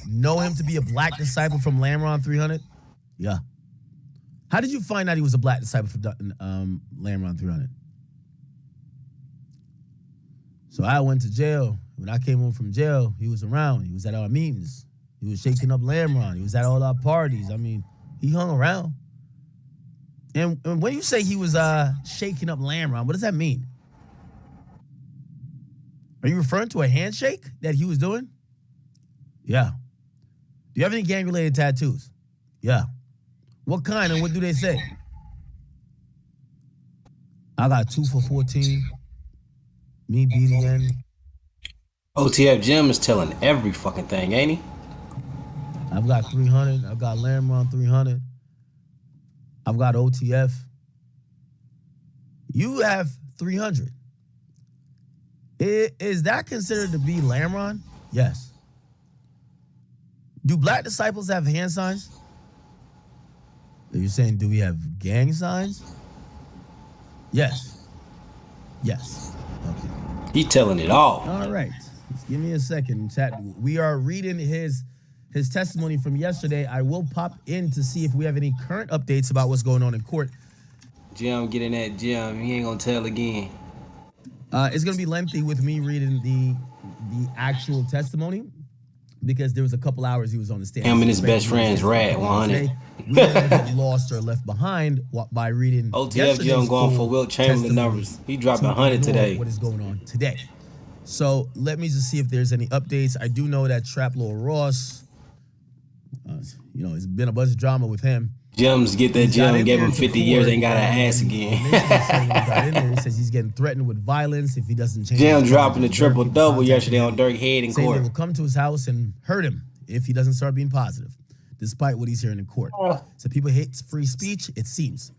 know him to be a black disciple from Lamron 300? Yeah. How did you find out he was a black disciple from Lamron 300? So I went to jail. When I came home from jail, he was around. He was at our meetings. He was shaking up Lamron. He was at all our parties. I mean, he hung around. And when you say he was shaking up Lamron, what does that mean? Are you referring to a handshake that he was doing? Yeah. Do you have any gang-related tattoos? Yeah. What kind and what do they say? I got 2 for 14. Me, BDN. OTF Jim is telling every fucking thing, ain't he? I've got 300. I've got Lamron 300. I've got OTF. You have 300. Is that considered to be Lamron? Yes. Do black disciples have hand signs? Are you saying, do we have gang signs? Yes. Yes. Okay. He telling it all. All right. Just give me a second, chat. We are reading his testimony from yesterday. I will pop in to see if we have any current updates about what's going on in court. Jim, get in that Jim. He ain't gonna tell again. It's gonna be lengthy with me reading the actual testimony because there was a couple hours he was on the stand. Him and his best friends, Rad 100. We didn't get lost or left behind by reading. OTF Jim going for Wilt Chamberlain numbers. He dropping 100 today. What is going on today? So let me just see if there's any updates. I do know that Trap Lord Ross, it's been a bunch of drama with him. Jim's get that Jim, gave him 50 years, ain't got an ass again. He says he's getting threatened with violence if he doesn't change. Jim dropping a triple-double yesterday on Durk head in court. They court. will come to his house and hurt him if he doesn't start being positive, despite what he's hearing in court. So people hate free speech, it seems.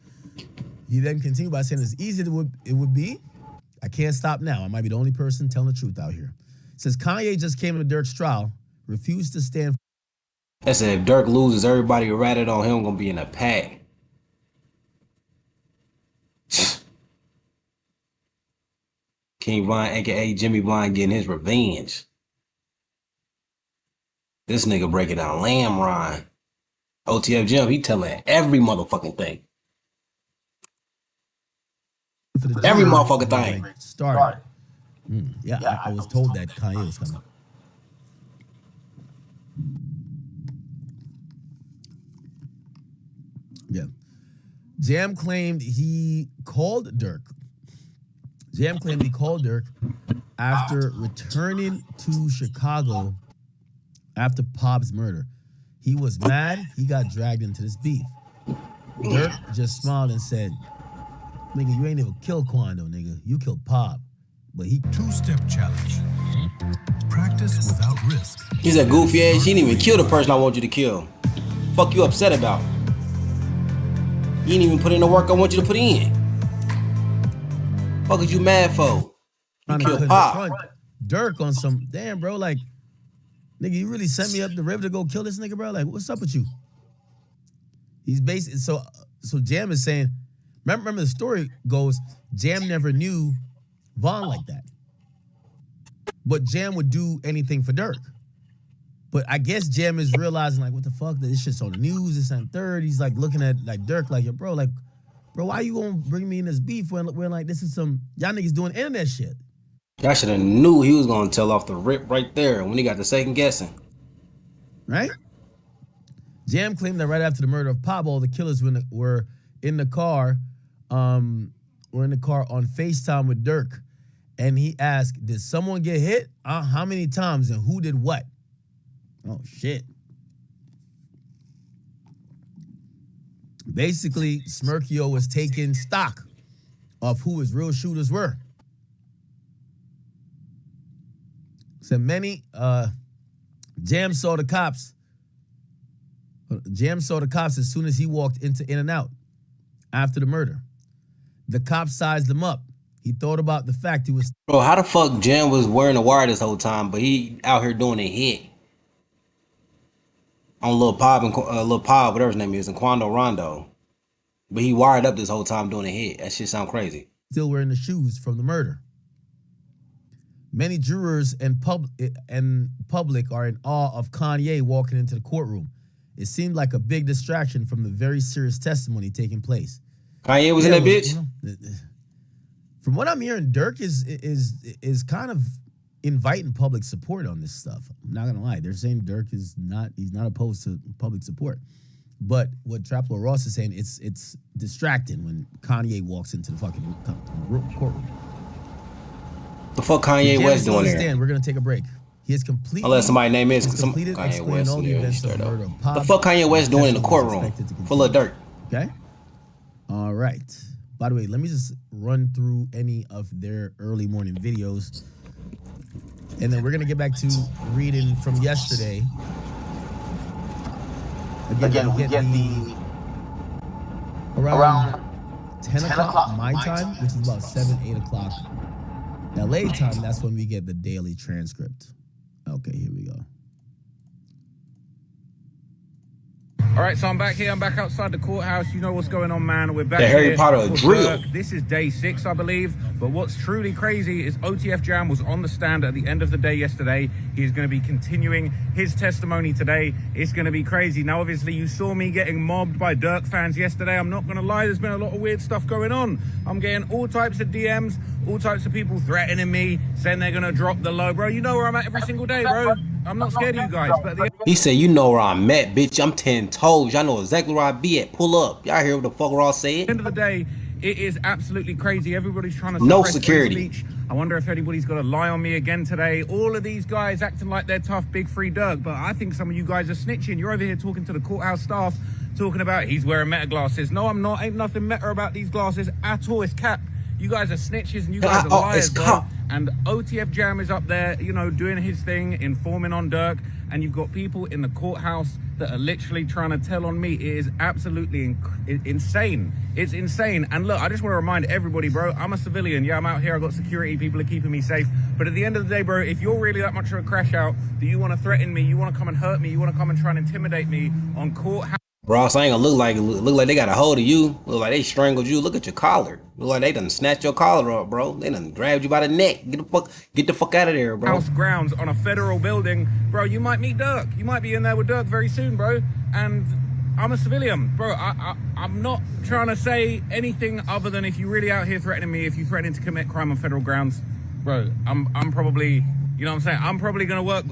He then continued by saying, as easy as it would be, I can't stop now. I might be the only person telling the truth out here. Says Kanye just came to Durk's trial, refused to stand. I said if Durk loses, everybody who ratted on him gonna be in a pack. King Von, aka Jimmy Von, getting his revenge. This nigga breaking down Lamron. OTF Jim, he telling every motherfucking thing. Every motherfucking thing. Start. Yeah, I was told that Kanye was coming. Yeah. Jam claimed he called Durk. After returning to Chicago after Pop's murder. He was mad he got dragged into this beef. Durk just smiled and said, nigga, you ain't even killed Quando, nigga. You killed Pop. But he... Two-step challenge. Practice without risk. He's a goofy ass. He didn't even kill the person I want you to kill. Fuck you upset about? You ain't even put in the work I want you to put in. Fuck is you mad for? You killed Pop. Durk on some, damn, bro, like, nigga, you really sent me up the river to go kill this nigga, bro? Like, what's up with you? He's basically, so Jam is saying, remember the story goes, Jam never knew Von like that. But Jam would do anything for Durk. But I guess Jam is realizing, like, what the fuck? This shit's on the news, this and third. He's like looking at like Durk, like, yo, bro, why you gonna bring me in this beef when like this is some y'all niggas doing internet shit? Y'all should have knew he was gonna tell off the rip right there when he got the second guessing. Right? Jam claimed that right after the murder of Pop, all the killers were in the car on FaceTime with Durk. And he asked, did someone get hit? How many times and who did what? Oh, shit. Basically, Smirkio was taking stock of who his real shooters were. So many, Jam saw the cops. Jam saw the cops as soon as he walked into In-N-Out after the murder. The cops sized him up. He thought about the fact he was... Bro, how the fuck Jam was wearing a wire this whole time, but he out here doing a hit on Lil Pop, whatever his name is, and Quando Rondo. But he wired up this whole time doing a hit. That shit sound crazy. Still wearing the shoes from the murder. Many jurors and public are in awe of Kanye walking into the courtroom. It seemed like a big distraction from the very serious testimony taking place. Kanye was in that bitch. From what I'm hearing, Durk is kind of inviting public support on this stuff. I'm not gonna lie. They're saying Durk he's not opposed to public support. But what Traplo Ross is saying, it's distracting when Kanye walks into the fucking courtroom. The fuck Kanye West doing there? We're gonna take a break. He has completed. Unless somebody name is Kanye West. All the events of the murder of Pop. The fuck Kanye West doing in the courtroom full of dirt? Okay. All right. By the way, let me just run through any of their early morning videos, and then we're gonna get back to reading from yesterday. Again, we get the around 10 o'clock my time, which is about 8 o'clock LA time. That's when we get the daily transcript. Okay, here we go. All right, so I'm back here. I'm back outside the courthouse. You know what's going on, man. We're back the here. Harry Potter drill. This is day 6, I believe. But what's truly crazy is OTF Jam was on the stand at the end of the day yesterday. He's going to be continuing his testimony today. It's going to be crazy. Now, obviously, you saw me getting mobbed by Durk fans yesterday. I'm not going to lie. There's been a lot of weird stuff going on. I'm getting all types of DMs, all types of people threatening me, saying they're going to drop the low. Bro, you know where I'm at every single day, bro. I'm not scared of you guys. But he said, you know where I'm at, bitch. I'm 10 toes. Y'all know exactly where I be at. Pull up. Y'all hear what the fuck Ross said? At the end of the day, it is absolutely crazy. Everybody's trying to no suppress security. free speech. I wonder if anybody's got a lie on me again today. All of these guys acting like they're tough, big free Durk, but I think some of you guys are snitching. You're over here talking to the courthouse staff, talking about he's wearing meta glasses. No, I'm not. Ain't nothing meta about these glasses at all. It's cap. You guys are snitches and you guys are liars, bro. And OTF Jam is up there, you know, doing his thing, informing on Durk. And you've got people in the courthouse that are literally trying to tell on me. It is absolutely insane. It's insane. And look, I just want to remind everybody, bro, I'm a civilian. Yeah, I'm out here. I've got security. People are keeping me safe. But at the end of the day, bro, if you're really that much of a crash out, that you want to threaten me, you want to come and hurt me, you want to come and try and intimidate me on court. Ross, I ain't gonna look like they got a hold of you. Look like they strangled you. Look at your collar. Look like they done snatched your collar up, bro. They done grabbed you by the neck. Get the fuck out of there, bro. House grounds on a federal building, bro. You might meet Durk. You might be in there with Durk very soon, bro. And I'm a civilian, bro. I'm not trying to say anything other than if you really out here threatening me, if you threatening to commit crime on federal grounds, bro. I'm probably, you know what I'm saying? I'm probably gonna work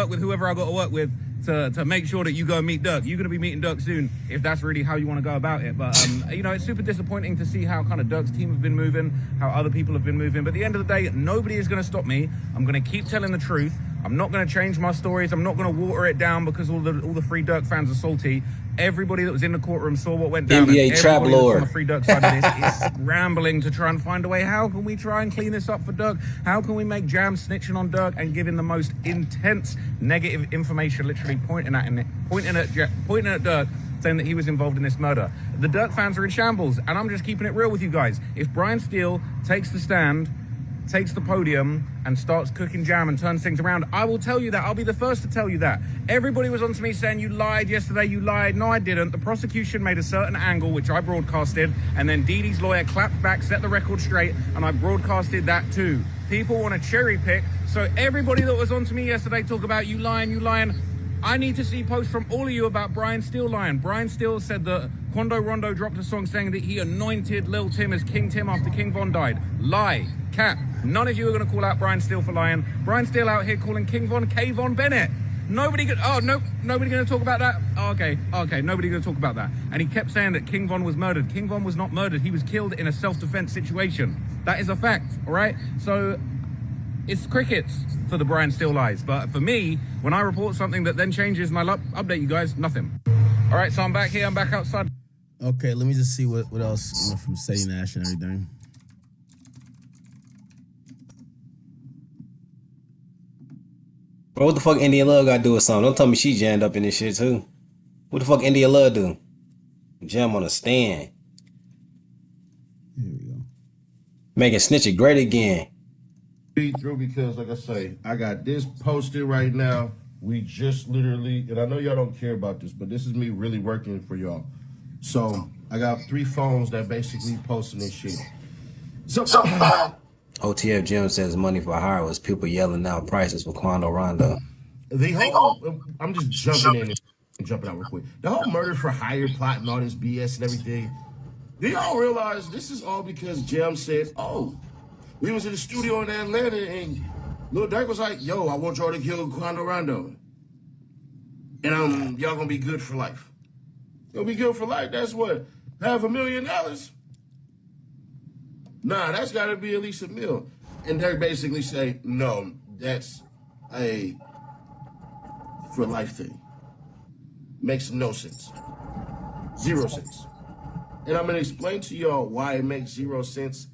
with whoever I got to work with to make sure that you go and meet Durk. You're going to be meeting Durk soon if that's really how you want to go about it. But, you know, it's super disappointing to see how kind of Durk's team have been moving, how other people have been moving. But at the end of the day, nobody is going to stop me. I'm going to keep telling the truth. I'm not going to change my stories. I'm not going to water it down because all the free Durk fans are salty. Everybody that was in the courtroom saw what went down. NBA trap lord. On the free Durk side of this is scrambling to try and find a way. How can we try and clean this up for Durk? How can we make Jam snitching on Durk and giving the most intense negative information, literally pointing at Durk, saying that he was involved in this murder? The Durk fans are in shambles, and I'm just keeping it real with you guys. If Brian Steele takes the stand, takes the podium and starts cooking Jam and turns things around, I will tell you that. I'll be the first to tell you that. Everybody was on to me saying, you lied yesterday, you lied. No, I didn't. The prosecution made a certain angle, which I broadcasted, and then Dee Dee's lawyer clapped back, set the record straight, and I broadcasted that too. People want to cherry pick, so everybody that was on to me yesterday talk about you lying, you lying. I need to see posts from all of you about Brian Steele lying. Brian Steele said that Quando Rondo dropped a song saying that he anointed Lil Tim as King Tim after King Von died. Lie. Cap. None of you are going to call out Brian Steele for lying. Brian Steele out here calling King Von K. Von Bennett. Nobody going to talk about that? Oh, okay, nobody going to talk about that. And he kept saying that King Von was murdered. King Von was not murdered. He was killed in a self-defense situation. That is a fact, all right? So it's crickets for the Brian Steele lies. But for me, when I report something that then changes and I'll update you guys, nothing. All right, so I'm back here. I'm back outside. Okay, let me just see what else, you know, from Sadie Nash and everything. Bro, what the fuck India Love got to do with something? Don't tell me she jammed up in this shit too. What the fuck India Love do? Jam on a stand. Here we go. Making snitching great again. Through because, like I say, I got this posted right now. We just literally, and I know y'all don't care about this, but this is me really working for y'all. So I got 3 phones that basically posting this shit. So OTF Jim says money for hire was people yelling out prices for Quando Rondo. The whole, I'm just jumping in and jumping out real quick. The whole murder for hire plot and all this BS and everything. Do y'all realize this is all because Jim said, "Oh, we was in the studio in Atlanta and Lil Durk was like, yo, I want y'all to kill Quando Rondo. And y'all gonna be good for life. Gonna be good for life. That's what, $500,000? Nah, that's gotta be at least $1 million. And Durk basically say, no, that's a for life thing. Makes no sense. 0 cents. And I'm gonna explain to y'all why it makes 0 sense.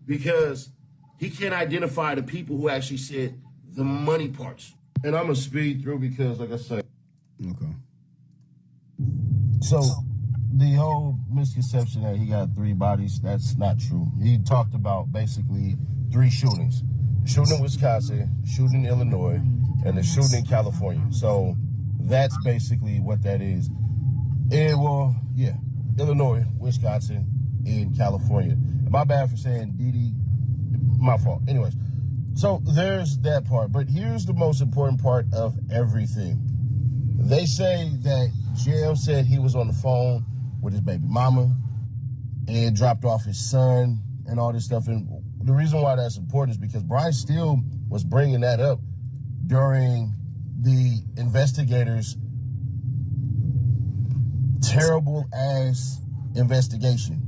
Because he can't identify the people who actually said the money parts. And I'm gonna speed through because, like I said. Okay. So, the whole misconception that he got 3 bodies, that's not true. He talked about basically 3 shootings. The shooting in Wisconsin, shooting in Illinois, and the shooting in California. So, that's basically what that is. And, well, yeah, Illinois, Wisconsin, and California. My bad for saying Didi. My fault. Anyways, so there's that part. But here's the most important part of everything. They say that Jim said he was on the phone with his baby mama and dropped off his son and all this stuff. And the reason why that's important is because Brian Steele was bringing that up during the investigators' terrible ass investigation.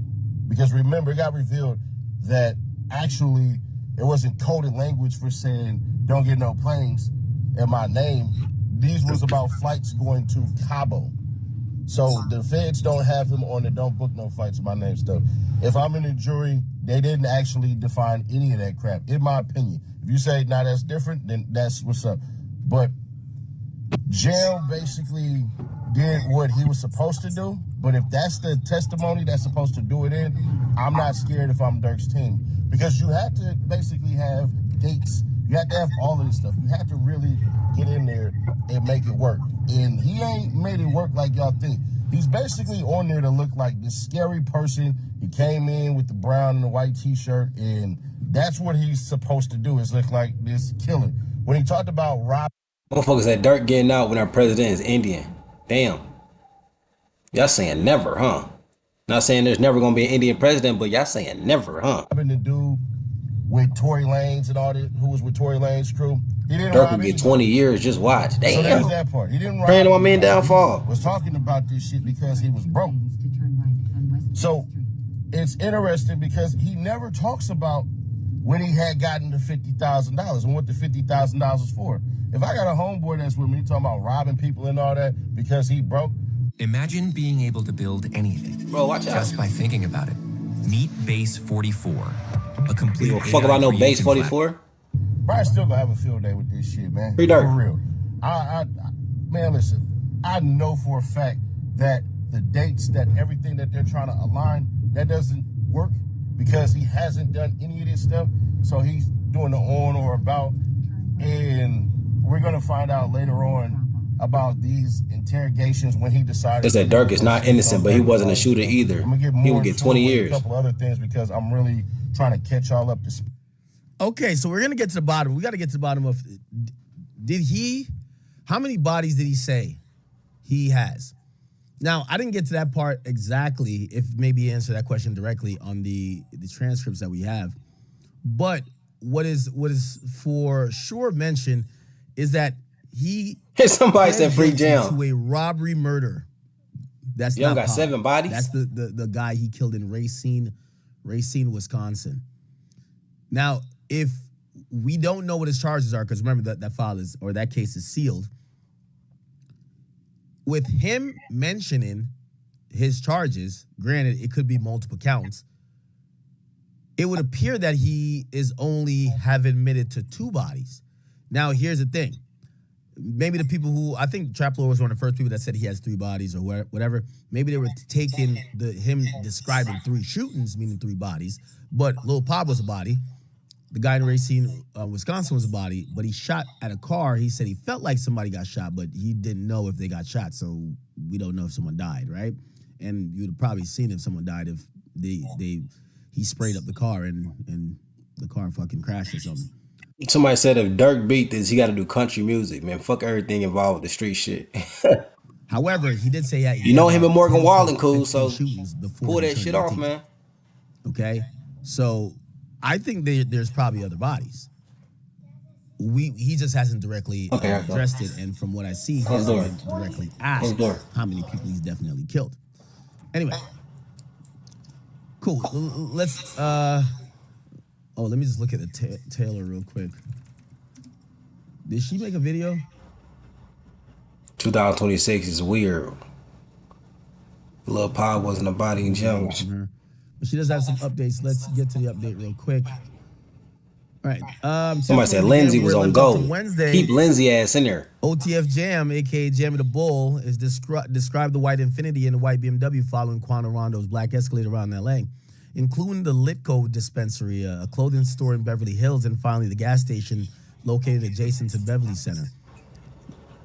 Because remember, it got revealed that actually it wasn't coded language for saying don't get no planes in my name. These was about flights going to Cabo. So the feds don't have him on the don't book no flights in my name stuff. If I'm in the jury, they didn't actually define any of that crap, in my opinion. If you say, nah, that's different, then that's what's up. But Jail basically did what he was supposed to do. But if that's the testimony that's supposed to do it in, I'm not scared if I'm Durk's team. Because you have to basically have dates. You have to have all of this stuff. You have to really get in there and make it work. And he ain't made it work like y'all think. He's basically on there to look like this scary person. He came in with the brown and the white t-shirt, and that's what he's supposed to do, is look like this killer. When he talked about Rob... Motherfuckers said Durk getting out when our president is Indian. Damn. Y'all saying never, huh? Not saying there's never gonna be an Indian president, but y'all saying never, huh? Robbing the dude with Tory Lanez and all that, who was with Tory Lanez crew. He didn't Durk rob will get anybody. 20 years, just watch. Damn. So there's that part. He didn't rob Praying on my man anybody. downfall. Was talking about this shit because he was broke. So it's interesting because he never talks about when he had gotten the $50,000 and what the $50,000 was for. If I got a homeboy that's with me talking about robbing people and all that because he broke. Imagine being able to build anything. Bro, watch out. Just by thinking about it. Meet Base 44, a complete You fuck about no base 44? Brian's still gonna have a field day with this shit, man. Free Durk. For real. Man, listen, I know for a fact that the dates, that everything that they're trying to align, that doesn't work because he hasn't done any of this stuff. So he's doing the on or about. And we're gonna find out later on about these interrogations when he decided. They said Durk is not innocent, but he wasn't a shooter either. I'm gonna get more He would get 20 into years. a couple other things because I'm really trying to catch y'all up to speed. Okay, so we're gonna get to the bottom. We got to get to the bottom of. How many bodies did he say he has? Now, I didn't get to that part exactly. If maybe he answered that question directly on the transcripts that we have, but what is for sure mentioned is that he. Somebody said free pled jam. guilty to a robbery murder. That's Young not got Pop. 7 bodies? That's the guy he killed in Racine, Wisconsin. Now, if we don't know what his charges are, because remember that file is, or that case is sealed. With him mentioning his charges, granted, it could be multiple counts, it would appear that he is only have admitted to 2 bodies. Now, here's the thing. Maybe the people who, I think Trap Lord was one of the first people that said he has 3 bodies or whatever. Maybe they were taking him describing 3 shootings, meaning 3 bodies. But Lil Pop was a body. The guy in Racine, Wisconsin was a body. But he shot at a car. He said he felt like somebody got shot, but he didn't know if they got shot. So we don't know if someone died, right? And you'd have probably seen if someone died if he sprayed up the car and the car fucking crashed or something. Somebody said if Durk beat this, he got to do country music, man. Fuck everything involved with the street shit. However, he did say You know him and Morgan 10 to Wallen cool, 15 so shootings before pull he that turned shit off, 18. man. Okay, so I think there's probably other bodies. He just hasn't directly addressed it, and from what I see, he hasn't been directly asked how many people he's definitely killed. Anyway, cool. Let's let me just look at the Taylor real quick. Did she make a video? 2026 is weird. Lil Pop wasn't a body in Jones. But she does have some updates. Let's get to the update real quick. All right. Somebody said Lindsay was on gold. Wednesday, Keep Lindsay ass in there. OTF Jam, aka Jammy the Bull, is described the white Infiniti and the white BMW following Quando Rondo's black Escalade around LA, including the Litco dispensary, a clothing store in Beverly Hills, and finally the gas station located adjacent to Beverly Center.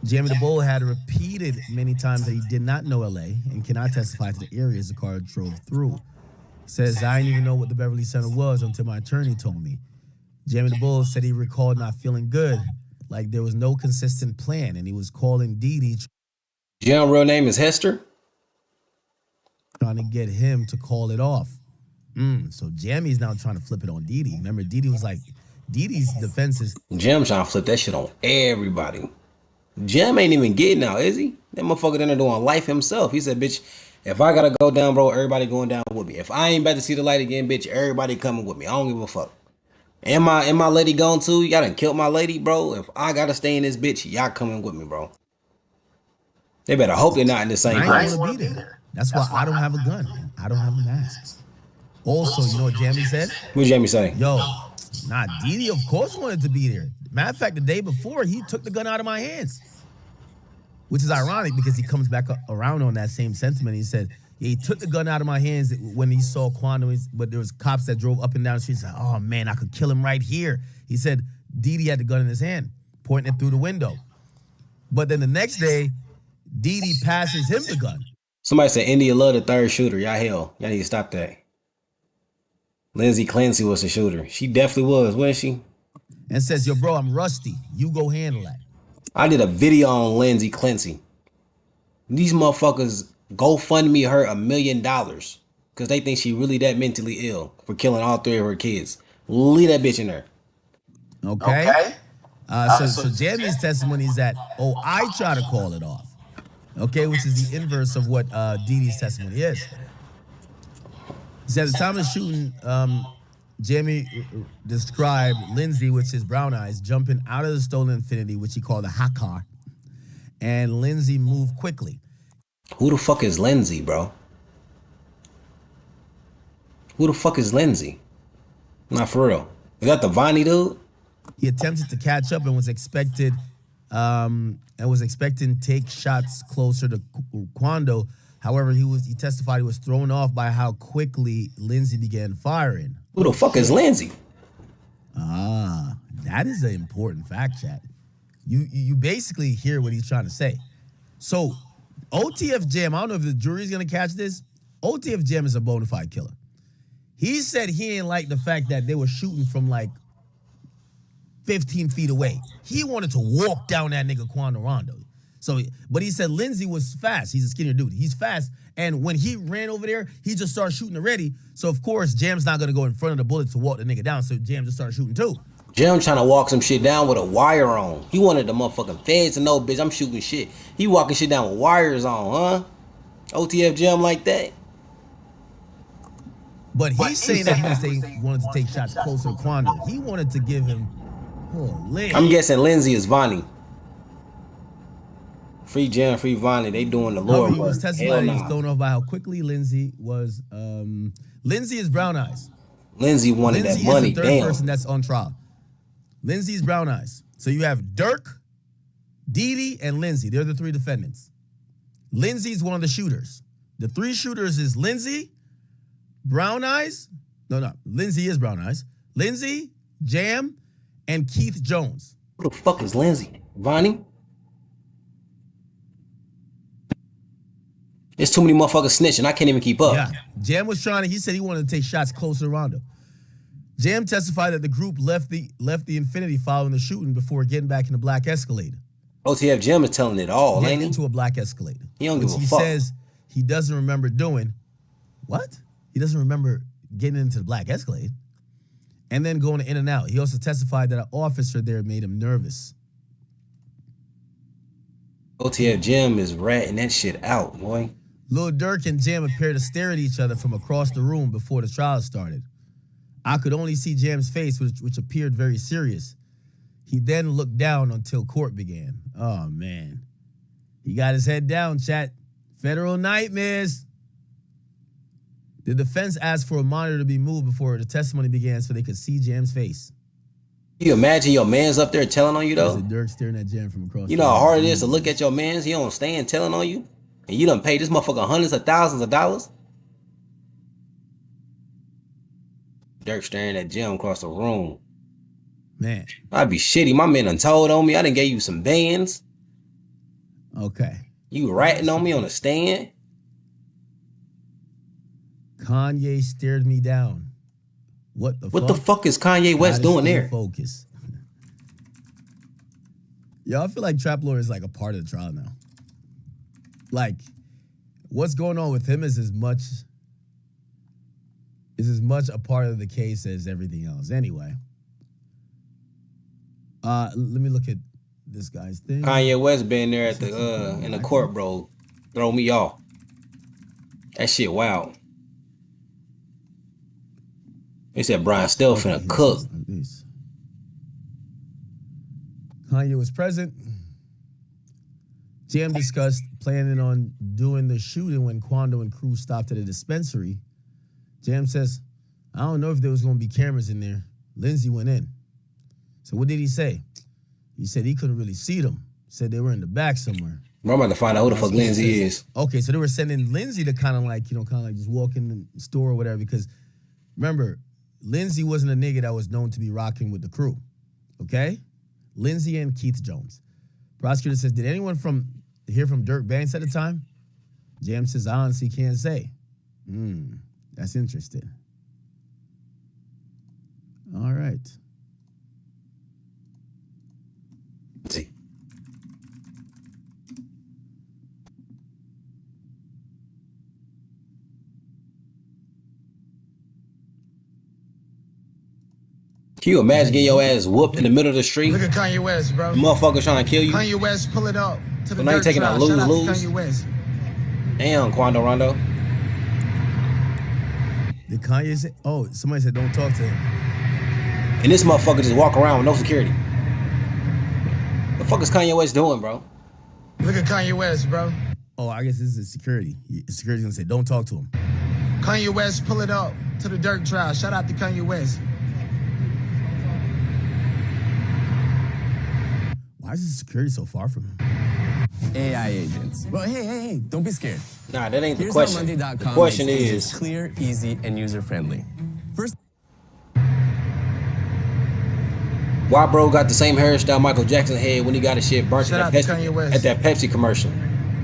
Jammy the Bull had repeated many times that he did not know LA and cannot testify to the areas the car drove through. Says, I didn't even know what the Beverly Center was until my attorney told me. Jammy the Bull said he recalled not feeling good, like there was no consistent plan, and he was calling Dee Dee, Jam real name is Hester? trying to get him to call it off. So Jammy's now trying to flip it on Dee Dee. Remember, Dee Dee was like, Dee Dee's defense is... Jam trying to flip that shit on everybody. Jam ain't even getting out, is he? That motherfucker in there doing life himself. He said, bitch, if I gotta go down, bro, everybody going down with me. If I ain't about to see the light again, bitch, everybody coming with me. I don't give a fuck. And my lady gone too? Y'all done killed my lady, bro. If I gotta stay in this bitch, y'all coming with me, bro. They better hope they're not in the same place. I ain't want to be there. That's why I don't have a gun. I don't have a mask. Also, you know what Jamie said? What Jamie say? Yo, Dee Dee, of course, wanted to be there. Matter of fact, the day before, he took the gun out of my hands. Which is ironic because he comes back around on that same sentiment. He said, yeah, he took the gun out of my hands when he saw Quando, but there was cops that drove up and down the street. He said, oh, man, I could kill him right here. He said Dee Dee had the gun in his hand, pointing it through the window. But then the next day, Dee Dee passes him the gun. Somebody said India love the third shooter. Y'all need to stop that. Lindsay Clancy was the shooter. She definitely was, wasn't she? And says, yo, bro, I'm rusty. You go handle that. I did a video on Lindsay Clancy. These motherfuckers GoFundMe her $1 million because they think she really that mentally ill for killing all 3 of her kids. Leave that bitch in there. Okay. So Jamie's testimony is that, I try to call it off. Okay, which is the inverse of what Dee Dee's testimony is. He said at the time of shooting, Jamie described Lindsay, which is brown eyes, jumping out of the stolen Infiniti, which he called a hot car, and Lindsay moved quickly. Who the fuck is Lindsay, bro? Who the fuck is Lindsay? Not for real. Is that the Vonnie dude? He attempted to catch up and was expecting to take shots closer to Quando. However, he testified he was thrown off by how quickly Lindsay began firing. Who the fuck is Lindsay? That is an important fact, chat. You basically hear what he's trying to say. So, OTF Jam, I don't know if the jury's gonna catch this. OTF Jam is a bona fide killer. He said he ain't like the fact that they were shooting from like 15 feet away. He wanted to walk down that nigga Quando Rondo. So, but he said Lindsay was fast. He's a skinnier dude. He's fast. And when he ran over there, he just started shooting already. So, of course, Jam's not going to go in front of the bullet to walk the nigga down. So, Jam just started shooting too. Jam trying to walk some shit down with a wire on. He wanted the motherfucking feds to know, bitch, I'm shooting shit. He walking shit down with wires on, huh? OTF Jam like that? But he's saying that he wanted to take shots closer to Quando. He wanted to give him, I'm guessing Lindsay is Vonnie. Free Jam, free Vonnie. They doing the Lord work. He was testifying he was thrown off by how quickly Lindsay was. Lindsay is brown eyes. Lindsay wanted that money. Is the third person that's on trial. Lindsay's brown eyes. So you have Durk, Dee Dee, and Lindsay. They're the 3 defendants. Lindsay's one of the shooters. The 3 shooters is Lindsay, brown eyes. No. Lindsay is brown eyes. Lindsay, Jam, and Keith Jones. Who the fuck is Lindsay? Vonnie? There's too many motherfuckers snitching. I can't even keep up. Yeah. Jam was he said he wanted to take shots closer to Rondo. Jam testified that the group left the Infinity following the shooting before getting back in the black Escalade. OTF Jim is telling it all, ain't Getting he? into a black Escalade. He don't which give a he fuck. says he doesn't remember doing. What? He doesn't remember getting into the black Escalade and then going in and out. He also testified that an officer there made him nervous. OTF Jim is ratting that shit out, boy. Lil Durk and Jam appeared to stare at each other from across the room before the trial started. I could only see Jam's face, which appeared very serious. He then looked down until court began. Oh, man. He got his head down, chat. Federal nightmares. The defense asked for a monitor to be moved before the testimony began so they could see Jam's face. Can you imagine your man's up there telling on you, though? Durk staring at Jam from across You the know how room. hard it is to look at your man's? He don't stand telling on you? And you done paid this motherfucker hundreds of thousands of dollars? Durk staring at Jim across the room. Man. I'd be shitty. My man done told on me. I done gave you some bands. Okay. You ratting on me on the stand? Kanye stared me down. What the fuck? What the fuck is Kanye West doing there? Focus. Yo, I feel like Trap Lord is like a part of the trial now. Like, what's going on with him is as much a part of the case as everything else. Anyway, let me look at this guy's thing. Kanye West been there at the in the court, bro. Throw me off. That shit wild. They said Brian still finna cook. Kanye was present. Jam discussed planning on doing the shooting when Quando and crew stopped at a dispensary. Jam says, I don't know if there was going to be cameras in there. Lindsay went in. So what did he say? He said he couldn't really see them. Said they were in the back somewhere. Bro, I'm about to find out who the fuck Lindsay is. Okay, so they were sending Lindsay to kind of like just walk in the store or whatever because remember, Lindsay wasn't a nigga that was known to be rocking with the crew. Okay? Lindsay and Keith Jones. Prosecutor says, did anyone hear from Durk Banks at the time? Jam says, I honestly can't say. That's interesting. All right. Let's see. Can you imagine getting your ass whooped in the middle of the street? Look at Kanye West, bro. The motherfucker trying to kill you. Kanye West, pull it up to the So now you Durk taking a trial. Shout out to lose-lose? Kanye West. Damn, Quando Rondo. Did Kanye say? Oh, somebody said don't talk to him. And this motherfucker just walk around with no security. The fuck is Kanye West doing, bro? Look at Kanye West, bro. Oh, I guess this is security. Security's gonna say don't talk to him. Kanye West, pull it up to the Durk trial. Shout out to Kanye West. Why is the security so far from him? AI agents. Well, hey, don't be scared. Nah, that ain't the Here's question. how Monday.com The question makes agents is, clear, easy, and user-friendly. First, why bro got the same hairstyle Michael Jackson had when he got his shit burnt Shout at out to Kanye West. that Pepsi commercial?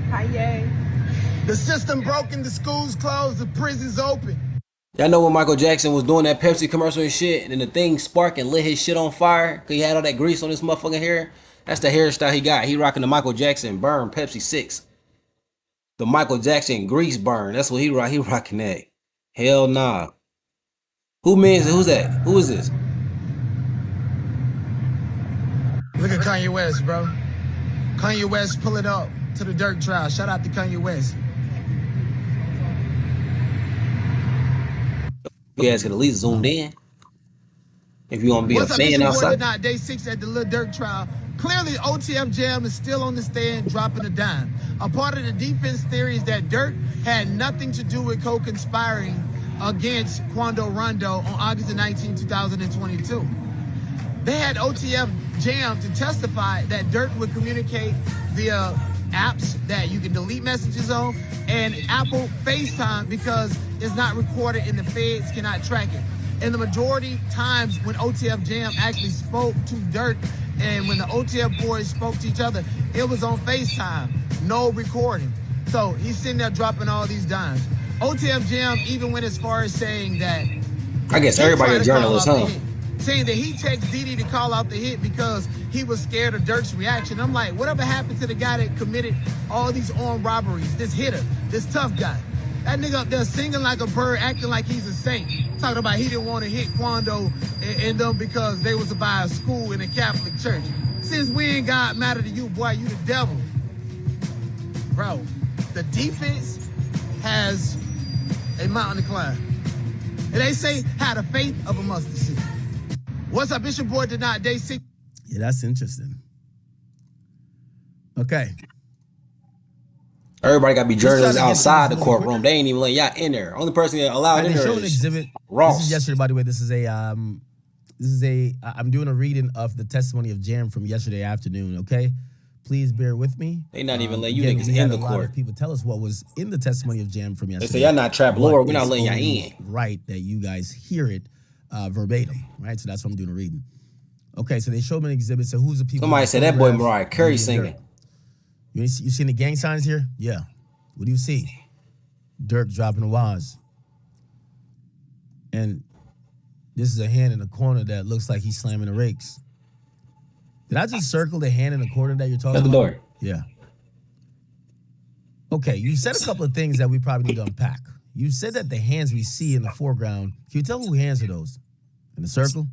Kanye. The system broken, the schools closed, the prisons open. Y'all know when Michael Jackson was doing that Pepsi commercial and shit, and then the thing sparked and lit his shit on fire because he had all that grease on his motherfucking hair? That's the hairstyle he got. He rocking the Michael Jackson burn Pepsi 6. The Michael Jackson grease burn. That's what he rock. He rocking that. Hell nah. Who's that? Who is this? Look at Kanye West, bro. Kanye West, pull it up to the Durk trial. Shout out to Kanye West. You guys could at least zoomed in. If you want to be a What's up, fan it's your boy, outside. Lil Nas, day 6 at the Lil Durk trial. Clearly, OTF Jam is still on the stand, dropping a dime. A part of the defense theory is that Durk had nothing to do with co-conspiring against Quando Rondo on August 19, 2022. They had OTF Jam to testify that Durk would communicate via apps that you can delete messages on and Apple FaceTime because it's not recorded and the feds cannot track it. And the majority times when OTF Jam actually spoke to Durk and when the OTF boys spoke to each other, it was on FaceTime, no recording. So he's sitting there dropping all these dimes. OTF Jam even went as far as saying that I guess He everybody tried a to call journalist, out the huh? hit, saying that he texted Diddy to call out the hit because he was scared of Durk's reaction. I'm like, whatever happened to the guy that committed all these armed robberies? This hitter, this tough guy. That nigga up there singing like a bird, acting like he's a saint. Talking about he didn't want to hit Quando and them because they was by a school in a Catholic church. Since we ain't God matter to you, boy, you the devil. Bro, the defense has a mountain to climb. And they say, had the faith of a mustard seed. What's up, Bishop Boy Tonight, day 6. Yeah, that's interesting. Okay. Everybody got to be journalists try to get outside the through this really courtroom. They ain't even letting y'all in there. Only person that allowed in They there showed an is exhibit. Ross. This is yesterday, by the way. I'm doing a reading of the testimony of Jam from yesterday afternoon, okay? Please bear with me. They not even letting you Again, niggas we in had the a lot court. of people tell us what was in the testimony of Jam from They yesterday. say y'all not trap but lord. We're not it's letting y'all only in. right that you guys hear it verbatim, right? So that's why I'm doing a reading. Okay, so they showed me an exhibit. So who's the people? Somebody said that boy Mariah Carey singing. You seen the gang signs here? Yeah. What do you see? Durk dropping the waz. And this is a hand in the corner that looks like he's slamming the rakes. Did I just circle the hand in the corner that you're talking At the about? door. Yeah. Okay, you said a couple of things that we probably need to unpack. You said that the hands we see in the foreground, can you tell who hands are those? In the circle?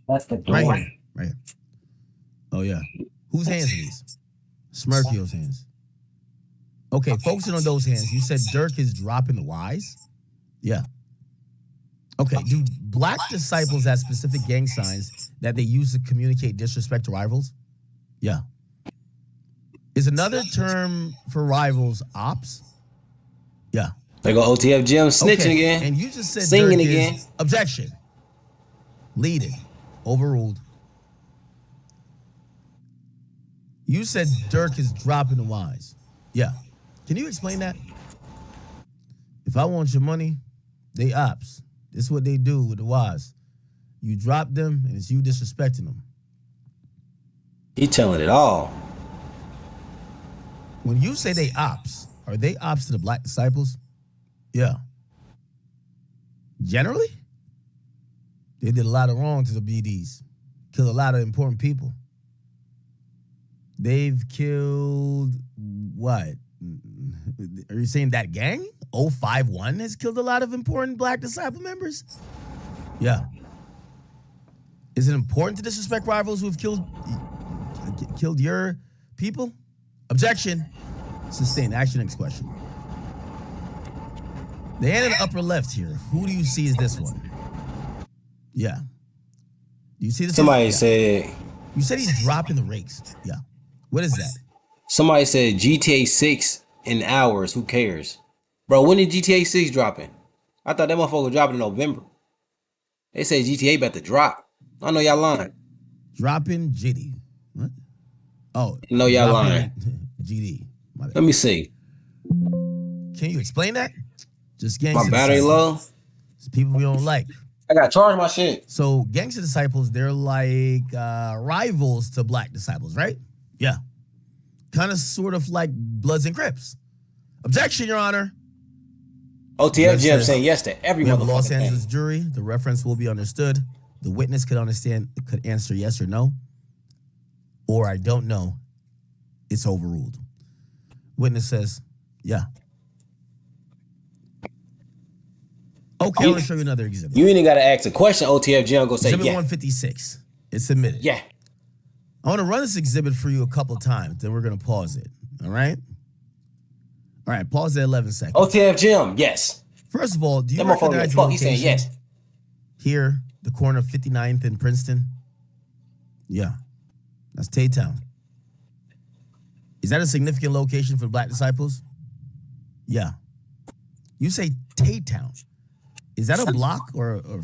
That's the door. Right here. Right here. Oh, yeah. Whose hands are these? Smirkio's hands. Okay, focusing on those hands, you said Durk is dropping the wise? Yeah. Okay, do black disciples have specific gang signs that they use to communicate disrespect to rivals? Yeah. Is another term for rivals ops? Yeah. They go OTF Jim snitching Okay, again. and you just said Singing Durk again. is objection. Leading. Overruled. You said Durk is dropping the wise. Yeah. Can you explain that? If I want your money, they ops. This is what they do with the wise. You drop them, and it's you disrespecting them. He telling it all. When you say they ops, are they ops to the black disciples? Yeah. Generally? They did a lot of wrong to the BDs. Killed a lot of important people. They've killed what? Are you saying that gang? 051 has killed a lot of important black disciple members? Yeah. Is it important to disrespect rivals who have killed your people? Objection. Sustained. Action. Next question. The hand in the upper left here. Who do you see as this one? Yeah. Do you see this? Somebody said. You said he's dropping the rakes. Yeah. What is that? Somebody said GTA 6 in hours. Who cares? Bro, when did GTA 6 dropping? I thought that motherfucker dropped in November. They said GTA about to drop. I know y'all lying. Dropping GD. What? Oh. No, y'all lying. GD. Let me see. Can you explain that? Just gangster My battery disciples. low. It's people we don't like. I gotta charge my shit. So gangster disciples, they're like rivals to black disciples, right? Yeah. Kind of sort of like Bloods and Crips. Objection, Your Honor. OTF Jim saying yes to every We have a motherfucking Los thing. Angeles jury. The reference will be understood. The witness could answer yes or no. Or I don't know. It's overruled. Witness says, yeah. Okay, I want to show you another exhibit. You ain't gotta ask a question. OTF Jim go say Exhibit yeah. 156. It's submitted. Yeah. I want to run this exhibit for you a couple times, then we're going to pause it. All right? All right, pause at 11 seconds. OTF Jim, yes. First of all, do you That motherfucker recognize get the fucked. He saying location yes. here, the corner of 59th and Princeton? Yeah, that's Tay-Town. Is that a significant location for black disciples? Yeah. You say Tay-Town. Is that a block or a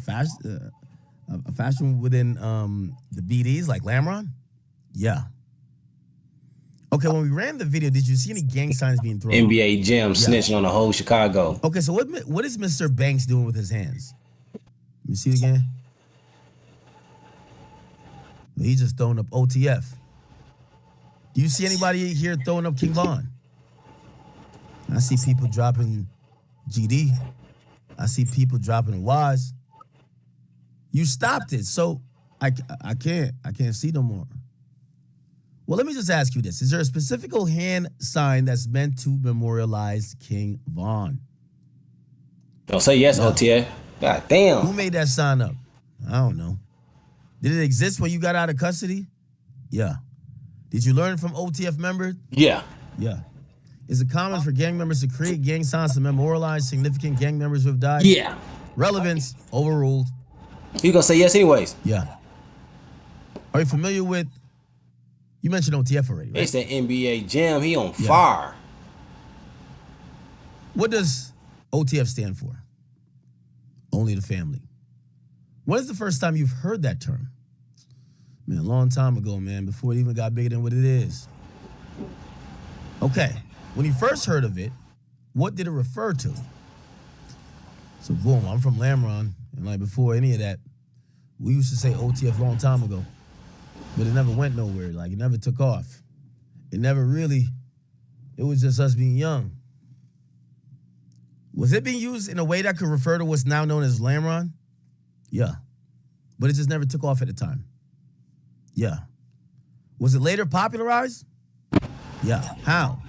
fashion within the BDs like Lamron? Yeah. Okay, when we ran the video, did you see any gang signs being thrown? NBA Jim snitching on the whole Chicago. Okay, so what is Mr. Banks doing with his hands? Let me see it again. He's just throwing up OTF. Do you see anybody here throwing up King Von? I see people dropping GD. I see people dropping Wise. You stopped it, so I can't see no more. Well, let me just ask you this. Is there a specific hand sign that's meant to memorialize King Von? Don't say yes, No. OTF. God damn. Who made that sign up? I don't know. Did it exist when you got out of custody? Yeah. Did you learn from OTF members? Yeah. Yeah. Is it common for gang members to create gang signs to memorialize significant gang members who have died? Yeah. Relevance, overruled. You gonna say yes anyways? Yeah. Are you familiar with, you mentioned OTF already, right? It's that NBA Jam. He on Yeah. fire. What does OTF stand for? Only the family. When is the first time you've heard that term? Man, a long time ago, man, before it even got bigger than what it is. Okay, when you first heard of it, what did it refer to? So boom, I'm from Lamron, and like before any of that, we used to say OTF a long time ago, but it never went nowhere. Like it never took off. It never really, it was just us being young. Was it being used in a way that could refer to what's now known as Lamron? Yeah. But it just never took off at the time. Yeah. Was it later popularized? Yeah. How?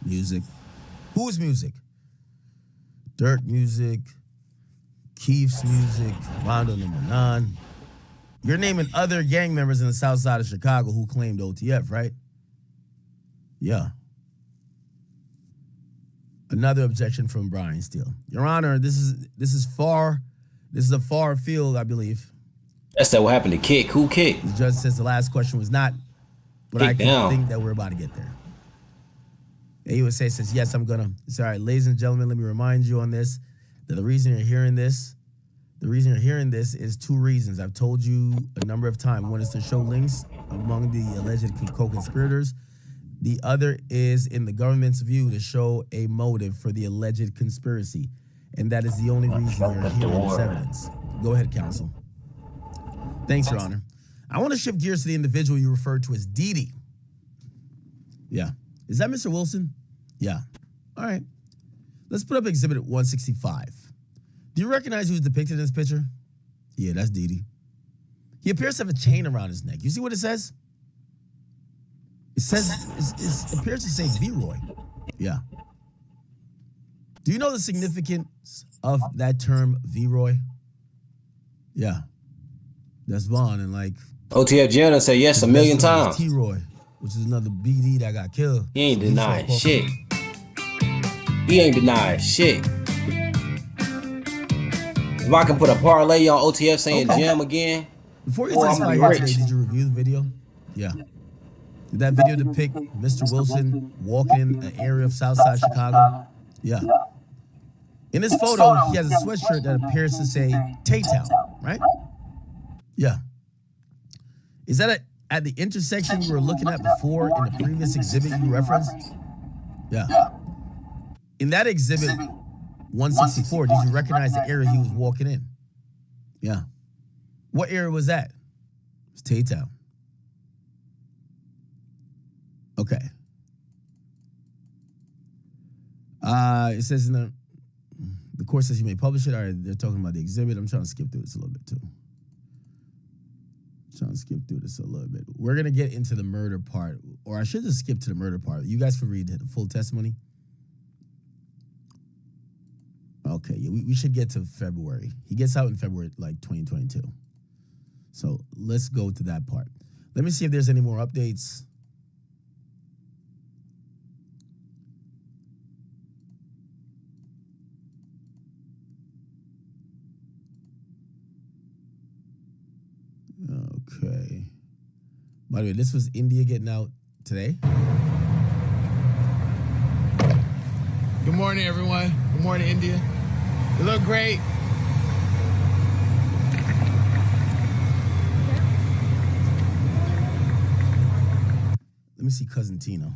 Music. Whose music? Durk music, Keef's music, Rondo number 9. You're naming other gang members in the south side of Chicago who claimed OTF, right? Yeah. Another objection from Brian Steele. Your Honor, this is a far field, I believe. That's that what happened to Kick. Who kicked? The judge says the last question was not, but Kick I can down. think that we're about to get there. And he would say, says, yes, I'm gonna. It's all right, ladies and gentlemen, let me remind you on this, that the reason you're hearing this is 2 reasons. I've told you a number of times. One is to show links among the alleged co-conspirators. The other is, in the government's view, to show a motive for the alleged conspiracy. And that is the only reason you're hearing this evidence. Go ahead, counsel. Thanks, Your Honor. I want to shift gears to the individual you referred to as Didi. Yeah. Is that Mr. Wilson? Yeah. All right. Let's put up Exhibit 165. Do you recognize who's depicted in this picture? Yeah, that's Didi. He appears to have a chain around his neck. You see what it says? It says, it appears to say V-Roy. Yeah. Do you know the significance of that term, V-Roy? Yeah. That's Vaughn, and like... OTF Jam say yes a million times. T-Roy, which is another BD that got killed. He ain't denying shit. He ain't denying shit. If I can put a parlay on OTF saying Jam again. Before you I'm testify here rich. today, did you review the video? Yeah. Did that video depict Mr. Wilson walking in an area of Southside Chicago? Yeah. In this photo, he has a sweatshirt that appears to say Tay-Town, right? Yeah. Is that at the intersection we were looking at before in the previous exhibit you referenced? Yeah. In that exhibit 164, did you recognize the area he was walking in? Yeah. What area was that? It's Tay-Town. Okay. It says in the court says you may publish it. All right, they're talking about the exhibit. I'm trying to skip through this a little bit too. We're gonna get into the murder part, or I should just skip to the murder part. You guys can read the full testimony. Okay, yeah, we should get to February. He gets out in February, like 2022. So let's go to that part. Let me see if there's any more updates. Okay. By the way, this was India getting out today. Good morning, everyone. Good morning, India. You look great. Let me see Cousin Tino.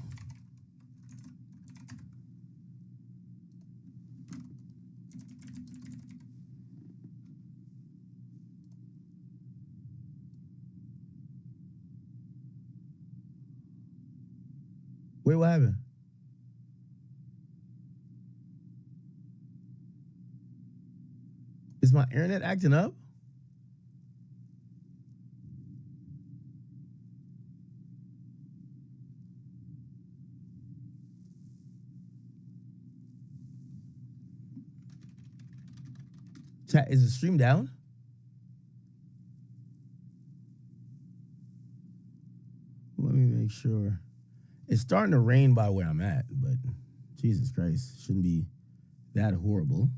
Wait, what happened? Is my internet acting up? Chat, is the stream down? Let me make sure. It's starting to rain by where I'm at, but Jesus Christ, shouldn't be that horrible.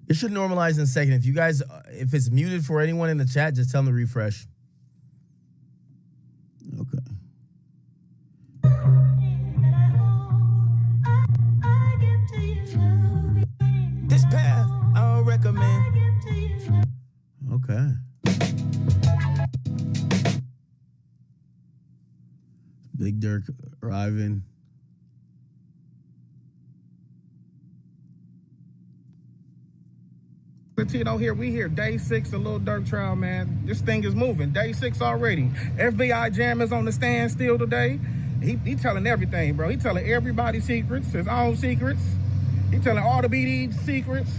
It should normalize in a second. If you guys, if it's muted for anyone in the chat, just tell them to refresh. Okay. This path I don't recommend. Okay. Big Durk arriving. Tito here, we here, day 6 of Lil Durk trial, man. This thing is moving, day 6 already. FBI Jam is on the stand still today. He telling everything, bro. He telling everybody secrets, his own secrets. He telling all the BDs secrets.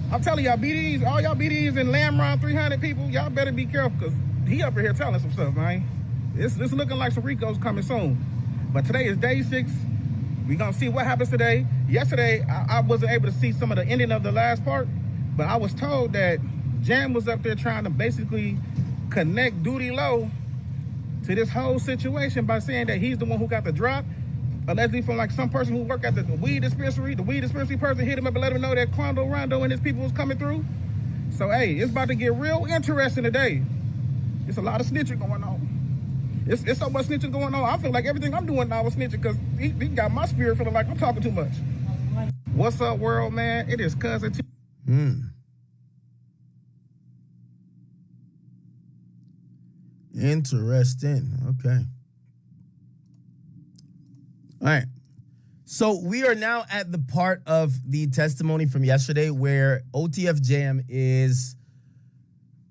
I'm telling y'all, BDs, all y'all BDs and Lamron 300 people, y'all better be careful, because he up in here telling some stuff, man. It's looking like some Rico's coming soon. But today is day 6. We gonna see what happens today. Yesterday, I wasn't able to see some of the ending of the last part, but I was told that Jam was up there trying to basically connect Duty Low to this whole situation by saying that he's the one who got the drop, allegedly from like some person who worked at the weed dispensary. The weed dispensary person hit him up and let him know that Quando Rondo and his people was coming through. So, hey, it's about to get real interesting today. It's a lot of snitching going on. It's so much snitching going on. I feel like everything I'm doing now is snitching because he got my spirit feeling like I'm talking too much. What's up, world, man? It is Cousin T. Interesting. Okay. All right. So we are now at the part of the testimony from yesterday where OTF Jam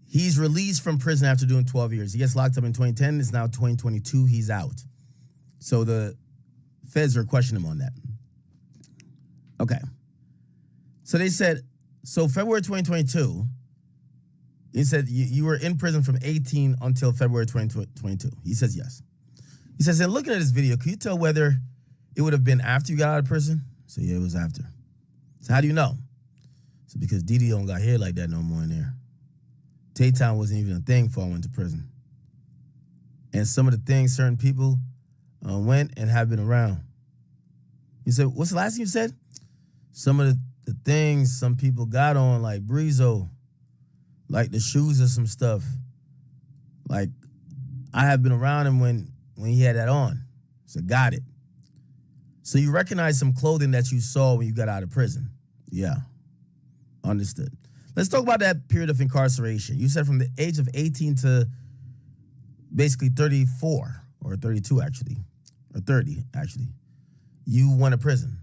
he's released from prison after doing 12 years. He gets locked up in 2010. It's now 2022. He's out. So the feds are questioning him on that. Okay. So they said, so February 2022, he said, you were in prison from 18 until February 2022. He says yes. He says, and looking at this video, can you tell whether it would have been after you got out of prison? So yeah, it was after. So how do you know? So because Didi don't got hair like that no more in there. Tay-Town wasn't even a thing before I went to prison. And some of the things certain people went and have been around. He said, what's the last thing you said? Some of the things some people got on, like Breezo, like the shoes or some stuff. Like, I have been around him when he had that on. So got it. So you recognize some clothing that you saw when you got out of prison. Yeah. Understood. Let's talk about that period of incarceration. You said from the age of 18 to basically 34 or 32 actually, or 30 actually, you went to prison.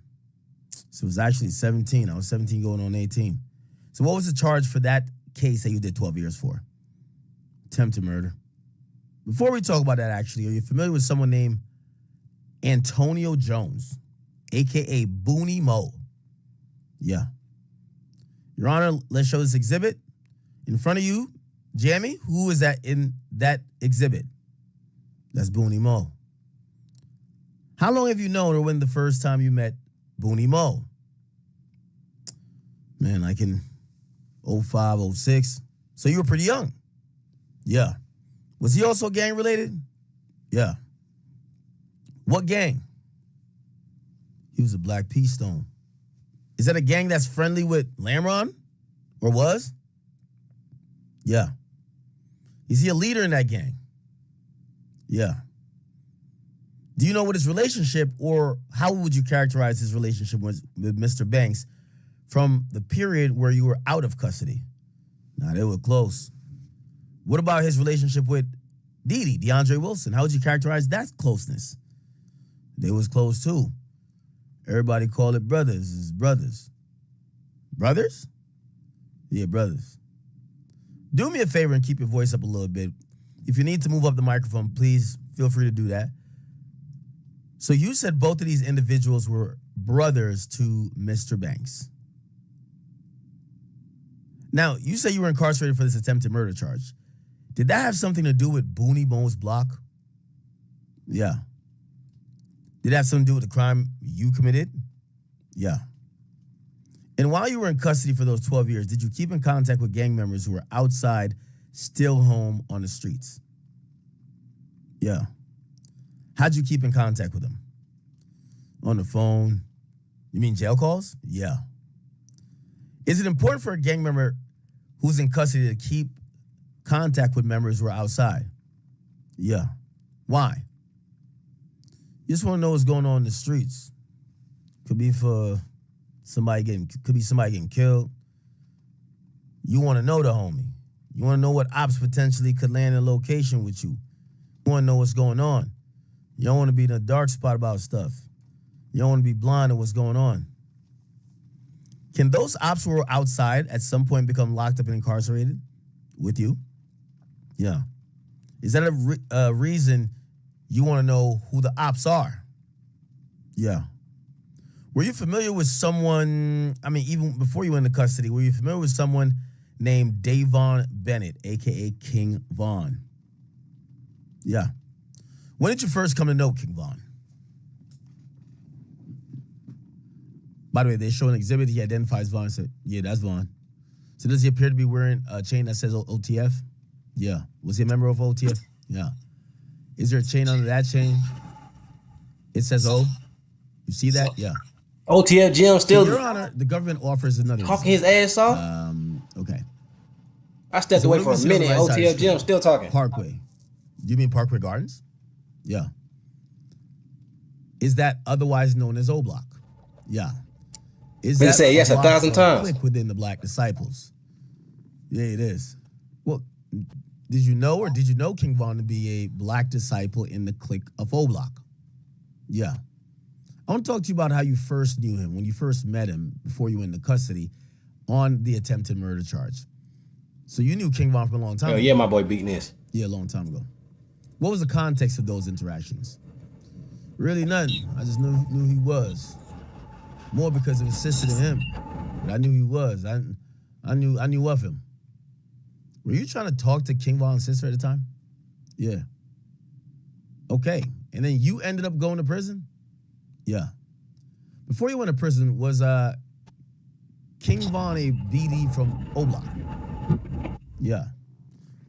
So it was actually 17. I was 17 going on 18. So what was the charge for that case that you did 12 years for? Attempted murder. Before we talk about that actually, are you familiar with someone named Antonio Jones, a.k.a. Booney Mo? Yeah. Your Honor, let's show this exhibit. In front of you, Jamie, who is that in that exhibit? That's Booney Mo. How long have you known or when the first time you met Booney Mo? Man, like in 05, 06. So you were pretty young. Yeah. Was he also gang related? Yeah. What gang? He was a Black P Stone. Is that a gang that's friendly with Lamron? Or was? Yeah. Is he a leader in that gang? Yeah. Do you know what his relationship, or how would you characterize his relationship with Mr. Banks from the period where you were out of custody? Nah, they were close. What about his relationship with Didi, DeAndre Wilson? How would you characterize that closeness? They was close too. Everybody called it brothers. It's brothers. Brothers? Yeah, brothers. Do me a favor and keep your voice up a little bit. If you need to move up the microphone, please feel free to do that. So you said both of these individuals were brothers to Mr. Banks. Now, you say you were incarcerated for this attempted murder charge. Did that have something to do with Booney Mo's block? Yeah. Did it have something to do with the crime you committed? Yeah. And while you were in custody for those 12 years, did you keep in contact with gang members who were outside, still home on the streets? Yeah. How'd you keep in contact with them? On the phone? You mean jail calls? Yeah. Is it important for a gang member who's in custody to keep contact with members who are outside? Yeah. Why? You just want to know what's going on in the streets. Could be somebody getting killed. You want to know the homie. You want to know what ops potentially could land in a location with you. You want to know what's going on. You don't want to be in a dark spot about stuff. You don't want to be blind to what's going on. Can those ops who are outside at some point become locked up and incarcerated with you? Yeah. Is that a reason you want to know who the ops are? Yeah. Were you familiar with someone, even before you went into custody, were you familiar with someone named Davon Bennett, a.k.a. King Von? Yeah. When did you first come to know King Von? By the way, they show an exhibit. He identifies Vaughn and said, yeah, that's Vaughn. So does he appear to be wearing a chain that says OTF? Yeah. Was he a member of OTF? Yeah. Is there a chain under that chain? It says O. You see that? Yeah. OTF Jim still. Your Honor, the government offers another. Talking his ass off? Okay. I stepped away for a minute. Right OTF Jim still talking. Parkway. Do you mean Parkway Gardens? Yeah. Is that otherwise known as O Block? Yeah. Is They that say yes 1,000 times. Clique within the Black Disciples? Yeah, it is. Well, did you know King Von to be a Black disciple in the clique of O Block? Yeah. I want to talk to you about how you first knew him, when you first met him before you went into custody on the attempted murder charge. So you knew King Von for a long time ago. Yeah, my boy beating this. Yeah, a long time ago. What was the context of those interactions? Really nothing. I just knew he was. More because it was sister to him. But I knew he was. I knew of him. Were you trying to talk to King Von's sister at the time? Yeah. Okay. And then you ended up going to prison? Yeah. Before you went to prison, was King Von a BD from O Block? Yeah.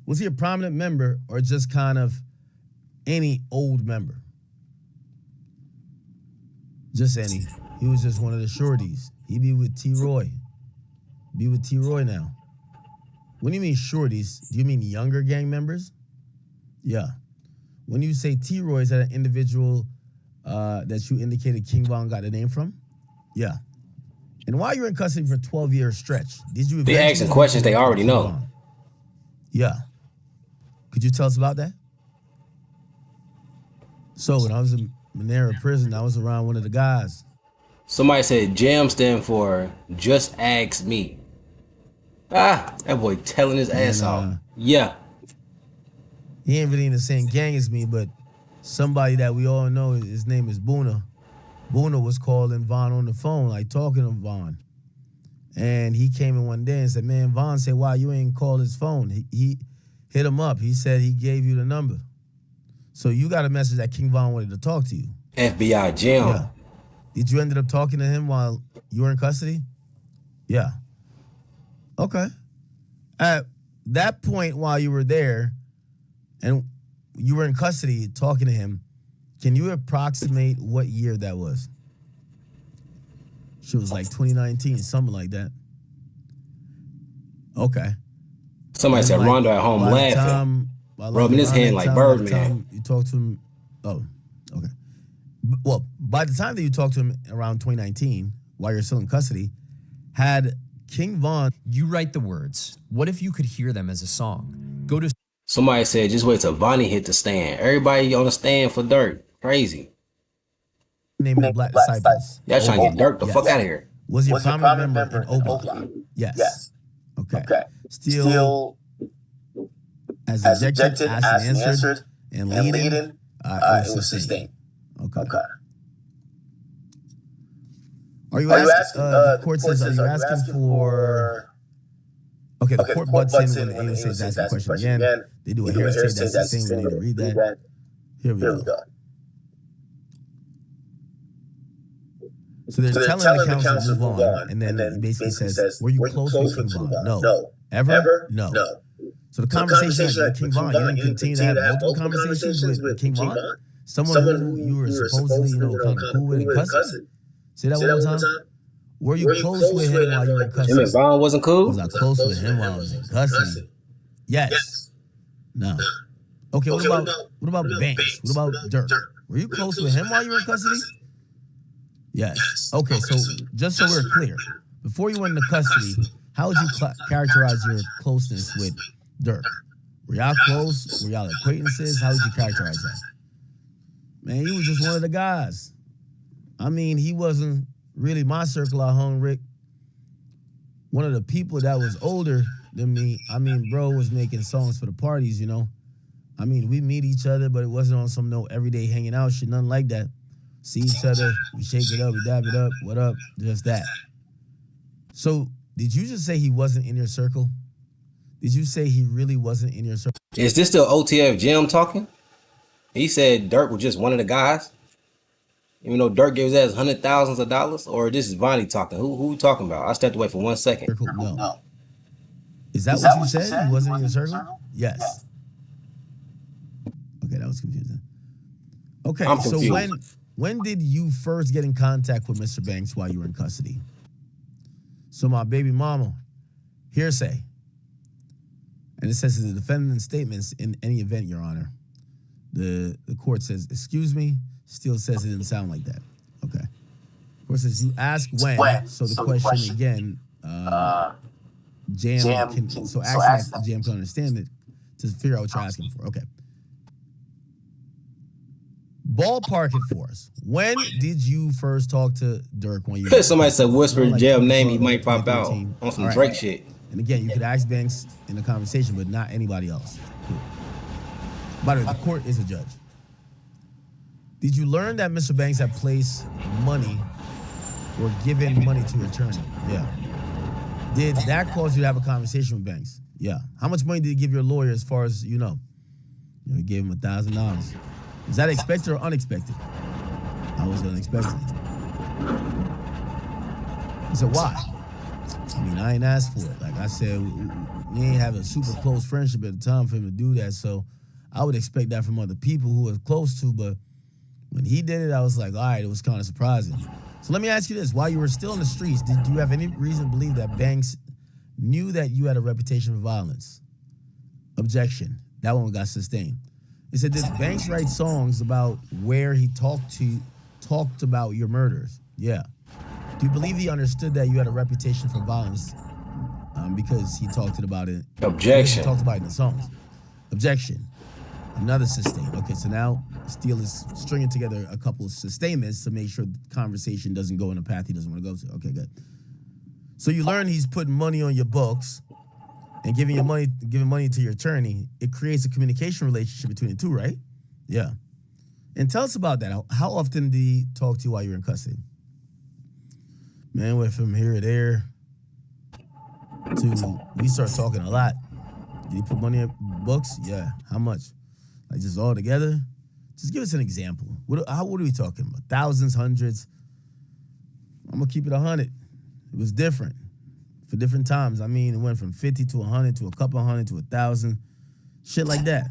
Was he a prominent member or just kind of any old member? Just any. He was just one of the shorties. He be with T-Roy. Be with T-Roy now. When you mean shorties, do you mean younger gang members? Yeah. When you say T-Roy, is that an individual that you indicated King Von got the name from? Yeah. And while you were in custody for a 12-year stretch, did you... They asking questions they already know. Yeah. Could you tell us about that? So when I was in Monera prison, I was around one of the guys. Somebody said JAM stand for Just Ask Me. That boy telling his ass off. Yeah. He ain't really in the same gang as me, but somebody that we all know, his name is Boona. Boona was calling Von on the phone, like talking to Von. And he came in one day and said, man, Von said, why you ain't called his phone? He hit him up. He said he gave you the number. So you got a message that King Von wanted to talk to you. FBI Jam. Yeah. Did you end up talking to him while you were in custody? Yeah. Okay. At that point while you were there and you were in custody talking to him, can you approximate what year that was? She was like 2019, something like that. Okay. Somebody said Rondo at home laughing, rubbing his hand like Birdman. You talked to him. Oh, okay. Well, by the time that you talked to him around 2019, while you're still in custody, had King Von... You write the words. What if you could hear them as a song? Go to... Somebody said, just wait till Vonnie hit the stand. Everybody on the stand for Durk. Crazy. Name the Black Disciples. Y'all trying to get Durk the fuck out of here. Was he a prominent member in O Block? Yes. Okay. Still as ejected, asked and answered, and leading, it was sustained. Okay. Are you asking, the court says, are you asking for... Okay, the court butts in when the AUSA is asking a question again. They do a hearsay, that's the same. We need to read that. Here we go. So they're telling the council to move on, and then he basically says, "Were you close with King Von?" No. Ever? No. So the conversation with King Von, you didn't continue to have multiple conversations with King Von, someone who you were supposedly, kind of cool with in custody. Say that one more time. Were you close with him while you were in Him and custody? Vaughn wasn't cool? Was I close with him while I was in custody? Yes. No. Okay. What about Banks? What about Durk? Were you close with him while you were in custody? Yes. Okay. So just so we're clear, before you went into custody, how would you characterize your closeness with Durk? Were y'all close? Were y'all acquaintances? How would you characterize that? Man, he was just one of the guys. I mean, he wasn't really my circle I hung, Rick. One of the people that was older than me, I mean, bro was making songs for the parties, I mean, we meet each other, but it wasn't on some no everyday hanging out shit, nothing like that. See each other, we shake it up, we dab it up, what up, just that. So, did you just say he wasn't in your circle? Did you say he really wasn't in your circle? Is this still OTF Jim talking? He said Durk was just one of the guys. Even though Durk gave his ass hundreds of thousands of dollars, or this is Vonnie talking? Who we talking about? I stepped away for 1 second. No. Is that what you said? He wasn't in your circle? Yes. Okay, that was confusing. Okay, I'm so confused. when did you first get in contact with Mr. Banks while you were in custody? So my baby mama, hearsay. And it says in the defendant's statements, in any event, Your Honor, the court says, excuse me, still says it didn't sound like that. Okay. Of course, as you ask when, so the question again, Jam can Jam can understand it to figure out what you're asking for. Okay. Ballpark it for us. When did you first talk to Durk when you Somebody said whisper Jam name, he might pop out 2013. on some All right. Drake shit. And again, you could ask Banks in the conversation, but not anybody else. Cool. By the way, the court is a judge. Did you learn that Mr. Banks had placed money or given money to your attorney? Yeah. Did that cause you to have a conversation with Banks? Yeah. How much money did you give your lawyer as far as you know? You gave him $1,000. Is that expected or unexpected? I was unexpected. He said, why? I mean, I ain't asked for it. Like I said, we ain't have a super close friendship at the time for him to do that. So I would expect that from other people who was close to, but when he did it, I was like, all right, it was kind of surprising. So let me ask you this. While you were still in the streets, did you have any reason to believe that Banks knew that you had a reputation for violence? Objection. That one got sustained. He said, did Banks write songs about where he talked about your murders? Yeah. Do you believe he understood that you had a reputation for violence because he talked about it? Objection. He talked about it in the songs. Objection. Another sustain. Okay, so now Steele is stringing together a couple of sustainments to make sure the conversation doesn't go in a path he doesn't want to go to. Okay, good. So you learn he's putting money on your books and giving money to your attorney. It creates a communication relationship between the two, right? Yeah. And tell us about that. How often did he talk to you while you were in custody? Man, went from here to there to we start talking a lot. Did he put money in books? Yeah. How much? Like just all together? Just give us an example. What are we talking about? Thousands, hundreds? I'm gonna keep it 100. It was different for different times. I mean, it went from 50 to 100 to a couple hundred to 1,000, shit like that.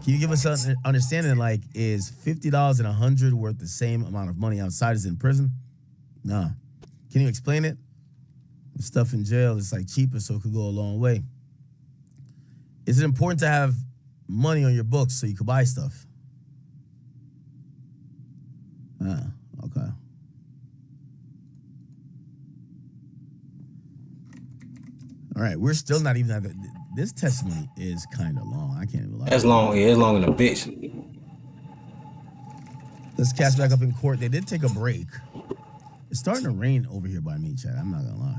Can you give us an understanding? Like, is $50 and 100 worth the same amount of money outside as in prison? Nah. Can you explain it? The stuff in jail is like cheaper, so it could go a long way. Is it important to have money on your books so you could buy stuff? Okay. All right, we're still not even at the, this testimony is kind of long. I can't even lie. That's long. Yeah, it's long than a bitch. Let's catch back up in court. They did take a break. It's starting to rain over here by me, Chad. I'm not gonna lie.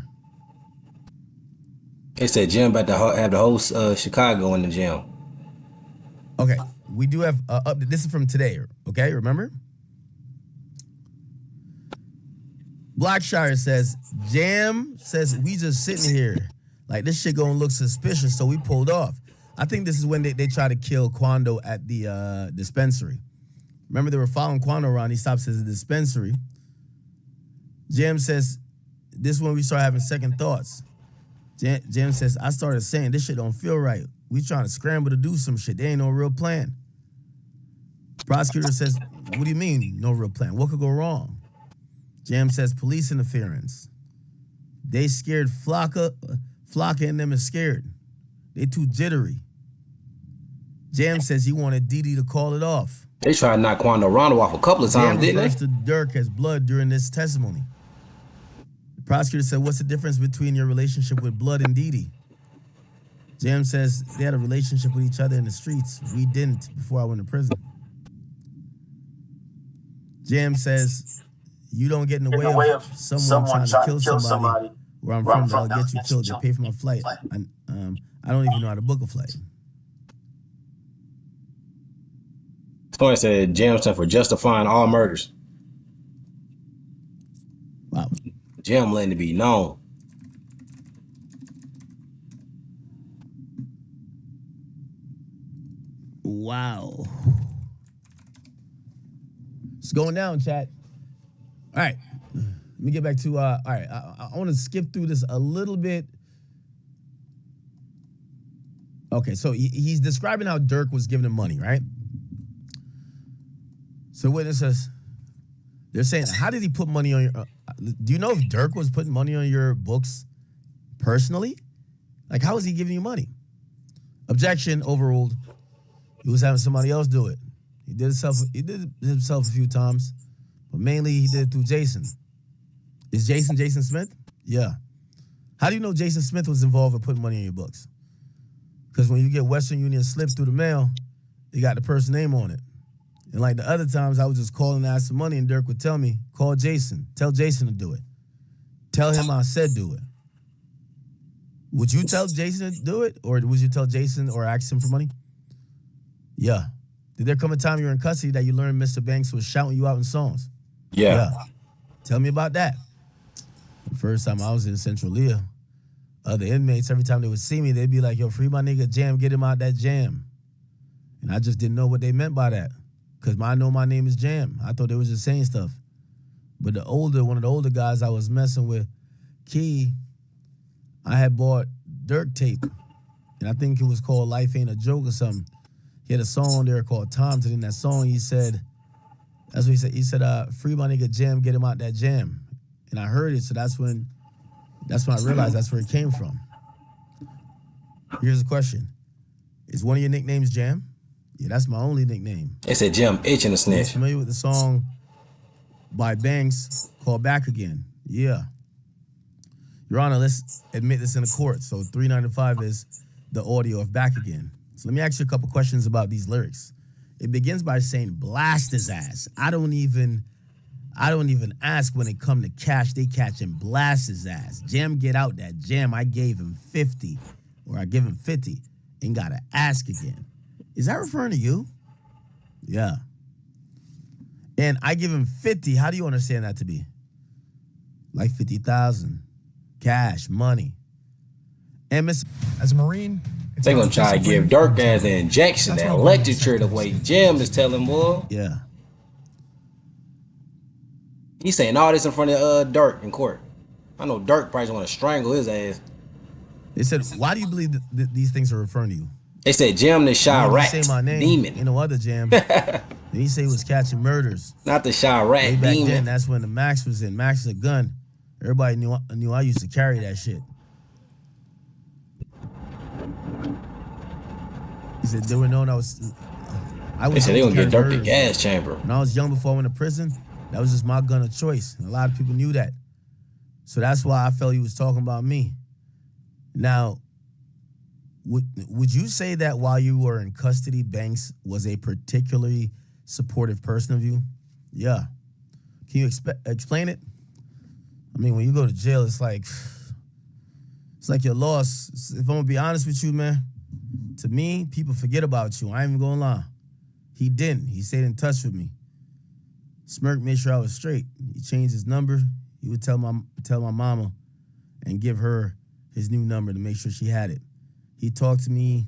It said Jim about to have the whole Chicago in the gym. Okay, we do have this is from today. Okay, remember? Blackshire says Jam says we just sitting here like this shit gonna look suspicious, so we pulled off. I think this is when they tried to kill Quando at the dispensary. Remember they were following Quando around. He stops at the dispensary. Jam says, this is when we start having second thoughts. Jam says, I started saying, this shit don't feel right. We trying to scramble to do some shit. There ain't no real plan. Prosecutor says, what do you mean, no real plan? What could go wrong? Jam says, police interference. They scared Flocka and them is scared. They too jittery. Jam says he wanted Didi to call it off. They tried to knock Quando Rondo off a couple of times, Jam didn't refers they? to Durk as blood during this testimony. The prosecutor said, what's the difference between your relationship with Blood and Didi? Jam says they had a relationship with each other in the streets. We didn't before I went to prison. Jam says, you don't get in the way of someone trying to kill somebody where I'm from. They'll get you killed. They pay for my flight. I don't even know how to book a flight. Story said Jam stand for justifying all murders. Wow. Jam letting it be known. Wow. It's going down, chat. All right. Let me get back to, all right. I want to skip through this a little bit. Okay, so he's describing how Durk was giving him money, right? So witnesses, they're saying, how did he put money on your, do you know if Durk was putting money on your books personally? Like, how was he giving you money? Objection, overruled. He was having somebody else do it. He did it himself a few times, but mainly he did it through Jason. Is Jason Smith? Yeah. How do you know Jason Smith was involved with putting money in your books? Because when you get Western Union slip through the mail, they got the person's name on it. And like the other times, I was just calling to ask for money, and Durk would tell me, call Jason. Tell Jason to do it. Tell him I said do it. Would you tell Jason to do it? Or would you tell Jason or ask him for money? Yeah. Did there come a time you were in custody that you learned Mr. Banks was shouting you out in songs? Yeah. Tell me about that. The first time I was in Central Leah, other inmates, every time they would see me, they'd be like, yo, free my nigga Jam, get him out that jam. And I just didn't know what they meant by that. Because I know my name is Jam. I thought they were just saying stuff. But one of the older guys I was messing with, Key, I had bought Durk tape. And I think it was called Life Ain't a Joke or something. He had a song on there called Times, and in that song he said, that's what he said. He said, free my nigga Jam, get him out that jam. And I heard it, so that's when I realized that's where it came from. Here's the question. Is one of your nicknames Jam? Yeah, that's my only nickname. They said Jam itching to snitch. Familiar with the song by Banks called Back Again? Yeah. Your Honor, let's admit this in the court. So 395 is the audio of Back Again. So let me ask you a couple questions about these lyrics. It begins by saying, blast his ass. I don't even ask when it come to cash, they catch and blast his ass. Jam get out that jam, I gave him 50, or I give him 50, and gotta ask again. Is that referring to you? Yeah. And I give him 50, how do you understand that to be? Like 50,000, cash, money. And As a Marine, They gonna try to give Durk ass an injection, that electric the way Jam is telling, boy. Yeah. He's saying all this in front of Durk in court. I know Durk probably want to strangle his ass. They said, why do you believe that these things are referring to you? They said Jam the Chirac Say my name. demon. Ain't no other Jam. And he said he was catching murders. Not the Way Chirac back demon. then, that's when the Max was in. Max is a gun. Everybody knew I used to carry that shit. He said they were known I was They said they gonna get Durk the murders. gas chamber. When I was young before I went to prison, that was just my gun of choice. And a lot of people knew that. So that's why I felt he was talking about me. Now, would you say that while you were in custody, Banks was a particularly supportive person of you? Yeah. Can you explain it? I mean, when you go to jail, it's like you're lost. If I'm gonna be honest with you, man, to me, people forget about you. I ain't even gonna lie. He didn't. He stayed in touch with me. Smirk made sure I was straight. He changed his number. He would tell my mama and give her his new number to make sure she had it. He talked to me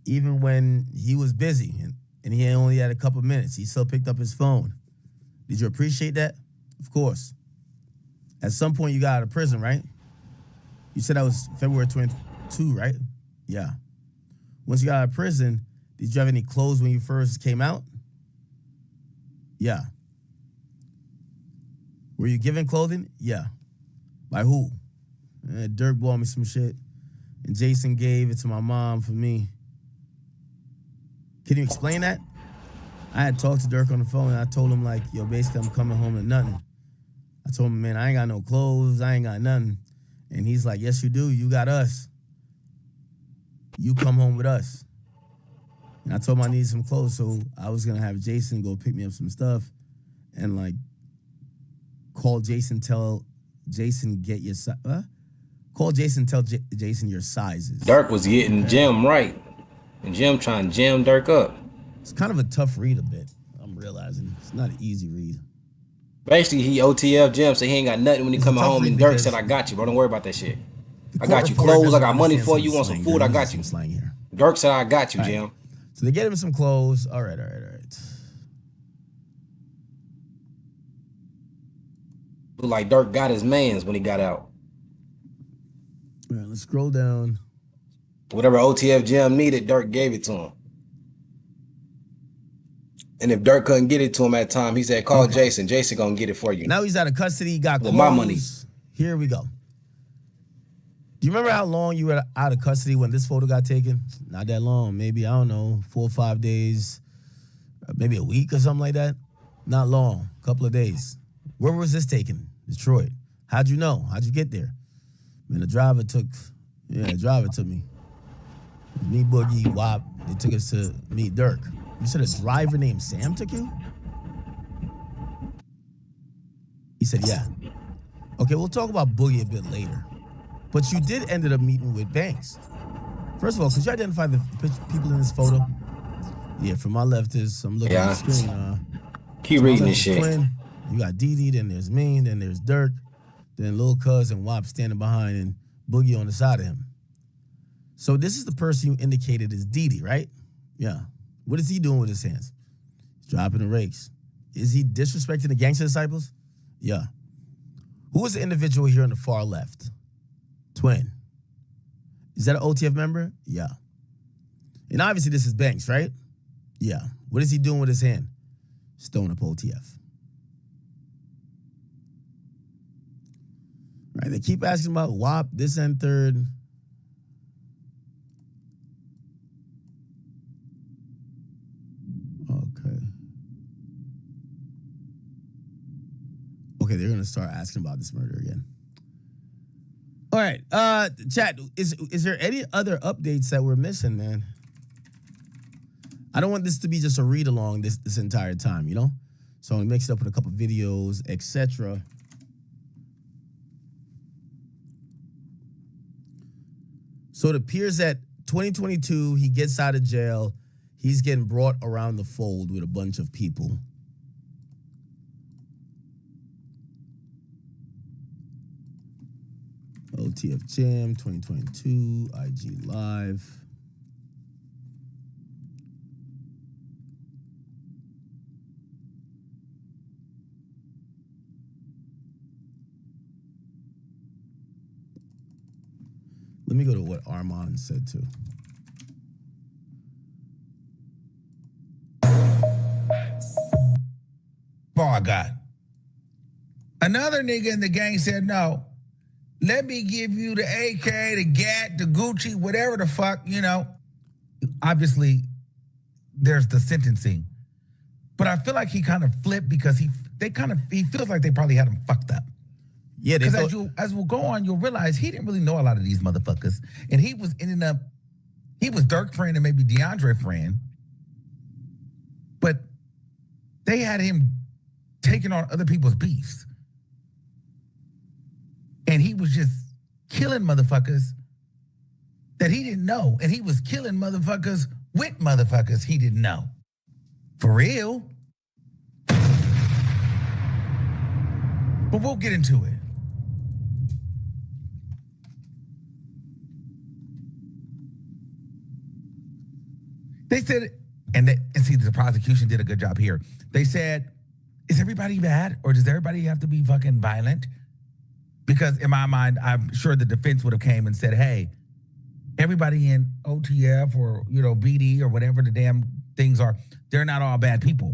even when he was busy and he only had a couple minutes. He still picked up his phone. Did you appreciate that? Of course. At some point, you got out of prison, right? You said that was February 22, right? Yeah. Once you got out of prison, did you have any clothes when you first came out? Yeah. Were you given clothing? Yeah. By who? Durk bought me some shit, and Jason gave it to my mom for me. Can you explain that? I had talked to Durk on the phone, and I told him, like, yo, basically, I'm coming home with nothing. I told him, man, I ain't got no clothes. I ain't got nothing. And he's like, yes, you do. You got us. You come home with us. And I told him I needed some clothes, so I was going to have Jason go pick me up some stuff and, like, call Jason, tell Jason, get your call Jason, tell Jason your sizes. Durk was getting Jim right. And Jim trying to jam Durk up. It's kind of a tough read a bit. I'm realizing. It's not an easy read. Basically, he OTF Jim, so he ain't got nothing when he coming home. And Durk said, I got you, bro. Don't worry about that shit. I got you clothes. I got money for you. You want some food? I got you. Durk said, I got you, Jim. So they get him some clothes. All right. Look like Durk got his mans when he got out. All right, let's scroll down. Whatever OTF Jim needed, Durk gave it to him. And if Durk couldn't get it to him at the time, he said, call Jason. Jason gonna get it for you. Now he's out of custody. He got with clothes. My money. Here we go. Do you remember how long you were out of custody when this photo got taken? Not that long. Maybe, I don't know, 4 or 5 days. Maybe a week or something like that. Not long. A couple of days. Where was this taken? Detroit. How'd you know? How'd you get there? Man, the driver took me. Me, Boogie, Wop, they took us to meet Durk. You said a driver named Sam took you? He said, yeah. Okay, we'll talk about Boogie a bit later. But you did end up meeting with Banks. First of all, could you identify the people in this photo? Yeah, from my left is, I'm looking at the screen. Keep reading this shit. Twin. You got Dee, then there's me, then there's Durk, then Lil Cuz and Wop standing behind and Boogie on the side of him. So this is the person you indicated is Dee, right? Yeah. What is he doing with his hands? He's dropping the rakes. Is he disrespecting the gangster disciples? Yeah. Who is the individual here on the far left? Twin. Is that an OTF member? Yeah. And obviously this is Banks, right? Yeah. What is he doing with his hand? Stone up OTF. Right, they keep asking about WAP, this and third. Okay, they're gonna start asking about this murder again. All right, chat, is there any other updates that we're missing, man? I don't want this to be just a read along this entire time, you know? So I'm gonna mix it up with a couple videos, etc. So it appears that 2022, he gets out of jail. He's getting brought around the fold with a bunch of people. OTF Jam 2022, IG Live. Let me go to what Armand said too. Bar guy. Another nigga in the gang said, no, let me give you the AK, the GAT, the Gucci, whatever the fuck, you know. Obviously, there's the sentencing. But I feel like he kind of flipped because he feels like they probably had him fucked up. Yeah, because as we'll go on, you'll realize he didn't really know a lot of these motherfuckers. And he was Durk friend and maybe DeAndre friend. But they had him taking on other people's beefs. And he was just killing motherfuckers that he didn't know. And he was killing motherfuckers with motherfuckers he didn't know. For real. But we'll get into it. They said, and see, the prosecution did a good job here. They said, is everybody bad? Or does everybody have to be fucking violent? Because in my mind, I'm sure the defense would have came and said, hey, everybody in OTF or, BD or whatever the damn things are, they're not all bad people.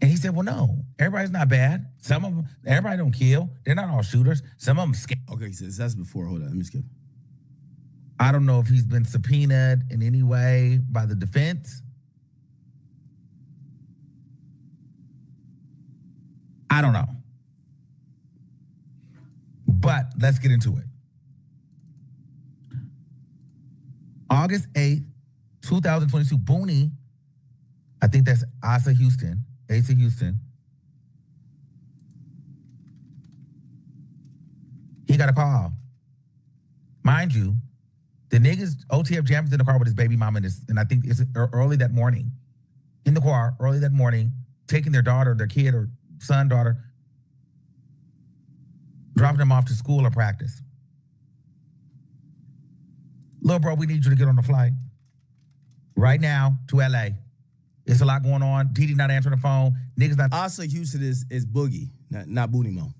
And he said, well, no, everybody's not bad. Some of them, everybody don't kill. They're not all shooters. Some of them scam. Okay, so that's before. Hold on, let me skip. I don't know if he's been subpoenaed in any way by the defense. I don't know. But let's get into it. August 8th, 2022, Booney, I think that's Asa Houston. He got a call. Mind you, the niggas, OTF Jam is in the car with his baby mama, and I think it's early that morning. In the car, early that morning, taking their daughter, their kid or son, daughter, dropping them off to school or practice. Little bro, we need you to get on the flight right now to LA. There's a lot going on. Didi not answering the phone. Niggas not Asa Houston is Boogie, not Boonie Mo.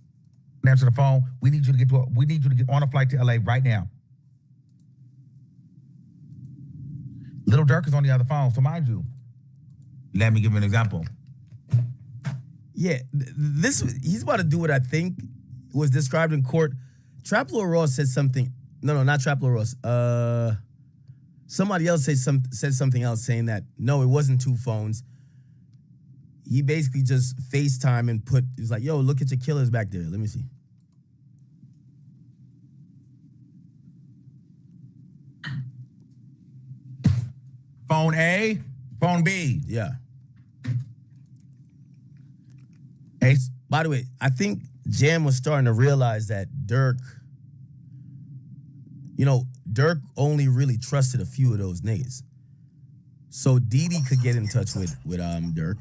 Answer the phone. We need you to get on a flight to LA right now. Little Durk is on the other phone. So mind you, let me give you an example. Yeah, he's about to do what I think was described in court. Trap Lord Ross said something. No, not Trap Lord Ross. Somebody else said something else, saying that no, it wasn't two phones. He basically just FaceTime and he was like, yo, look at your killers back there. Let me see. Phone A, phone B. Yeah. Hey, by the way, I think Jam was starting to realize that Durk only really trusted a few of those niggas. So Didi could get in touch with Durk.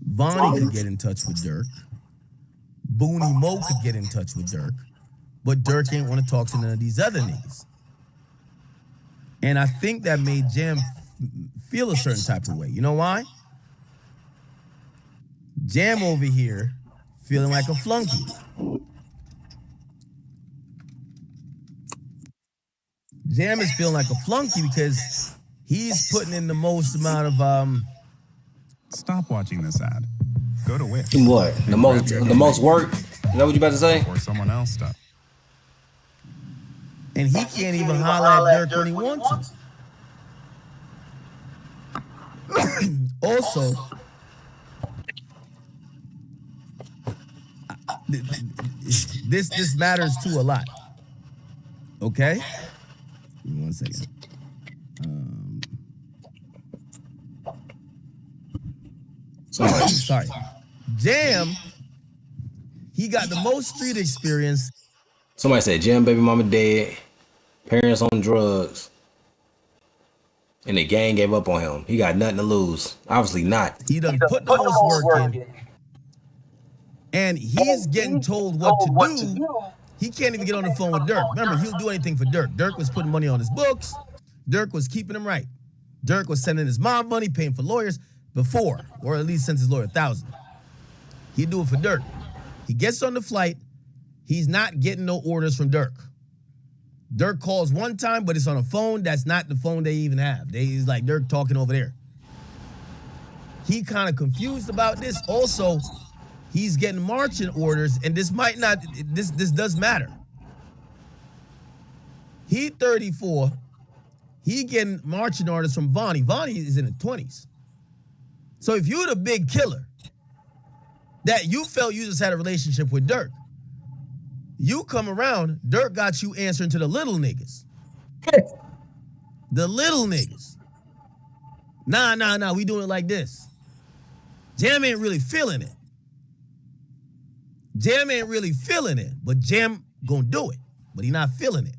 Vonnie could get in touch with Durk. Booney Mo could get in touch with Durk. But Durk ain't want to talk to none of these other niggas. And I think that made Jam feel a certain type of way. You know why? Jam over here feeling like a flunky. Jam is feeling like a flunky because he's putting in the most amount of Stop watching this ad. Go to Wish. What? The most work? Is that what you about to say? Or someone else stuff. And he can't even holler at Durk when he wants to. Also, this matters too a lot. Okay? Give me 1 second. Sorry. Jam, he got the most street experience. Somebody said Jam baby mama dead, parents on drugs, and the gang gave up on him. He got nothing to lose. Obviously not. He done put the most work in. And he's getting told what to do. He can't even get on the phone with Durk. Remember, he'll do anything for Durk. Durk was putting money on his books. Durk was keeping him right. Durk was sending his mom money, paying for lawyers before, or at least sends his lawyer $1,000. He'd do it for Durk. He gets on the flight. He's not getting no orders from Durk. Durk calls one time, but it's on a phone that's not the phone they even have. He's like Durk talking over there. He kind of confused about this. Also, he's getting marching orders, and this does matter. He 34. He getting marching orders from Vonnie. Vonnie is in the 20s. So if you're the big killer, that you felt you just had a relationship with Durk, you come around, Durk got you answering to the little niggas. The little niggas. Nah, we doing it like this. Jam ain't really feeling it. But Jam gonna do it, but he not feeling it.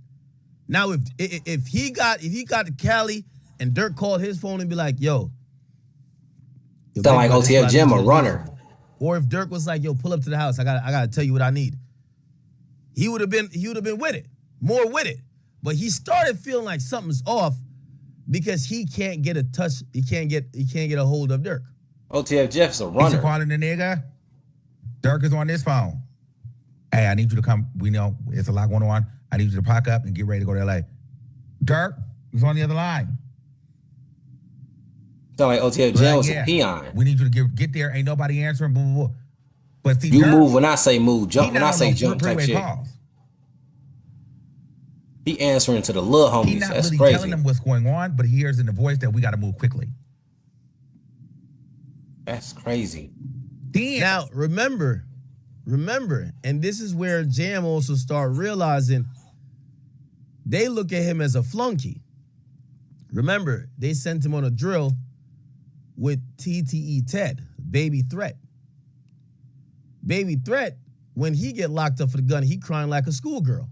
Now, if he got to Cali and Durk called his phone and be like, yo, Sound like OTF Jam a runner. Or if Durk was like, yo, pull up to the house, I gotta tell you what I need. He would have been with it, more with it. But he started feeling like something's off because he can't get a touch, he can't get a hold of Durk. OTF Jeff's a He's runner. calling the nigga. Durk is on this phone. Hey, I need you to come. We know it's a lot going on. I need you to pack up and get ready to go to LA. Durk was on the other line. Sound like OTF Jam was a peon. We need you to get there. Ain't nobody answering. Blah, blah, blah. But see, You Durk, move when I say move. Jump he when I not say on no jump type three-way shit. calls. He answering to the little homies. He not That's really crazy. telling them what's going on, but he hears in the voice that we got to move quickly. That's crazy. Then, Now, remember, and this is where Jam also start realizing they look at him as a flunky. Remember, they sent him on a drill with TTE Ted, Baby Threat. Baby Threat, when he get locked up for the gun, he crying like a schoolgirl.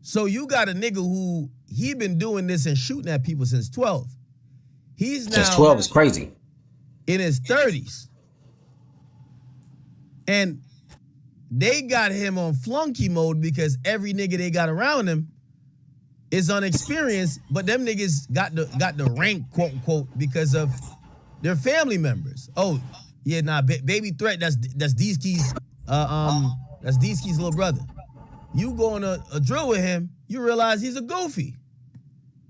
So you got a nigga who, he been doing this and shooting at people since 12. He's now Since 12 is crazy. in his 30s. And they got him on flunky mode because every nigga they got around him is unexperienced, but them niggas got the rank, quote unquote, because of their family members. Oh, yeah, nah, Baby Threat, that's Deeski's that's Deeski's little brother. You go on a drill with him, you realize he's a goofy.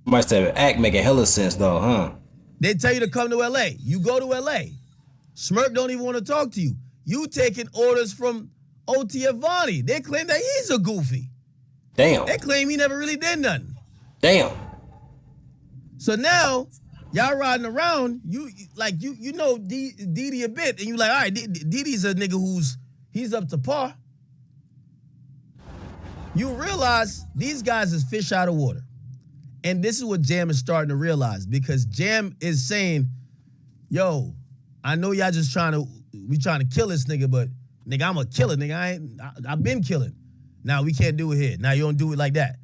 Must have act making hella sense though, huh? They tell you to come to LA. You go to LA. Smirk don't even want to talk to you. You taking orders from OTF Vonnie. They claim that he's a goofy. Damn. They claim he never really did nothing. Damn. So now, y'all riding around, you know Didi a bit, and you like, all right, Didi's a nigga he's up to par. You realize these guys is fish out of water. And this is what Jam is starting to realize, because Jam is saying, yo, I know y'all just trying to kill this nigga, but nigga, I'm a killer, nigga. I've been killing. Now we can't do it here. Now you don't do it like that.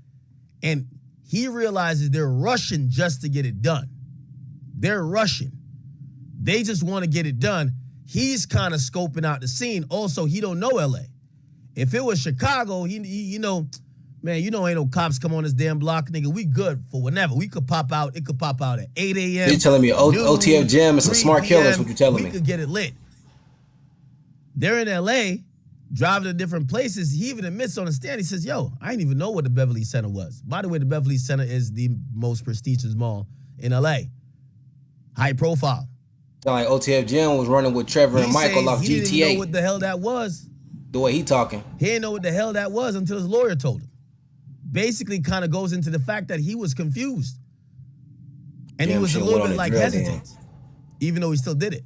And he realizes they're rushing just to get it done. They're rushing. They just want to get it done. He's kind of scoping out the scene. Also, he don't know LA. If it was Chicago, he you know, man, you know ain't no cops come on this damn block, nigga. We good for whenever. We could pop out. It could pop out at 8 a.m. You telling me OTF Jam is some smart killers, what you telling me? We could get it lit. They're in LA, driving to different places. He even admits on the stand, he says, yo, I didn't even know what the Beverly Center was. By the way, the Beverly Center is the most prestigious mall in LA. High profile. Sound like OTF Jam was running with Trevor and Michael off he GTA. didn't even know what the hell that was. The way he talking. He didn't know what the hell that was until his lawyer told him. Basically kind of goes into the fact that he was confused. And he was a little bit like hesitant, even though he still did it.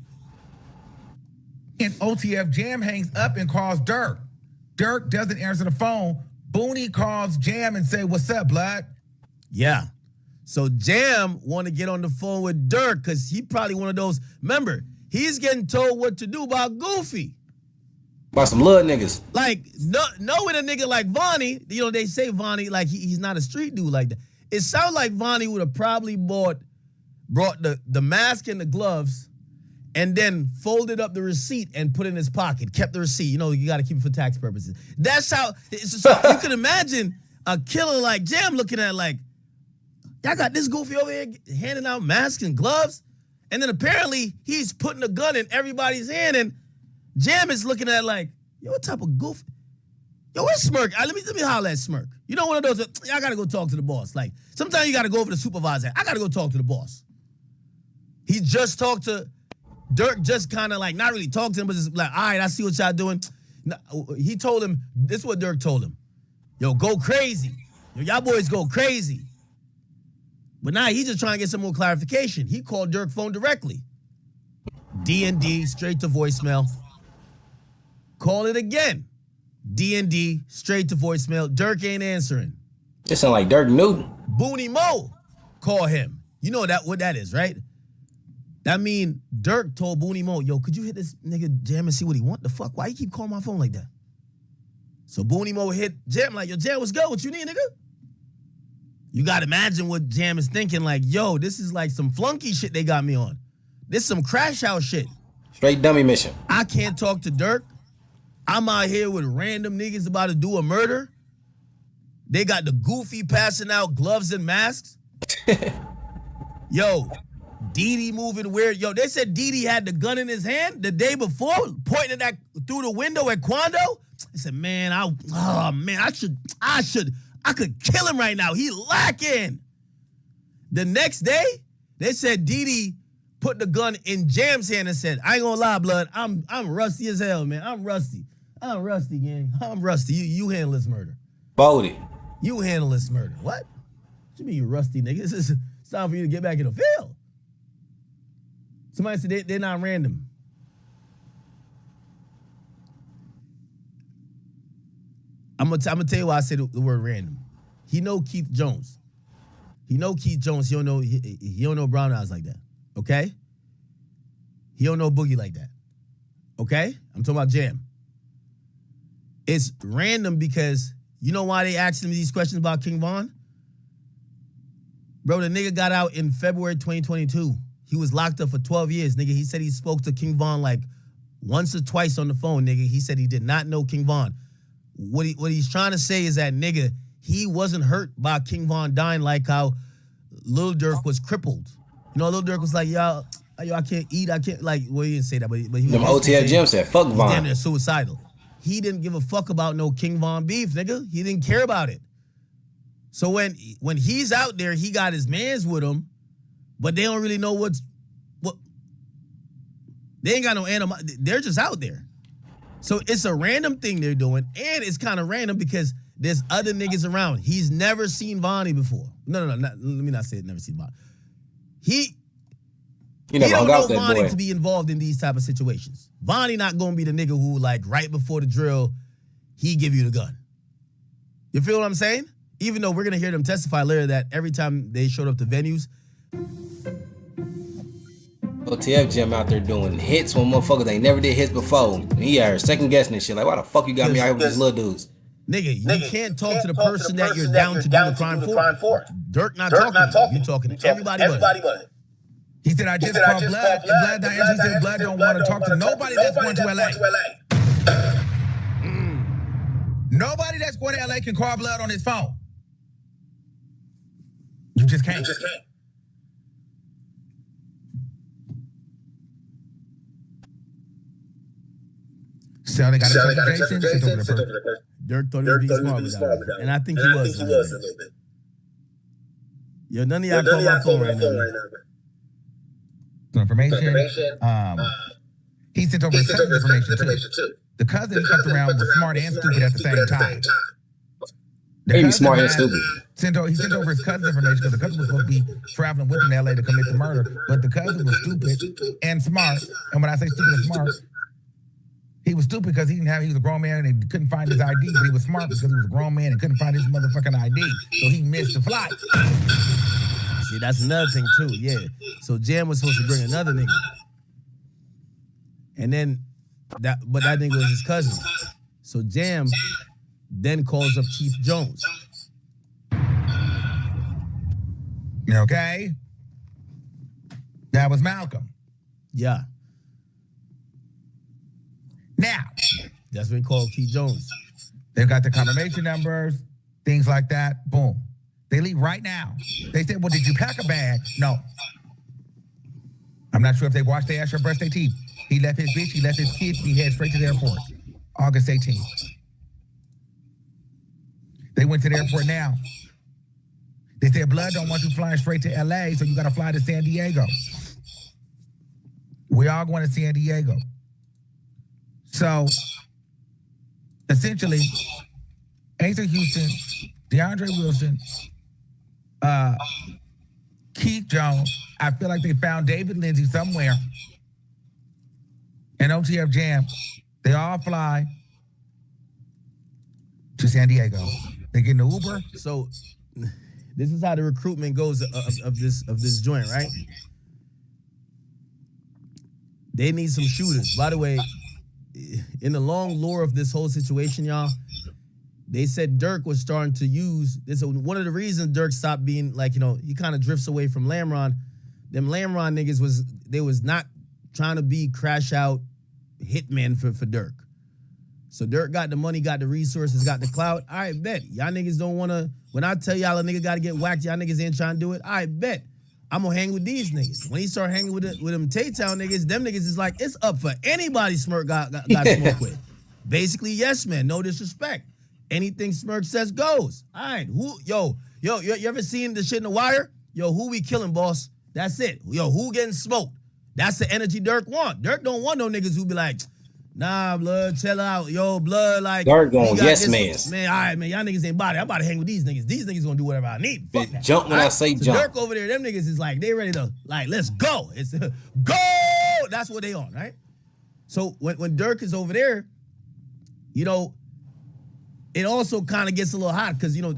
and OTF Jam hangs up and calls Durk. Durk doesn't answer the phone. Booney calls Jam and say, what's up, blood? Yeah. So Jam want to get on the phone with Durk because he probably one of those. Remember, he's getting told what to do by Goofy. By some little niggas. Like, knowing a nigga like Vonnie, you know, they say Vonnie, like, he's not a street dude like that. It sounds like Vonnie would have probably brought the mask and the gloves and then folded up the receipt and put it in his pocket, kept the receipt. You know, you got to keep it for tax purposes. That's how, so you can imagine a killer like Jam looking at like, y'all got this Goofy over here handing out masks and gloves, and then apparently he's putting a gun in everybody's hand, and Jam is looking at like, yo, what type of Goofy? Yo, where's Smirk? Let me holler at Smirk. You know, one of those, I got to go talk to the boss. Like, sometimes you got to go over to the supervisor. I got to go talk to the boss. He just talked to, Durk just kind of like, not really talked to him, but just like, all right, I see what y'all doing. He told him, this is what Durk told him. Yo, go crazy. Yo, y'all boys go crazy. But now he's just trying to get some more clarification. He called Durk phone directly. D&D, straight to voicemail. Call it again. D&D, straight to voicemail. Durk ain't answering. It sound like Dirk Newton. Booney Mo, call him. You know what that is, right? That mean Durk told Booney Mo, yo, could you hit this nigga Jam and see what he want? The fuck? Why you keep calling my phone like that? So Booney Mo hit Jam like, yo, Jam, what's good? What you need, nigga? You gotta imagine what Jam is thinking, like, yo, this is like some flunky shit they got me on. This some crash house shit. Straight dummy mission. I can't talk to Durk. I'm out here with random niggas about to do a murder. They got the Goofy passing out gloves and masks. Yo, Didi moving weird. Yo, they said Didi had the gun in his hand the day before, pointing that through the window at Quando. He said, man, I could kill him right now. He lacking. The next day, they said Didi put the gun in Jam's hand and said, I ain't gonna lie, blood. I'm rusty as hell, man. I'm rusty, gang. I'm rusty. You handle this murder. Bodie. You handle this murder. What? What you mean you rusty, nigga? It's time for you to get back in the field. Somebody said they're not random. I'm gonna tell you why I said the word random. He know Keith Jones. He don't know brown eyes like that. Okay? He don't know Boogie like that. Okay? I'm talking about Jam. It's random because you know why they asked him these questions about King Von? Bro, the nigga got out in February 2022. He was locked up for 12 years, nigga. He said he spoke to King Von like once or twice on the phone, nigga. He said he did not know King Von. What he's trying to say is that, nigga, he wasn't hurt by King Von dying like how Lil Durk was crippled. You know, Lil Durk was like, yo, I can't eat, I can't, like, well, he didn't say that, but he was. Them OTF Jim said, fuck Von. Damn near suicidal. He didn't give a fuck about no King Von beef, nigga. He didn't care about it. So when he's out there, he got his mans with him, but they don't really know what. They ain't got no animal. They're just out there. So it's a random thing they're doing, and it's kind of random because there's other niggas around. He's never seen Vonnie before. No, let me not say it. Never seen Vonnie. He don't know Vonnie to be involved in these type of situations. Vonnie not gonna be the nigga who, like, right before the drill, he give you the gun. You feel what I'm saying? Even though we're gonna hear them testify later that every time they showed up to venues, OTF Jim out there doing hits when motherfuckers ain't never did hits before. And he out here second guessing this shit. Like, why the fuck you got me out here with these little dudes? Nigga, you can't talk to the person that you're down to do the crime for. Durk not talking. You talking to everybody but. He said, I just called Blood. And Blood not answer. He said, Blood don't want to talk to nobody that's going to LA. Nobody that's going to LA can call Blood on his phone. You just can't. So they got to talk to Jason. Durk thought he was being smart with that. And I think he was a little bit. Yo, none of y'all call my phone right now. Some information. He sent over his cousin's information too. The cousin he fucked around was smart and stupid at the same time. Maybe smart and stupid. He sent over his cousin's information because the cousin was supposed to be traveling with him to LA to commit the murder. But the cousin was stupid and smart. And when I say stupid and smart, he was stupid because he was a grown man and he couldn't find his ID, but he was smart because he was a grown man and couldn't find his motherfucking ID. So he missed the flight. See, that's another thing too, yeah. So Jam was supposed to bring another nigga. And then that nigga was his cousin. So Jam then calls up Keith Jones. Okay? That was Malcolm. Yeah. Now, that's when he called Keith Jones. They've got the confirmation numbers, things like that. Boom. They leave right now. They said, well, did you pack a bag? No. I'm not sure if they washed their ass or brushed their teeth. He left his bitch, he left his kids, he headed straight to the airport. August 18th. They went to the airport now. They said, Blood don't want you flying straight to LA, so you gotta fly to San Diego. We're all going to San Diego. So, essentially, Asa Houston, DeAndre Wilson, Keith Jones, I feel like they found David Lindsay somewhere, and OTF Jam, they all fly to San Diego. They get in the Uber. So, this is how the recruitment goes of this joint, right? They need some shooters. By the way, in the long lore of this whole situation, y'all, they said Durk was starting to use this. One of the reasons Durk stopped being, like, he kind of drifts away from Lamron. Them Lamron niggas was not trying to be crash out hitmen for Durk. So Durk got the money, got the resources, got the clout. I bet y'all niggas don't want to. When I tell y'all a nigga got to get whacked, y'all niggas ain't trying to do it. I bet I'm gonna hang with these niggas. When he start hanging with them Tay-Town niggas, them niggas is like, it's up for anybody Smirk got smoked with. Basically, yes, man. No disrespect. Anything Smirk says goes. All right. You ever seen the shit in The Wire? Yo, who we killing, boss? That's it. Yo, who getting smoked? That's the energy Durk want. Durk don't want no niggas who be like, nah, blood, chill out. Yo, blood, like. Durk going, yes, man. Man, all right, man, y'all niggas ain't body. I'm about to hang with these niggas. These niggas gonna do whatever I need. Fuck that. Jump when I say so jump. Durk over there, them niggas is like, they ready to, like, let's go. It's go. That's what they on, right? So when Durk is over there, you know, it also kind of gets a little hot because, you know,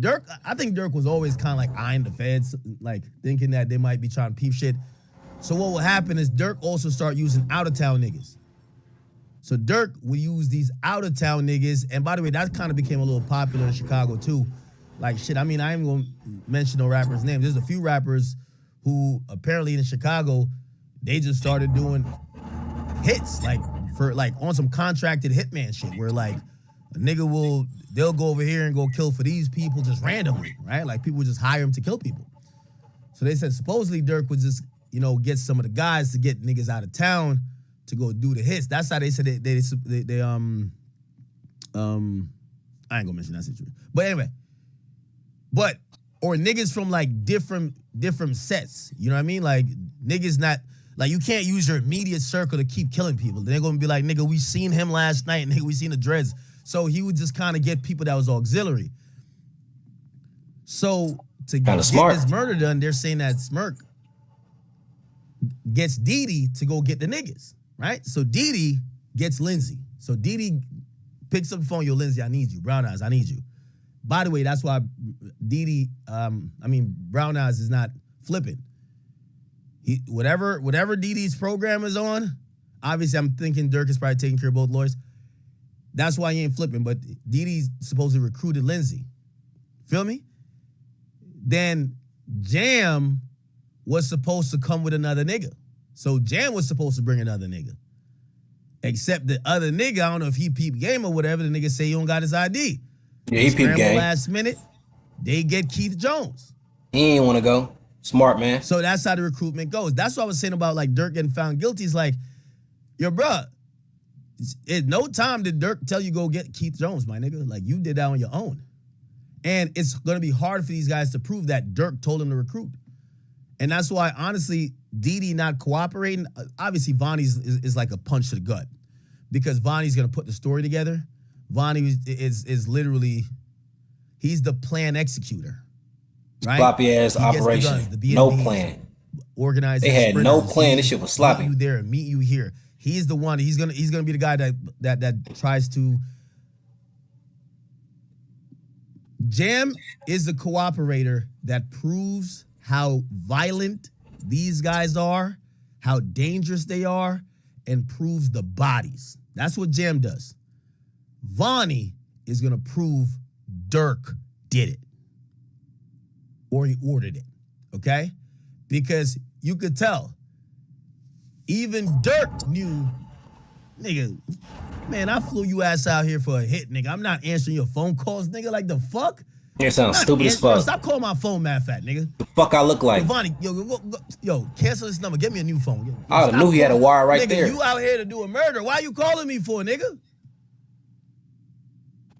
Durk, I think Durk was always kind of like eyeing the feds, like thinking that they might be trying to peep shit. So what will happen is Durk also start using out-of-town niggas. So Durk will use these out-of-town niggas, and by the way, that kind of became a little popular in Chicago too. Like shit, I mean, I ain't gonna mention no rappers' names. There's a few rappers who apparently in Chicago, they just started doing hits, like for like on some contracted hitman shit, where like a nigga they'll go over here and go kill for these people just randomly, right? Like people just hire him to kill people. So they said supposedly Durk would just, you know, get some of the guys to get niggas out of town to go do the hits. That's how they said they I ain't gonna mention that situation. But anyway, or niggas from like different sets. You know what I mean? Like niggas not like you can't use your immediate circle to keep killing people. They're gonna be like, nigga, we seen him last night, nigga, we seen the dreads. So he would just kind of get people that was auxiliary. So to get this murder done, they're saying that Smirk gets Dee Dee to go get the niggas, right? So Dee Dee gets Lindsay. So Dee Dee picks up the phone, yo, Lindsay, I need you. Brown Eyes, I need you. By the way, that's why Brown Eyes is not flipping. Whatever Dee Dee's program is on, obviously I'm thinking Durk is probably taking care of both lawyers. That's why he ain't flipping, but Dee Dee's supposedly recruited Lindsay. Feel me? Then Jam was supposed to come with another nigga. So Jam was supposed to bring another nigga. Except the other nigga, I don't know if he peep game or whatever, the nigga say he don't got his ID. Yeah, he peep game. Last minute, they get Keith Jones. He ain't want to go. Smart man. So that's how the recruitment goes. That's what I was saying about like Durk getting found guilty. It's like, yo, bruh, it's no time did Durk tell you go get Keith Jones, my nigga. Like you did that on your own. And it's gonna be hard for these guys to prove that Durk told him to recruit. And that's why, honestly, Dee Dee not cooperating, obviously Vonnie's is like a punch to the gut. Because Vonnie's gonna put the story together. Vonnie is literally, he's the plan executor. Right? Sloppy ass operation. No plan. Organized. They had no plan. This shit was sloppy. Meet you there, meet you here. He's the one. He's gonna be the guy that tries to. Jam is the cooperator that proves how violent these guys are, how dangerous they are, and proves the bodies. That's what Jam does. Vonnie is gonna prove Durk did it. Or he ordered it, okay? Because you could tell, even Durk knew, nigga, man, I flew you ass out here for a hit, nigga. I'm not answering your phone calls, nigga, like the fuck? You sound stupid as fuck. Stop calling my phone, mad fat, nigga. The fuck I look like? Yo, Vonnie, yo, cancel this number. Get me a new phone. I knew he had a wire right nigga, there. You out here to do a murder. Why you calling me for, nigga?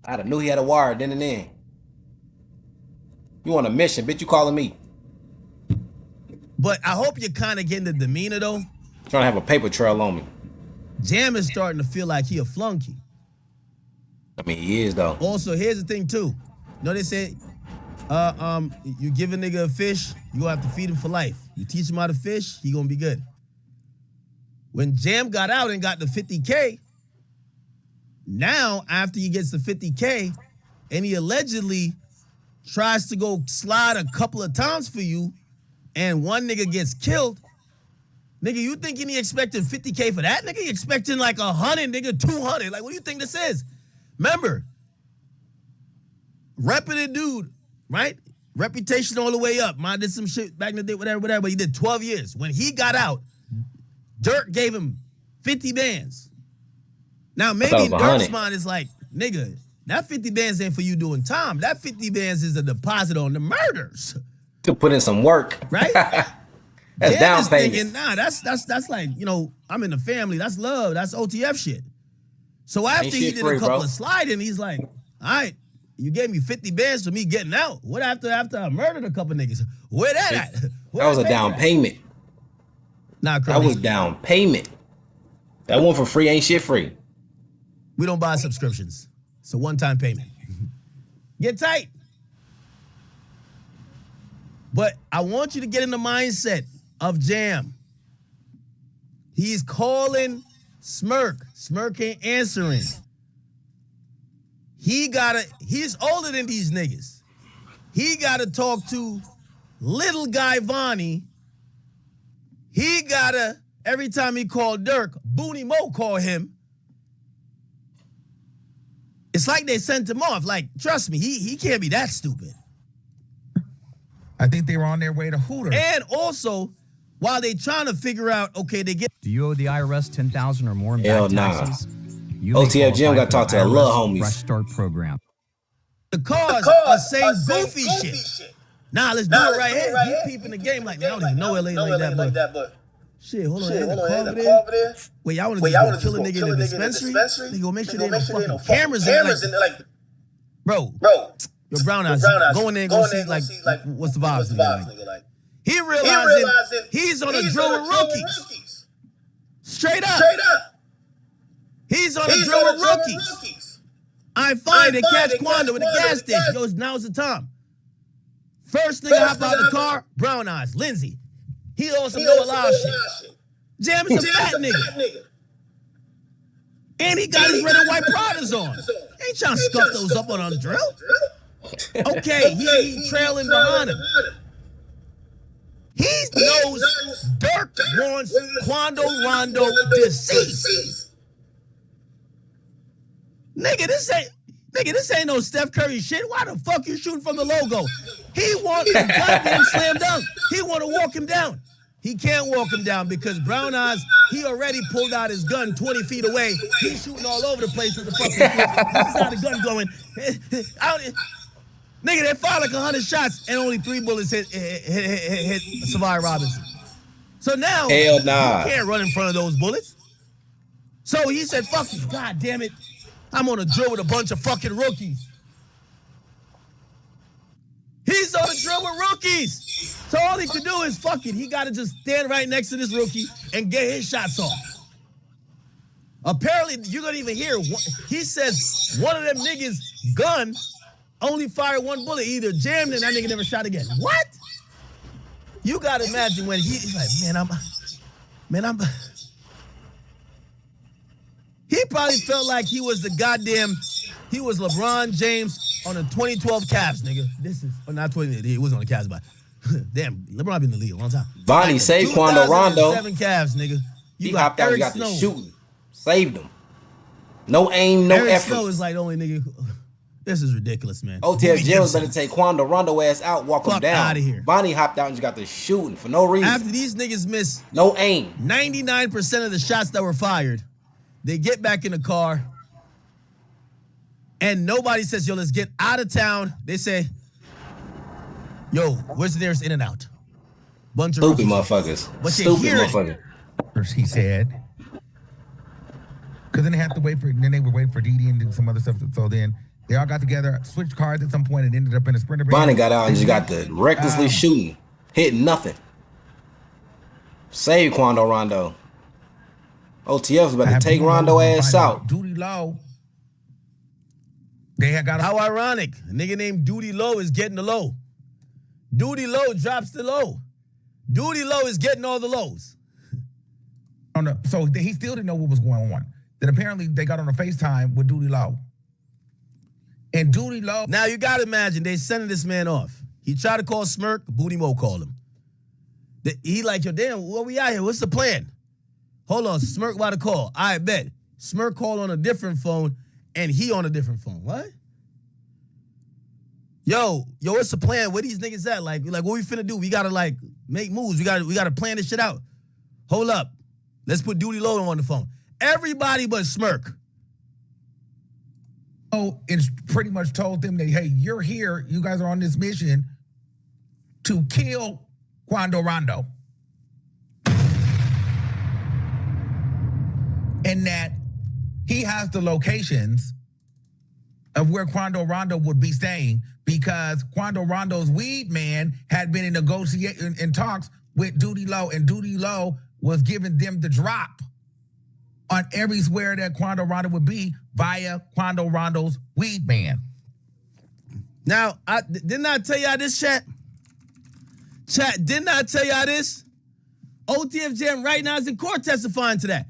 I knew he had a wire then and then. You on a mission, bitch, you calling me. But I hope you're kind of getting the demeanor, though. Trying to have a paper trail on me. Jam is starting to feel like he a flunky. I mean, he is, though. Also, here's the thing, too. You know they say, you give a nigga a fish, you gonna have to feed him for life. You teach him how to fish, he gonna be good. When Jam got out and got the 50K, now, after he gets the 50K, and he allegedly tries to go slide a couple of times for you, and one nigga gets killed, nigga, you thinking he expecting 50K for that? Nigga, he expecting like 100, nigga, 200. Like, what do you think this is? Remember, reputed dude, right? Reputation all the way up. Man, did some shit back in the day, whatever, but he did 12 years. When he got out, Durk gave him 50 bands. Now, maybe in Durk's mind is like, nigga, that 50 bands ain't for you doing time. That 50 bands is a deposit on the murders. To put in some work. Right? That's Jam down payment. Thinking, nah, that's like, you know, I'm in the family. That's love. That's OTF shit. So after Ain't he shit did free, a couple bro. of sliding, he's like, all right, you gave me 50 bands for me getting out. What after I murdered a couple niggas? Where that at? Where That was a that down at? payment. Nah, That Crody, was down payment. That one for free ain't shit free. we don't buy subscriptions. It's a one-time payment. Get tight. But I want you to get in the mindset of Jam. He's calling Smirk. Smirk ain't answering. He's older than these niggas. He gotta talk to little guy Vonnie. He gotta, every time he called Durk, Booney Mo call him. It's like they sent him off. Like, trust me, he can't be that stupid. I think they were on their way to Hooters. And also, while they trying to figure out, okay, they get Do you owe the IRS $10,000 or more in Hell back nah. taxes? You OTF may Jim qualify gotta talk for to the the little IRS homies. Fresh Start program. the cars are saying goofy shit. Nah, let's do it right here. He peeping the game like, man, I don't even know LA like that, but shit, hold on, there's a car over there. Wait, y'all wanna just go kill a nigga in the dispensary? They gonna make sure there ain't no fucking cameras in it. Bro, yo, Brown Eyes, go in there and go see, like, what's the vibes, nigga? Like, he realizing he's on a drill with rookies. Straight up. He's on a drill with rookies. I find they catch Quando with the gas station. Yo, now's the time. First nigga hop out the car, Brown Eyes, Lindsay. He on some no allow shit. Jam is a fat nigga. And he got his red and white Pradas on. Ain't trying to scuff those up on the drill. Okay, he trailing behind him. He knows Durk wants Quando Rondo deceased. Nigga, this ain't no Steph Curry shit. Why the fuck you shooting from the logo? He wants a goddamn slam dunk. He want to walk him down. He can't walk him down because Brown Eyes, he already pulled out his gun 20 feet away. He's shooting all over the place with the fucking he's got a gun going. Nigga, they fired like 100 shots and only 3 bullets hit Savai Robinson. So now, Hell nah. you can't run in front of those bullets. So he said, fuck you, god damn it. I'm on a drill with a bunch of fucking rookies. He's on a drill with rookies. So all he could do is fuck it. He got to just stand right next to this rookie and get his shots off. Apparently, you're going to even hear, he says one of them niggas' gun only fired 1 bullet, either jammed and that nigga never shot again. What? You got to imagine when he's like, I'm... He probably felt like he was he was LeBron James on the 2012 Cavs, nigga. Not 20, he wasn't on the Cavs, but damn, LeBron been in the league a long time. Vonnie saved Quando Rondo. 2007 Cavs, nigga. He hopped out and got the shooting. Saved him. No aim, no Eric effort. Snow is like the only nigga. This is ridiculous, man. OTF Jim better take Quando Rondo ass out, walk him down. Out of here. Vonnie hopped out and just got the shooting for no reason. After these niggas miss no aim, 99% of the shots that were fired, they get back in the car, and nobody says, yo, let's get out of town. They say, yo, where's the nearest In and Out? Bunch of stupid motherfuckers. But Stupid motherfuckers. He said. Because then they have to wait for, then they were waiting for Didi and do some other stuff. So then they all got together, switched cars at some point, and ended up in a sprinter. Vonnie got out and just got the recklessly shooting, hitting nothing. Save Quando Rondo. OTF's about to take Rondo ass out. Duty Low. They had got How ironic. A nigga named Duty Low is getting the low. Duty Low drops the low. Duty Low is getting all the lows. So he still didn't know what was going on. Then apparently they got on a FaceTime with Duty Low. And Duty Low. Now you gotta imagine they sending this man off. He tried to call Smirk, Booty Mo called him. He like, yo, damn, what we out here? What's the plan? Hold on, Smirk about to call. I bet. Smirk called on a different phone and he on a different phone. What? Yo, what's the plan? Where these niggas at? Like what we finna do? We gotta like make moves. We gotta plan this shit out. Hold up. Let's put Duty Low on the phone. Everybody but Smirk. Oh, it's pretty much told them that, hey, you're here. You guys are on this mission to kill Quando Rondo. And that he has the locations of where Quando Rondo would be staying because Quando Rondo's weed man had been in negotiation in talks with Duty Low, and Duty Low was giving them the drop on everywhere that Quando Rondo would be via Quando Rondo's weed man. Now, didn't I tell y'all this, chat? Chat, didn't I tell y'all this? OTF Jam right now is in court testifying to that.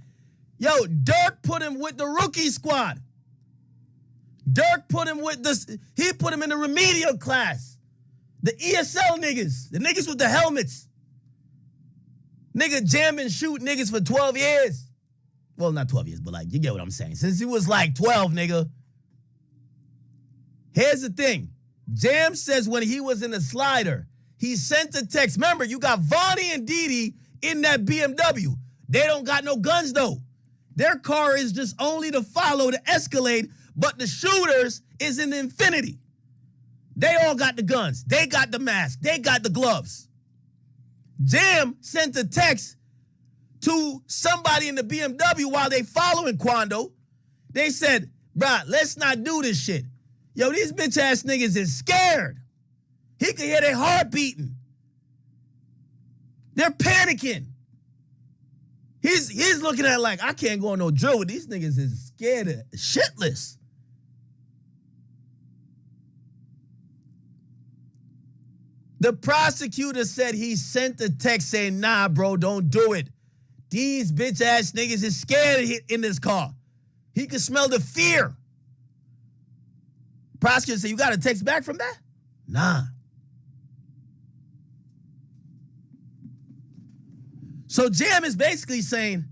Yo, Durk put him with the rookie squad. Durk put him with he put him in the remedial class. The ESL niggas, the niggas with the helmets. Nigga jam and shoot niggas for 12 years. Well, not 12 years, but like, you get what I'm saying. Since he was like 12, nigga. Here's the thing. Jam says when he was in the slider, he sent a text. Remember, you got Vonnie and Didi in that BMW. They don't got no guns, though. Their car is just only to follow the Escalade, but the shooters is in the Infinity. They all got the guns. They got the mask. They got the gloves. Jam sent a text to somebody in the BMW while they following Quando. They said, bruh, let's not do this shit. Yo, these bitch ass niggas is scared. He could hear their heart beating. They're panicking. He's looking at it like, I can't go on no drill with these niggas is scared of shitless. The prosecutor said he sent a text saying, nah, bro, don't do it. These bitch ass niggas is scared in this car. He could smell the fear. Prosecutor said, you got a text back from that? Nah. So Jam is basically saying,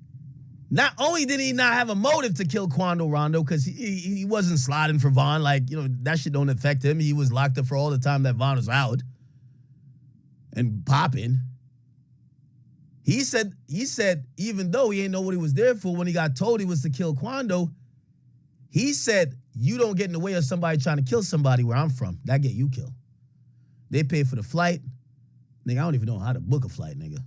not only did he not have a motive to kill Quando Rondo, because he wasn't sliding for Von, like, you know, that shit don't affect him. He was locked up for all the time that Von was out and popping. He said, even though he ain't know what he was there for, when he got told he was to kill Quando, he said, you don't get in the way of somebody trying to kill somebody where I'm from. That get you killed. They pay for the flight. Nigga, I don't even know how to book a flight, nigga.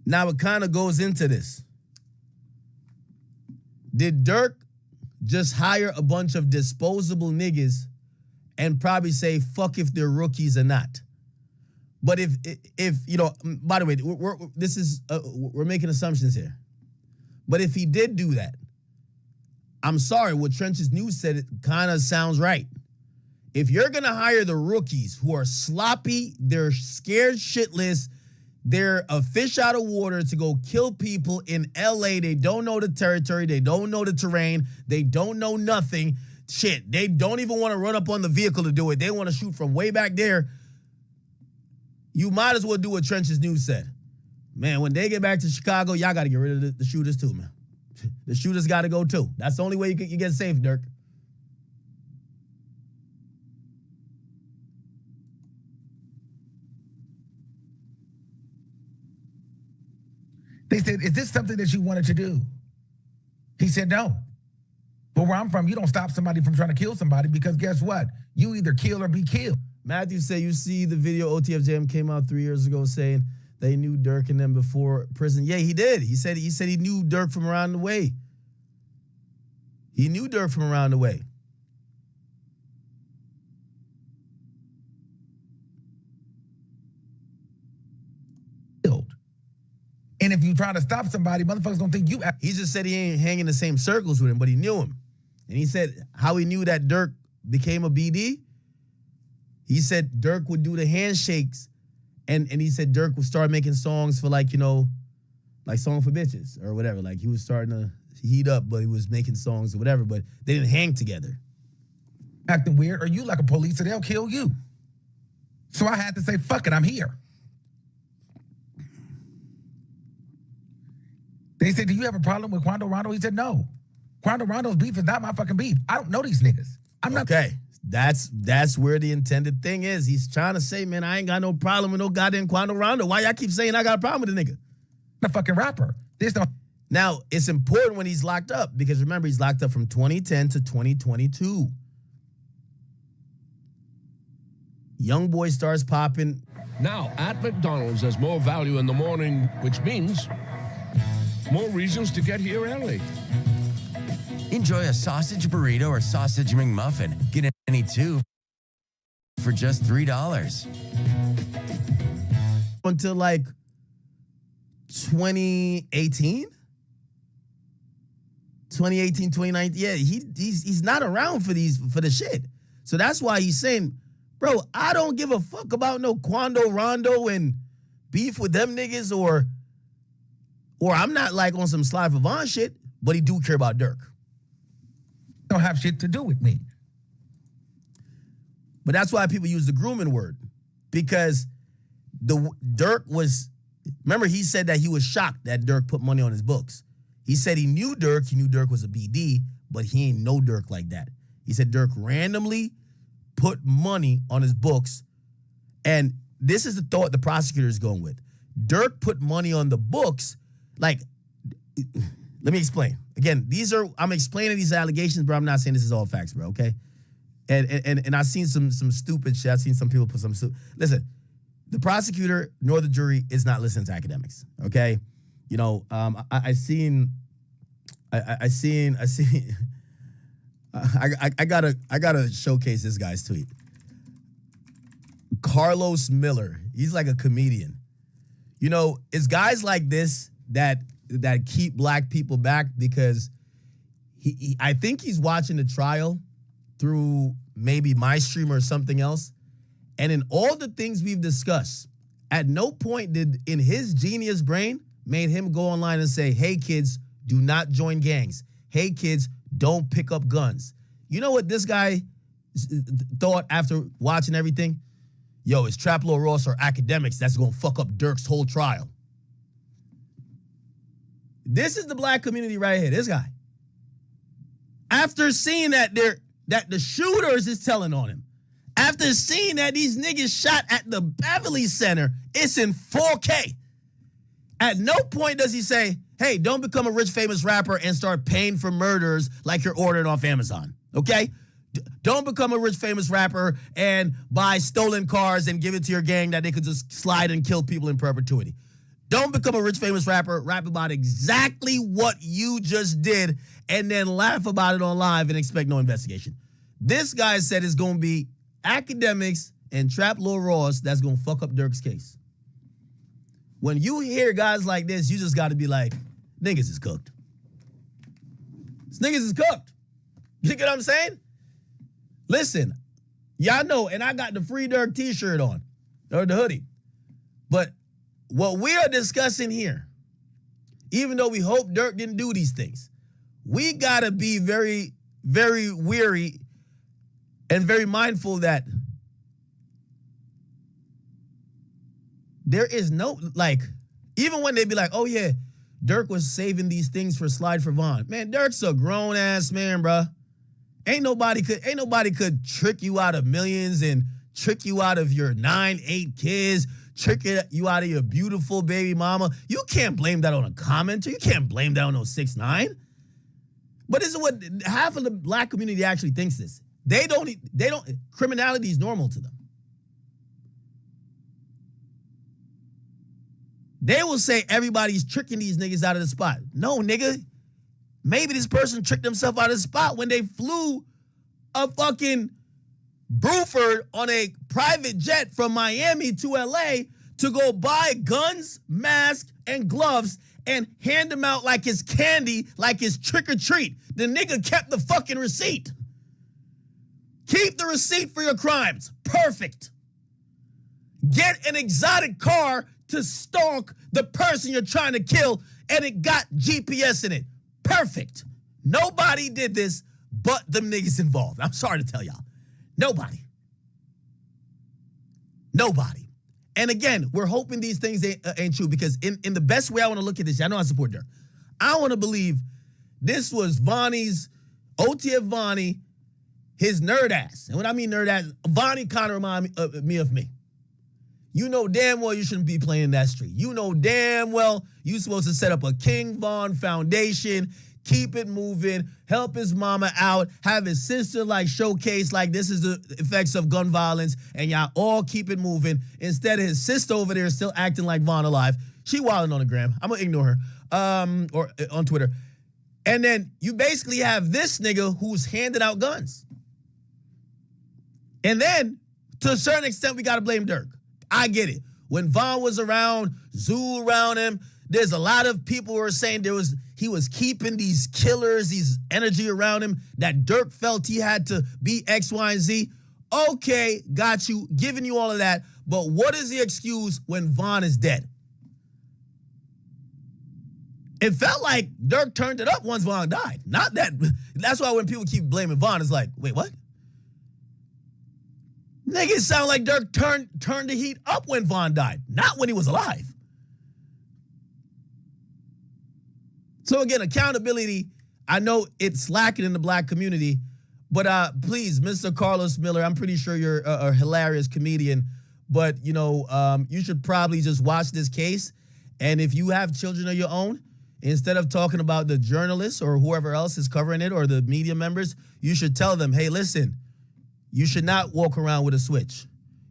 Now it kind of goes into this. Did Durk just hire a bunch of disposable niggas and probably say, fuck if they're rookies or not? But if you know, by the way, we're making assumptions here. But if he did do that, I'm sorry, what Trench's News said, it kind of sounds right. If you're going to hire the rookies who are sloppy, they're scared shitless, they're a fish out of water to go kill people in LA, they don't know the territory, they don't know the terrain, they don't know nothing, shit, they don't even want to run up on the vehicle to do it, they want to shoot from way back there, you might as well do what Trench's News said. Man, when they get back to Chicago, y'all got to get rid of the shooters too, man. The shooters got to go too. That's the only way you get safe, Durk. They said, is this something that you wanted to do? He said, no. But where I'm from, you don't stop somebody from trying to kill somebody because guess what? You either kill or be killed. Matthew said, you see the video OTF Jam came out 3 years ago saying they knew Durk and them before prison. Yeah, he did. He said he knew Durk from around the way. He knew Durk from around the way. And if you try to stop somebody, motherfuckers don't think you... He just said he ain't hanging the same circles with him, but he knew him. And he said how he knew that Durk became a BD. He said Durk would do the handshakes, and he said Durk would start making songs for, like, you know, like Song for Bitches or whatever. Like, he was starting to heat up, but he was making songs or whatever, but they didn't hang together. Acting weird, or you like a police, or they'll kill you. So I had to say, fuck it, I'm here. They said, do you have a problem with Quando Rondo? He said, no. Quando Rondo's beef is not my fucking beef. I don't know these niggas. I'm not... Okay, that's where the intended thing is. He's trying to say, man, I ain't got no problem with no goddamn Quando Rondo. Why y'all keep saying I got a problem with the nigga? I'm a fucking rapper. There's no... Now, it's important when he's locked up, because remember, he's locked up from 2010 to 2022. Young boy starts popping Now, at McDonald's, there's more value in the morning, which means more reasons to get here early. Enjoy a sausage burrito or sausage McMuffin. Get any two for just $3. Until like 2018? 2018, 2019. Yeah, he's not around for the shit. So that's why he's saying, bro, I don't give a fuck about no Quando Rondo and beef with them niggas or I'm not like on some Sly Vavon shit, but he do care about Durk. Don't have shit to do with me. But that's why people use the grooming word, because Durk was, remember he said that he was shocked that Durk put money on his books. He said he knew Durk was a BD, but he ain't know Durk like that. He said Durk randomly put money on his books, and this is the thought the prosecutor is going with. Durk put money on the books, like, let me explain. Again, I'm explaining these allegations, bro. I'm not saying this is all facts, bro, okay? And I've seen some stupid shit. I've seen some people put some listen, the prosecutor nor the jury is not listening to academics, okay? You know, I gotta showcase this guy's tweet. Carlos Miller, he's like a comedian. You know, it's guys like this that keep black people back, because I think he's watching the trial through maybe my stream or something else. And in all the things we've discussed, at no point did in his genius brain made him go online and say, hey kids, do not join gangs. Hey kids, don't pick up guns. You know what this guy thought after watching everything? Yo, it's Trap Lord Ross or academics that's gonna fuck up Durk's whole trial. This is the black community right here, this guy. After seeing that the shooters is telling on him, after seeing that these niggas shot at the Beverly Center, it's in 4K. At no point does he say, hey, don't become a rich, famous rapper and start paying for murders like you're ordering off Amazon, okay? Don't become a rich, famous rapper and buy stolen cars and give it to your gang that they could just slide and kill people in perpetuity. Don't become a rich, famous rapper, rap about exactly what you just did, and then laugh about it on live and expect no investigation. This guy said it's going to be academics and Trap Lord Ross that's going to fuck up Durk's case. When you hear guys like this, you just got to be like, niggas is cooked. This niggas is cooked. You get what I'm saying? Listen, y'all know, and I got the Free Durk t-shirt on, or the hoodie. But what we are discussing here, even though we hope Durk didn't do these things, we got to be very, very weary and very mindful that there is no, like, even when they be like, oh yeah, Durk was saving these things for Slide for Vaughn. Man, Durk's a grown-ass man, bruh. Ain't nobody could trick you out of millions and trick you out of your 9-8 kids, trick you out of your beautiful baby mama. You can't blame that on a commenter. You can't blame that on no 6ix9ine. But this is what half of the black community actually thinks this. They don't, criminality is normal to them. They will say everybody's tricking these niggas out of the spot. No, nigga. Maybe this person tricked himself out of the spot when they flew a fucking Bruford on a private jet from Miami to LA to go buy guns, masks, and gloves and hand them out like it's candy, like it's trick or treat. The nigga kept the fucking receipt. Keep the receipt for your crimes. Perfect. Get an exotic car to stalk the person you're trying to kill, and it got GPS in it. Perfect. Nobody did this but them niggas involved. I'm sorry to tell y'all. Nobody. And again, we're hoping these things ain't true, because in the best way I want to look at this, I know I support Durk. I want to believe this was Vonnie's, OTF Vonnie, his nerd ass. And when I mean nerd ass, Vonnie kind of remind me of me. You know damn well you shouldn't be playing that street. You know damn well you're supposed to set up a King Von Foundation, keep it moving, help his mama out, have his sister like showcase like this is the effects of gun violence, and y'all all keep it moving. Instead of his sister over there still acting like Vaughn alive. She wilding on the gram. I'm gonna ignore her. Or on Twitter. And then you basically have this nigga who's handing out guns. And then, to a certain extent, we gotta blame Durk. I get it. When Vaughn was around, Zoo around him, there's a lot of people who are saying he was keeping these killers, these energy around him, that Durk felt he had to be X, Y, and Z. Okay, got you, giving you all of that. But what is the excuse when Vaughn is dead? It felt like Durk turned it up once Vaughn died. Not that. That's why when people keep blaming Vaughn, it's like, wait, what? Nigga, it sound like Durk turned the heat up when Vaughn died, not when he was alive. So again, accountability, I know it's lacking in the black community, but please, Mr. Carlos Miller, I'm pretty sure you're a hilarious comedian, but you should probably just watch this case. And if you have children of your own, instead of talking about the journalists or whoever else is covering it or the media members, you should tell them, hey, listen, you should not walk around with a switch.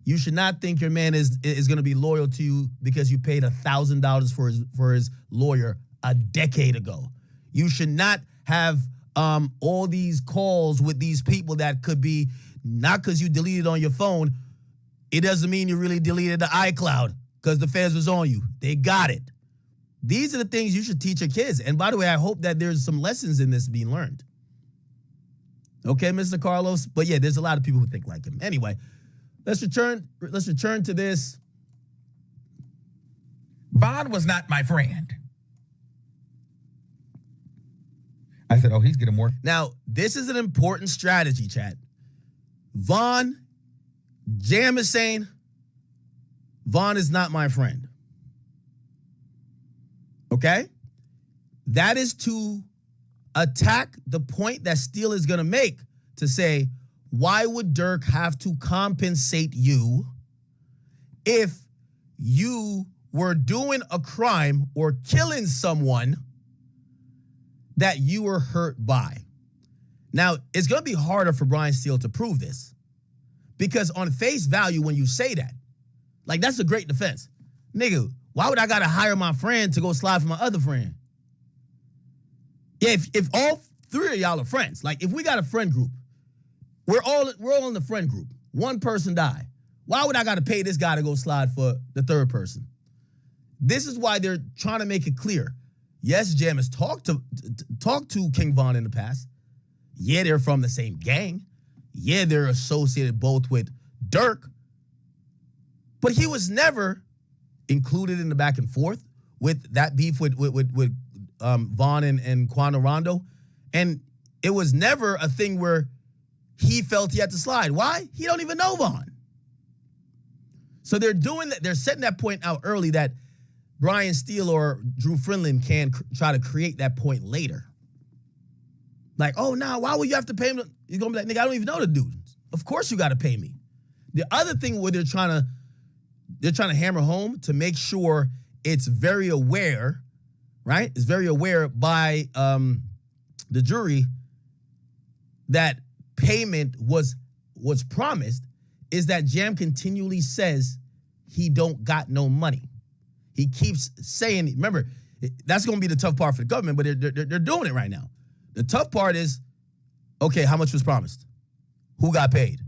You should not think your man is going to be loyal to you because you paid $1,000 for his lawyer a decade ago. You should not have all these calls with these people that could be, not because you deleted on your phone, it doesn't mean you really deleted the iCloud because the feds was on you. They got it. These are the things you should teach your kids. And by the way, I hope that there's some lessons in this being learned. Okay, Mr. Carlos? But yeah, there's a lot of people who think like him. Anyway, let's return to this. Vaughn was not my friend. I said, oh, he's getting more. Now, this is an important strategy, chat. Jam is saying, Vaughn is not my friend. Okay? That is to attack the point that Steele is going to make to say, why would Durk have to compensate you if you were doing a crime or killing someone that you were hurt by? Now, it's going to be harder for Brian Steele to prove this because on face value, when you say that, like that's a great defense. Nigga, why would I got to hire my friend to go slide for my other friend? Yeah, if all three of y'all are friends, like if we got a friend group, we're all in the friend group. One person died. Why would I got to pay this guy to go slide for the third person? This is why they're trying to make it clear. Yes, Jam has talked to King Von in the past. Yeah, they're from the same gang. Yeah, they're associated both with Durk. But he was never included in the back and forth with that beef with Vaughn and Quando Rondo. And it was never a thing where he felt he had to slide. Why? He don't even know Vaughn. So they're doing that. They're setting that point out early that Brian Steele or Drew Friendland can try to create that point later. Like, oh, nah, why would you have to pay him? He's going to be like, nigga, I don't even know the dude. Of course you got to pay me. The other thing where they're trying to hammer home to make sure it's very aware, right? It's very aware by the jury that payment was promised is that Jam continually says he don't got no money. He keeps saying, remember, that's going to be the tough part for the government, but they're doing it right now. The tough part is, okay, how much was promised? Who got paid?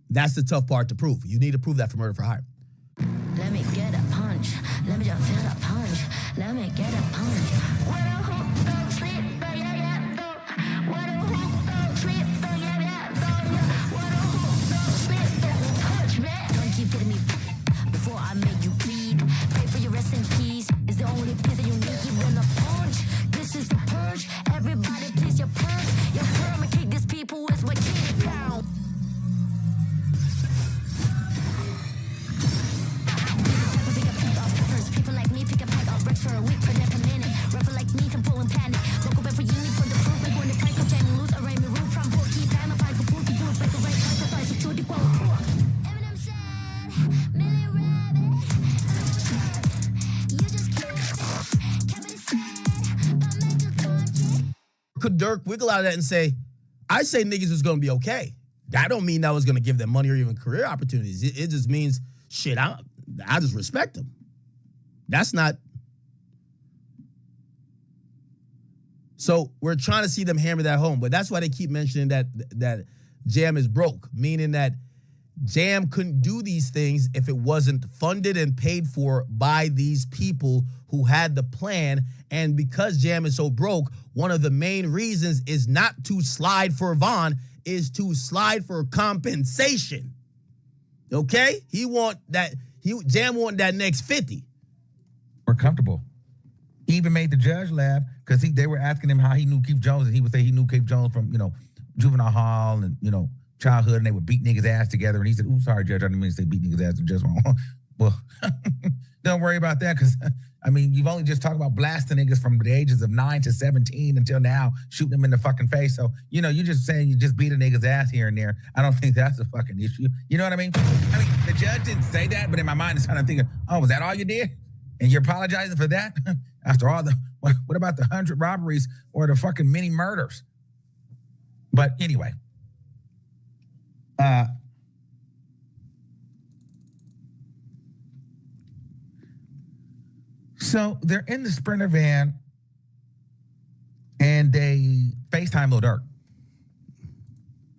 That's the tough part to prove. You need to prove that for murder for hire. Let me get a punch. Let me just feel a punch. Let me get a punch. Don't keep getting me before I make you bleed. Pray for your rest in peace. Is the only piece that you need. Give them a punch. This is the purge. Everybody, please, your purge. Your perma kick these people with my kid down. People like me pick a pack of bricks for a week, for them a minute. Rapper like me can could Durk wiggle out of that and say, I say niggas was gonna be okay. That don't mean that was gonna give them money or even career opportunities. It just means, shit, I just respect them. That's not. So we're trying to see them hammer that home, but that's why they keep mentioning that Jam is broke, meaning that Jam couldn't do these things if it wasn't funded and paid for by these people who had the plan. And because Jam is so broke, one of the main reasons is not to slide for Von, is to slide for compensation. Okay? Jam want that next 50. We're comfortable. He even made the judge laugh because they were asking him how he knew Keith Jones, and he would say he knew Keith Jones from, juvenile hall and, childhood, and they would beat niggas' ass together. And he said, "Ooh, sorry, Judge, I didn't mean to say beat niggas' ass. Just wrong." Well, don't worry about that because, you've only just talked about blasting niggas from the ages of 9 to 17 until now, shooting them in the fucking face. So, you're just saying you just beat a nigga's ass here and there. I don't think that's a fucking issue. You know what I mean? The judge didn't say that, but in my mind, it's kind of thinking, oh, was that all you did? And you're apologizing for that? After all what about the 100 robberies or the fucking many murders? But anyway. So they're in the Sprinter van and they FaceTime Lil Durk.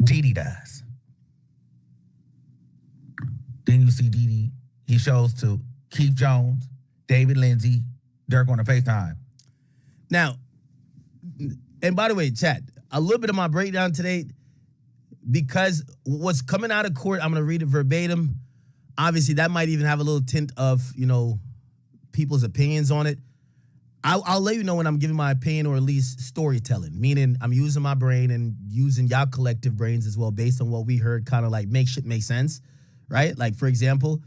Didi does. Then you see Didi. He shows to Keith Jones, David Lindsay, Durk on the FaceTime. Now, and by the way, chat, a little bit of my breakdown today, because what's coming out of court, I'm going to read it verbatim. Obviously, that might even have a little tint of, people's opinions on it. I'll let you know when I'm giving my opinion, or at least storytelling, meaning I'm using my brain and using y'all collective brains as well based on what we heard, kind of like make shit make sense, right? Like, for example,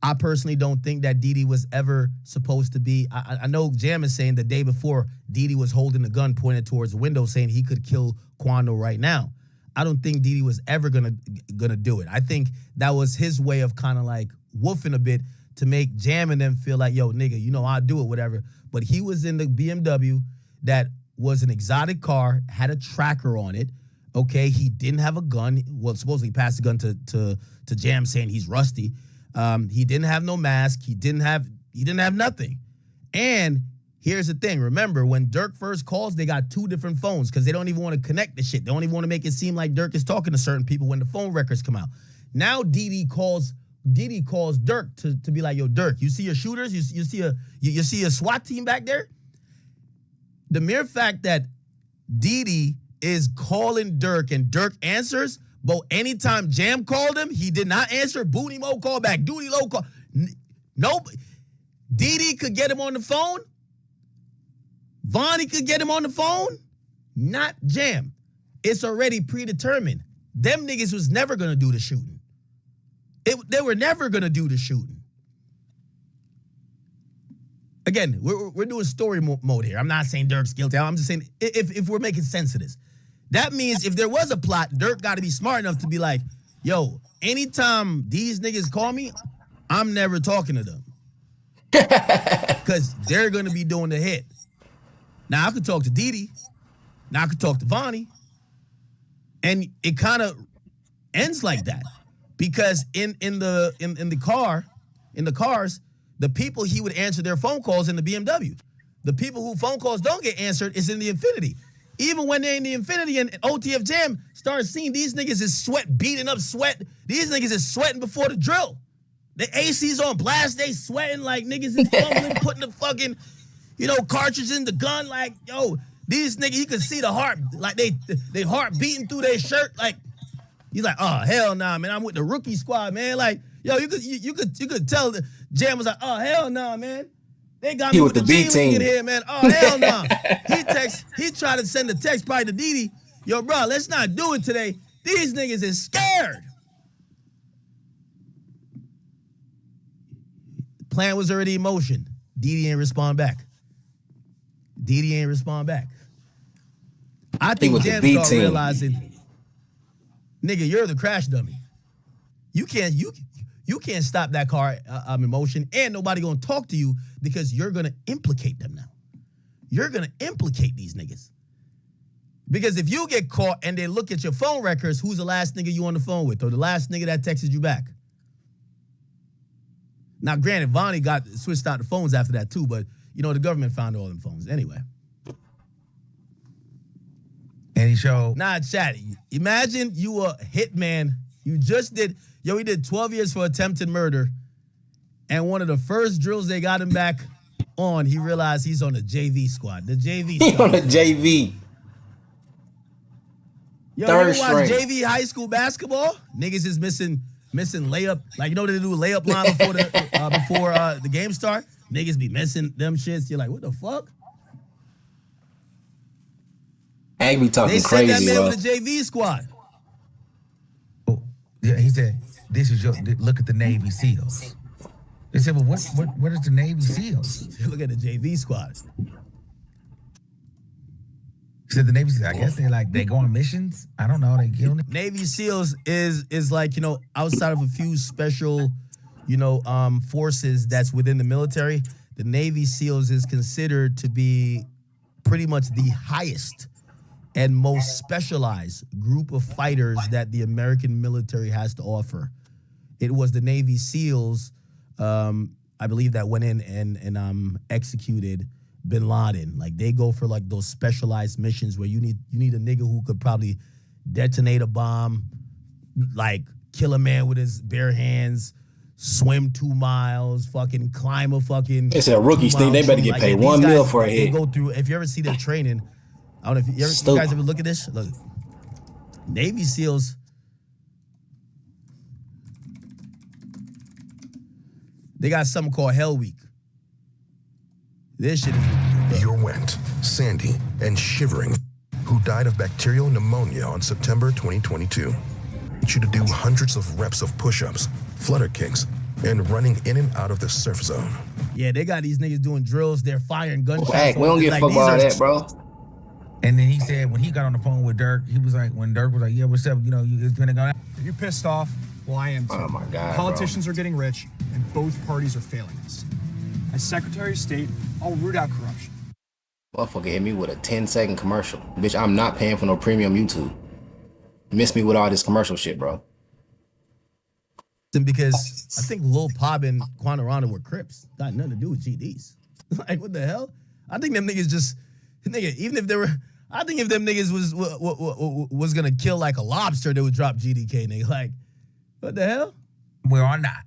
I personally don't think that Didi was ever supposed to be. I know Jam is saying the day before Didi was holding the gun pointed towards the window saying he could kill Quando right now. I don't think Didi was ever gonna do it. I think that was his way of kind of like woofing a bit to make Jam and them feel like, yo, nigga, I'll do it, whatever. But he was in the BMW that was an exotic car, had a tracker on it. Okay, he didn't have a gun. Well, supposedly he passed the gun to Jam saying he's rusty. He didn't have no mask. He didn't have nothing. And here's the thing. Remember, when Durk first calls, they got two different phones because they don't even want to connect the shit. They don't even want to make it seem like Durk is talking to certain people when the phone records come out. Now Didi calls Durk to be like, yo, Durk, you see your shooters? You see a SWAT team back there? The mere fact that Didi is calling Durk and Durk answers, but anytime Jam called him, he did not answer. Booty Mo called back. Duty Low call. Nope. Didi could get him on the phone. Vonnie could get him on the phone. Not Jam. It's already predetermined. Them niggas was never going to do the shooting. They were never going to do the shooting. Again, we're doing story mode here. I'm not saying Durk's guilty. I'm just saying if we're making sense of this. That means if there was a plot, Durk got to be smart enough to be like, yo, anytime these niggas call me, I'm never talking to them. Because they're going to be doing the hit. Now, I could talk to Didi. Now, I could talk to Vonnie. And it kind of ends like that. Because in the cars, the people he would answer their phone calls in the BMW. The people who phone calls don't get answered is in the Infinity. Even when they're in the Infinity and OTF Jam starts seeing these niggas is beating up sweat. These niggas is sweating before the drill. The AC's on blast, they sweating like niggas is fumbling, putting the fucking, cartridge in the gun. Like, yo, these niggas, you can see the heart, like they heart beating through their shirt. Like, he's like, oh, hell nah, man, I'm with the rookie squad, man. Like, yo, you could tell the Jam was like, oh, hell nah, man. They got me with the B team here, man. Oh, hell no. He tried to send a text probably to Didi. Yo, bro, let's not do it today. These niggas is scared. Plan was already in motion. Didi ain't respond back. I think Jam started realizing, nigga, you're the crash dummy. You can't stop that car in motion, and nobody gonna talk to you because you're gonna implicate them now. You're gonna implicate these niggas. Because if you get caught and they look at your phone records, who's the last nigga you on the phone with, or the last nigga that texted you back? Now, granted, Vonnie got switched out the phones after that too, but the government found all them phones anyway. And he showed. Nah, chat. Imagine you a hitman. You just did. He did 12 years for attempted murder, and one of the first drills they got him back on, he realized he's on the JV squad. The JV. He on the JV. Yo, you ever watch JV high school basketball? Niggas is missing layup. Like, they do a layup line before the game start? Niggas be missing them shits. You're like, what the fuck? Ag be talking crazy, bro. They sent that man with the JV squad. Oh, yeah, he said, this is look at the Navy SEALs. They said, well, what is the Navy SEALs? Look at the JV squad. He said the Navy SEALs, I guess they go on missions. I don't know, they kill them. Navy SEALs is like, outside of a few special, forces that's within the military, the Navy SEALs is considered to be pretty much the highest and most specialized group of fighters that the American military has to offer. It was the Navy SEALs, I believe, that went in and executed Bin Laden. Like, they go for like those specialized missions where you need a nigga who could probably detonate a bomb, like kill a man with his bare hands, swim 2 miles, fucking climb a fucking. It's a rookie thing. They better get paid $1 million for a hit. They go through. If you ever see their training, I don't know if you guys ever look at this. Look, Navy SEALs. They got something called Hell Week. This shit is. You're wet, sandy, and shivering. Who died of bacterial pneumonia on September 2022. I want you to do hundreds of reps of push-ups, flutter kicks, and running in and out of the surf zone. Yeah, they got these niggas doing drills. They're firing gunshots. Hey, we don't give a fuck about that, bro. And then he said when he got on the phone with Durk, he was like, when Durk was like, yeah, what's up? It's gonna go out. Are you pissed off? Well, I am too. Oh my God, Politicians are getting rich, and both parties are failing us. As Secretary of State, I'll root out corruption. Motherfucker hit me with a 10-second commercial. Bitch, I'm not paying for no premium YouTube. Miss me with all this commercial shit, bro. Because I think Lil Pop and Quantarana were Crips. Got nothing to do with GDs. Like, what the hell? I think them niggas just, even if they were, I think if them niggas was gonna kill like a lobster, they would drop GDK, nigga. Like, what the hell? We're on that.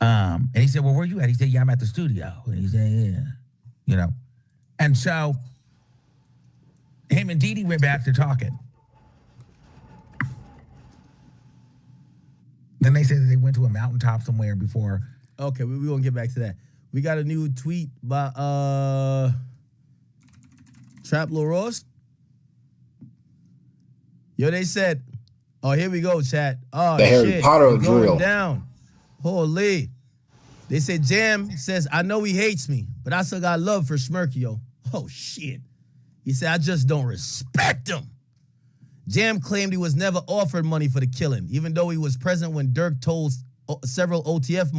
And he said, well, where you at? He said, yeah, I'm at the studio. And he said, yeah. And so him and Didi went back to talking. Then they said that they went to a mountaintop somewhere before. Okay, we won't get back to that. We got a new tweet by Trap Lil Ross. Yo, they said, oh, here we go, chat. Oh, the shit. Harry Potter drill. Going down. Holy. They said, Jam says, I know he hates me, but I still got love for Smirkio. Oh, shit. He said, I just don't respect him. Jam claimed he was never offered money for the killing, even though he was present when Durk told several OTF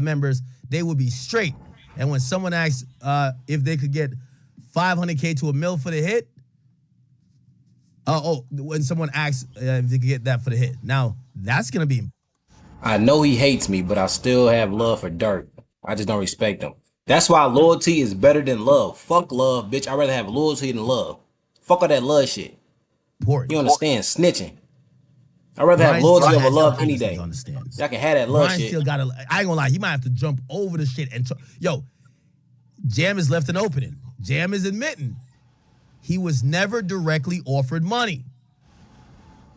members they would be straight. And when someone asked if they could get $500K to $1 million for the hit, when someone asked if they could get that for the hit. Now, that's going to be... I know he hates me, but I still have love for Durk. I just don't respect him. That's why loyalty is better than love. Fuck love, bitch. I'd rather have loyalty than love. Fuck all that love shit. Important. You understand? Snitching. I'd rather have loyalty over love any day. Y'all can have that love Ryan shit. Still gotta, I ain't gonna lie, he might have to jump over the shit and yo, Jam is left an opening. Jam is admitting he was never directly offered money.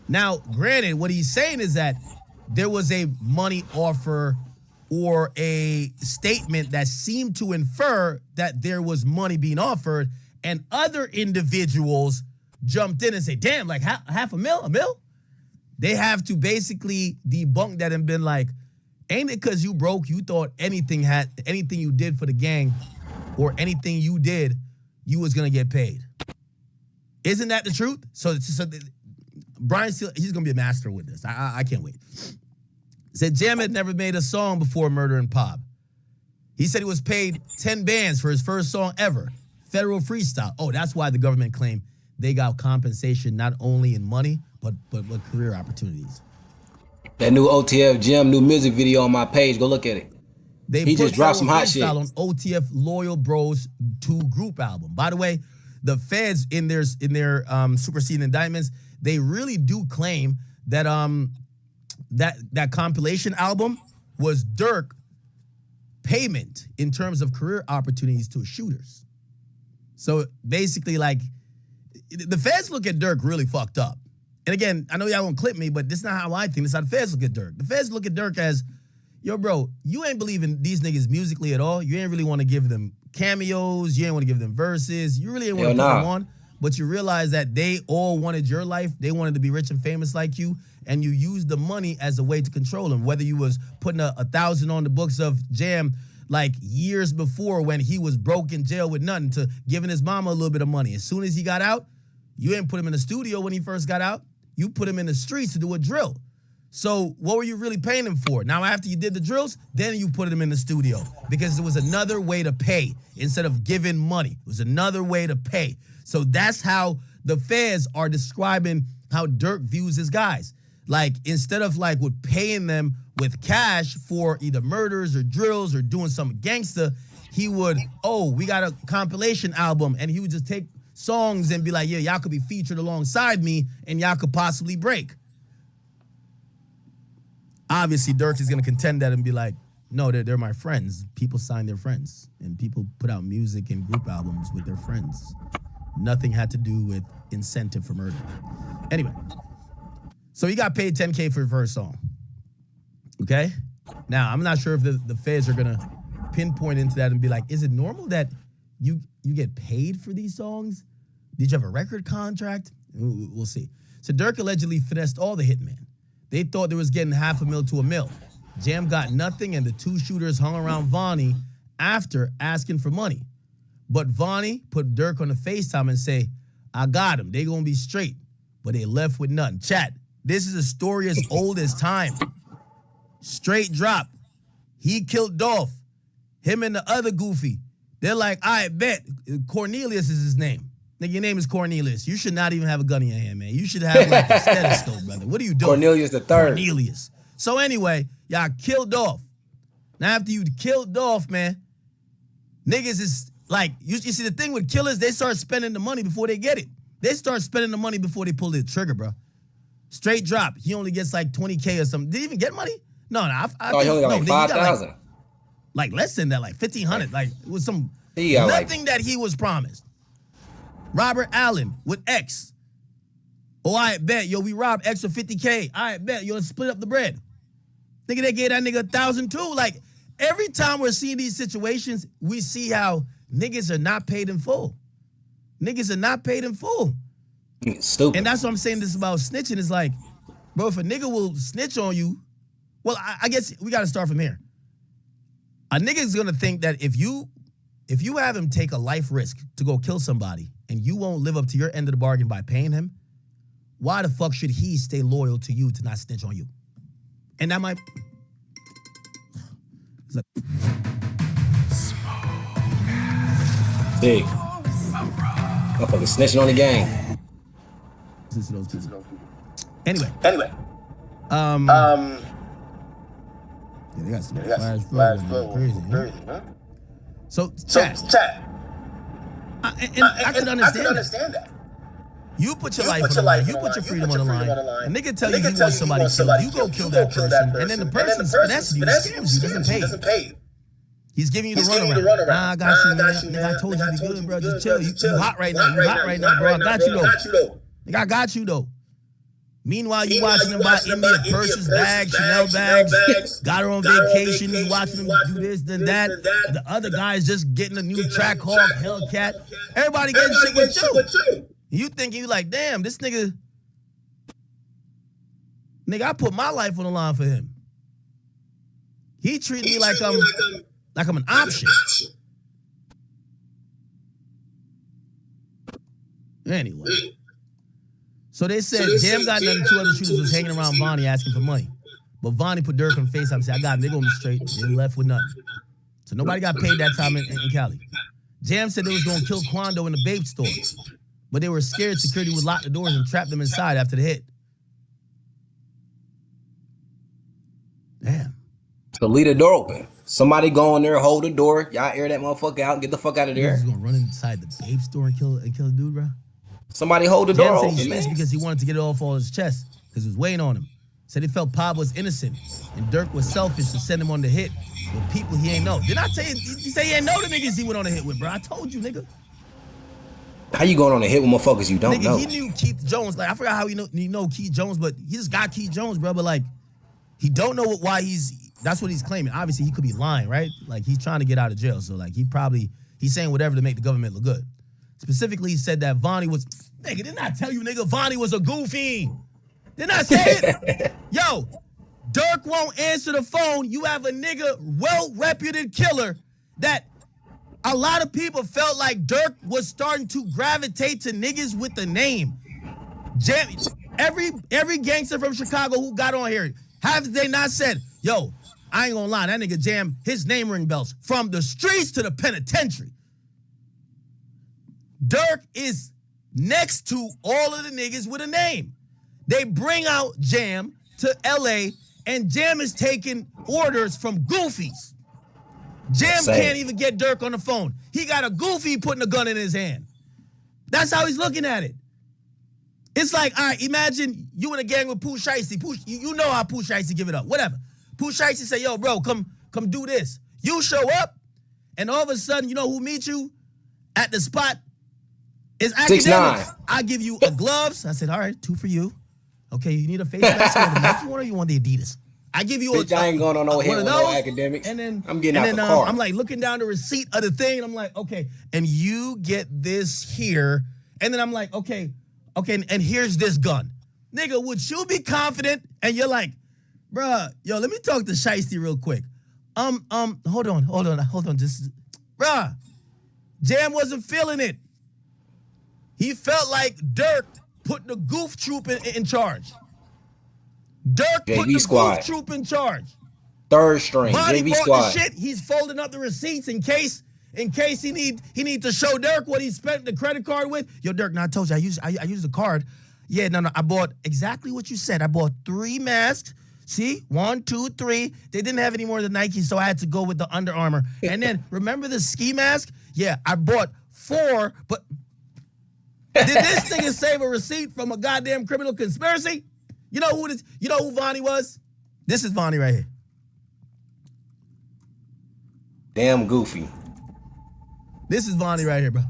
Now, granted, what he's saying is that there was a money offer or a statement that seemed to infer that there was money being offered, and other individuals jumped in and said, damn, like half a mil? They have to basically debunk that and been like, ain't it because you broke, you thought anything you did for the gang or anything you did, you was gonna get paid? Isn't that the truth? So Brian Steele, he's gonna be a master with this. I can't wait. Said Jam had never made a song before murdering Pop. He said he was paid 10 bands for his first song ever, Federal Freestyle. Oh, that's why the government claimed they got compensation not only in money, but career opportunities. That new OTF Jam new music video on my page. Go look at it. He just dropped some hot shit on OTF Loyal Bros 2 group album. By the way, the feds in their superseding indictments, they really do claim that that compilation album was Durk payment in terms of career opportunities to shooters. So basically, like, the feds look at Durk really fucked up. And again, I know y'all won't clip me, but this is not how I think. This is how the feds look at Durk. The feds look at Durk as, yo, bro, you ain't believing these niggas musically at all. You ain't really want to give them cameos. You ain't want to give them verses. You really ain't want to put them on. But you realize that they all wanted your life. They wanted to be rich and famous like you. And you used the money as a way to control them. Whether you was putting 1,000 on the books of Jam like years before when he was broke in jail with nothing, to giving his mama a little bit of money. As soon as he got out, you didn't put him in the studio when he first got out. You put him in the streets to do a drill. So what were you really paying him for? Now, after you did the drills, then you put him in the studio because it was another way to pay instead of giving money. It was another way to pay. So that's how the feds are describing how Durk views his guys. Like, instead of like with paying them with cash for either murders or drills or doing some gangster, he would, we got a compilation album, and he would just take songs and be like, yeah, y'all could be featured alongside me and y'all could possibly break. Obviously, Durk is going to contend that and be like, no, they're my friends. People sign their friends, and people put out music and group albums with their friends. Nothing had to do with incentive for murder. Anyway, so he got paid $10K for the first song. Okay? Now, I'm not sure if the feds are going to pinpoint into that and be like, is it normal that you get paid for these songs? Did you have a record contract? We'll see. So Durk allegedly finessed all the hitmen. They thought they was getting $500,000 to $1 million. Jam got nothing, and the two shooters hung around Vonnie after asking for money. But Vonnie put Durk on the FaceTime and say, I got him. They gonna be straight. But they left with nothing. Chat, this is a story as old as time. Straight drop. He killed Dolph. Him and the other goofy. They're like, I bet. Cornelius is his name. Nigga, your name is Cornelius. You should not even have a gun in your hand, man. You should have like a stethoscope, brother. What are you doing? Cornelius the third. Cornelius. So anyway, y'all killed Dolph. Now after you killed Dolph, man, niggas is like, you see the thing with killers, they start spending the money before they get it. They start spending the money before they pull the trigger, bro. Straight drop. He only gets like 20K or something. Did he even get money? No. I he only got like 5,000. Like less than that, like 1,500. Like it was some nothing that he was promised. Robert Allen with X. Oh, I bet. Yo, we robbed X for 50K. I bet. Yo, let's split up the bread. Nigga, they gave that nigga 1,000 too. Like, every time we're seeing these situations, we see how niggas are not paid in full. Niggas are not paid in full. Stupid. And that's what I'm saying this about snitching. It's like, bro, if a nigga will snitch on you, well, I guess we got to start from here. A nigga's going to think that if you have him take a life risk to go kill somebody and you won't live up to your end of the bargain by paying him, why the fuck should he stay loyal to you to not snitch on you? And that might... Big. Motherfucker snitching on the gang. Anyway. Yeah, they got some flash flow crazy, huh? So chat. I can understand that. You put your life on the line. You put your freedom on the line. A nigga tell you he wants somebody killed. You go kill that person. And then the person finesse you, scams you, doesn't pay. He's giving you the runaround. Nah, I got you, man. Nigga, I told you to be good, bro. Just chill. You hot right now. You hot right now, bro. I got you, though. Nigga, I got you, though. Meanwhile, you watching them buy India purses, bags, Chanel bags, got her on vacation, you watching them do this, then that. The other guy's just getting a new track hawk, Hellcat. Everybody getting shit with you. You think you like, damn, this nigga, I put my life on the line for him. He treated me like I'm an option. Anyway. So they said Jam got nothing. Two other shooters was hanging around Vonnie asking for money. But Vonnie put Durk on FaceTime and said, I got him. They gonna be straight. They left with nothing. So nobody got paid that time in Cali. Jam said they was gonna kill Quando in the vape store. but they were scared security would lock the doors and trap them inside after the hit. Damn. So leave the door open. Somebody go in there, hold the door. Y'all air that motherfucker out and get the fuck out of there. He's gonna run inside the babe store and kill a dude, bro. Somebody hold the door Jam said open, he man. snitched because he wanted to get it off all his chest because it was weighing on him. Said he felt Pab was innocent and Durk was selfish to send him on the hit with people he ain't know. Did I tell you? He say he ain't know the niggas he went on the hit with, bro. I told you, nigga. How you going on a hit with motherfuckers you don't Nigga, know? he knew Keith Jones. Like, I forgot how he know Keith Jones, but he just got Keith Jones, bro. But like, he don't know why that's what he's claiming. Obviously, he could be lying, right? Like, he's trying to get out of jail. So like, he's saying whatever to make the government look good. Specifically, he said that Vonnie was, nigga, didn't I tell you, nigga, Vonnie was a goofy? Didn't I say it? Yo, Durk won't answer the phone. You have a nigga, well-reputed killer that a lot of people felt like Durk was starting to gravitate to niggas with the name. Every gangster from Chicago who got on here, have they not said, yo, I ain't gonna lie, that nigga Jam, his name ring bells from the streets to the penitentiary. Durk is next to all of the niggas with a name. They bring out Jam to LA and Jam is taking orders from goofies. Jam can't even get Durk on the phone. He got a goofy putting a gun in his hand. That's how he's looking at it. It's like, all right, imagine you in a gang with Pooh Shiesty. You know how Pooh Shiesty give it up. Whatever. Pooh Shiesty say, yo, bro, come do this. You show up, and all of a sudden, you know who meet you at the spot? It's Academics. 6ix9ine. I give you a gloves. I said, all right, 2 for you. Okay, you need a face mask. You want the Nike one or you want the Adidas? I give you Bitch, I ain't going on no hit with no those, Academics. and then I'm getting out the car. I'm like looking down the receipt of the thing, and I'm like, okay, and you get this here, and then I'm like, okay, and here's this gun, nigga. Would you be confident? And you're like, bruh, yo, let me talk to Shiesty real quick. Hold on, just, bruh, Jam wasn't feeling it. He felt like Durk put the goof troop in charge. Durk put the goof troop in charge. Third string, Vonnie JV bought squad. the shit. He's folding up the receipts in case he need to show Durk what he spent the credit card with. Yo, Durk, now I told you I used the card. Yeah, no, I bought exactly what you said. I bought 3 masks. See, 1, 2, 3. They didn't have any more than Nike, so I had to go with the Under Armour. And then remember the ski mask? Yeah, I bought 4, but did this nigga save a receipt from a goddamn criminal conspiracy? You know who this? You know who Vonnie was? This is Vonnie right here. Damn goofy. This is Vonnie right here, bro.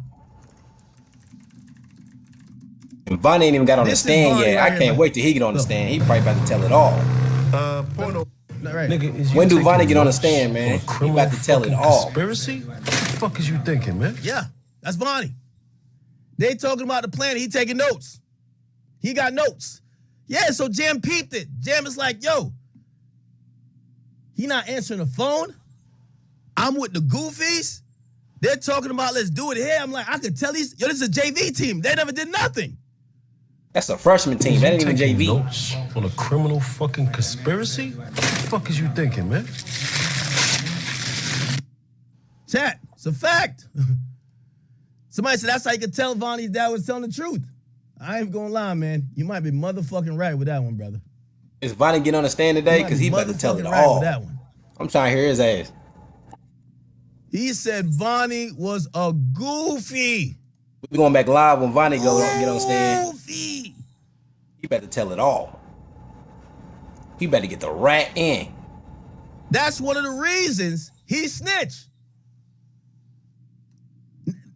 And Vonnie ain't even got on the stand yet. Right I can't wait till he get on the stand. He probably about to tell it all. Right. Nigga, when do Vonnie get on the stand, man? He about to tell it all. Conspiracy? What the fuck is you thinking, man? Yeah, that's Vonnie. They talking about the plan. He taking notes. He got notes. Yeah, so Jam peeped it. Jam is like, yo, he not answering the phone. I'm with the goofies. They're talking about let's do it here. I'm like, I could tell this is a JV team. They never did nothing. That's a freshman team. That ain't even JV. Notes on a criminal fucking conspiracy? What the fuck is you thinking, man? Chat, it's a fact. Somebody said that's how you could tell Vonnie's dad was telling the truth. I ain't gonna lie, man. You might be motherfucking right with that one, brother. Is Vonnie getting on the stand today? Because he about to tell it right all. with that one. I'm trying to hear his ass. He said Vonnie was a goofy. We going back live when Vonnie get on the stand. Goofy. He better tell it all. He better get the rat in. That's one of the reasons he snitched.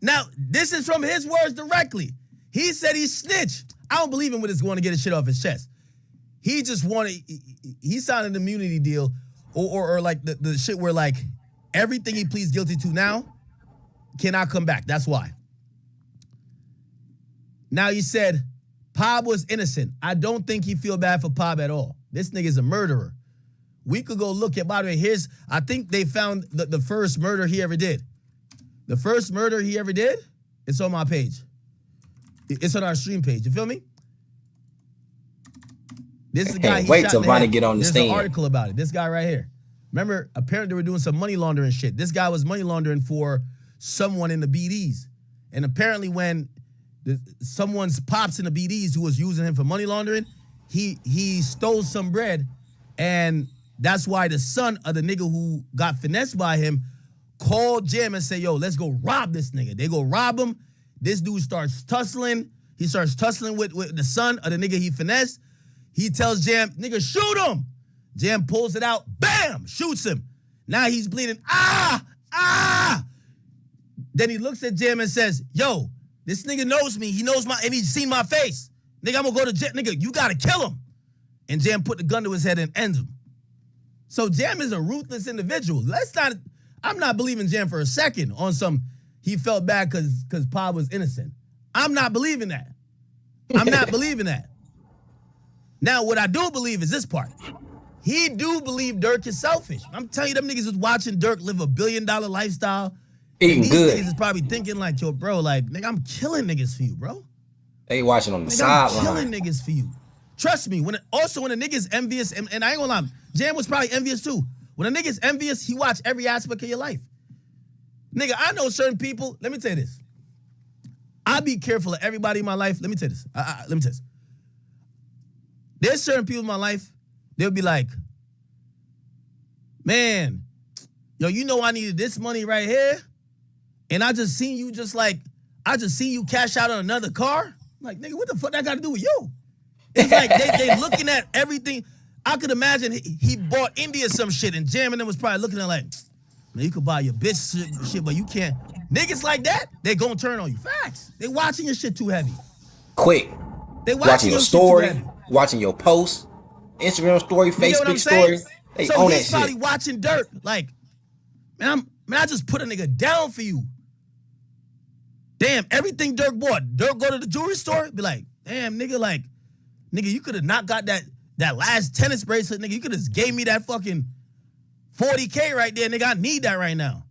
Now, this is from his words directly. He said he snitched. I don't believe him with his going to get his shit off his chest. He just wanted, he signed an immunity deal or like the shit where like everything he pleads guilty to now cannot come back. That's why. Now you said Pab was innocent. I don't think he feel bad for Pab at all. This nigga's a murderer. We could go look at, by the way, I think they found the first murder he ever did. The first murder he ever did, it's on my page. It's on our stream page. You feel me? This is the guy. Wait till Vonnie get on the stand. There's an article about it. This guy right here. Remember, apparently they were doing some money laundering shit. This guy was money laundering for someone in the BDs. And apparently when someone's pops in the BDs who was using him for money laundering. He stole some bread, and that's why the son of the nigga who got finessed by him called Jam and said, yo, let's go rob this nigga. They go rob him. This dude starts tussling. He starts tussling with the son of the nigga he finessed. He tells Jam, nigga, shoot him. Jam pulls it out, bam, shoots him. Now he's bleeding, ah. Then he looks at Jam and says, yo, this nigga knows me. He knows and he's seen my face. Nigga, I'm gonna go to Jam. Nigga, you gotta kill him. And Jam put the gun to his head and ends him. So Jam is a ruthless individual. I'm not believing Jam for a second on some, he felt bad because Pa was innocent. I'm not believing that. I'm not believing that. Now, what I do believe is this part. He do believe Durk is selfish. I'm telling you, them niggas was watching Durk live a $1 billion lifestyle. Eating these good. Niggas is probably thinking like, yo, bro, like, nigga, I'm killing niggas for you, bro. They watching on the I'm sideline. killing niggas for you. Trust me, when a nigga's envious, and I ain't gonna lie, Jam was probably envious too. When a nigga's envious, he watch every aspect of your life. Nigga, I know certain people, let me tell you this. I be careful of everybody in my life. Let me tell you this. Let me tell you this. There's certain people in my life, they'll be like, man, yo, you know I needed this money right here, and I just seen you cash out on another car. I'm like, nigga, what the fuck that got to do with you? It's like they looking at everything. I could imagine he bought India some shit, and Jam and them was probably looking at like, man, you could buy your bitch shit, but you can't. Niggas like that, they gonna turn on you. Facts. They watching your shit too heavy. Quick. They watching your story, watching your posts, Instagram story, Facebook story. They so own that he's probably shit. watching Durk. Like, man, I just put a nigga down for you. Damn, everything Durk bought. Durk go to the jewelry store, be like, damn, nigga, you could have not got that last tennis bracelet, nigga. You could have gave me that fucking 40K right there, nigga. I need that right now.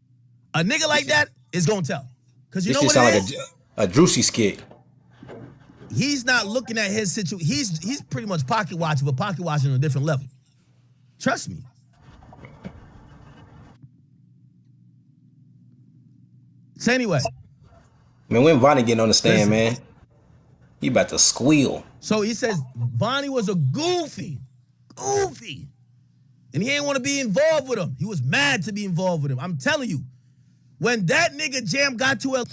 A nigga like that is gonna tell. Cause you know what it is? Sound like a Drewsy skit. He's not looking at his situation. He's pretty much pocket watching, but pocket watching on a different level. Trust me. So anyway. Man, when Vonnie getting on the stand, Listen. man, he about to squeal. So he says Vonnie was a goofy. And he ain't want to be involved with him. He was mad to be involved with him. I'm telling you, when that nigga Jam got to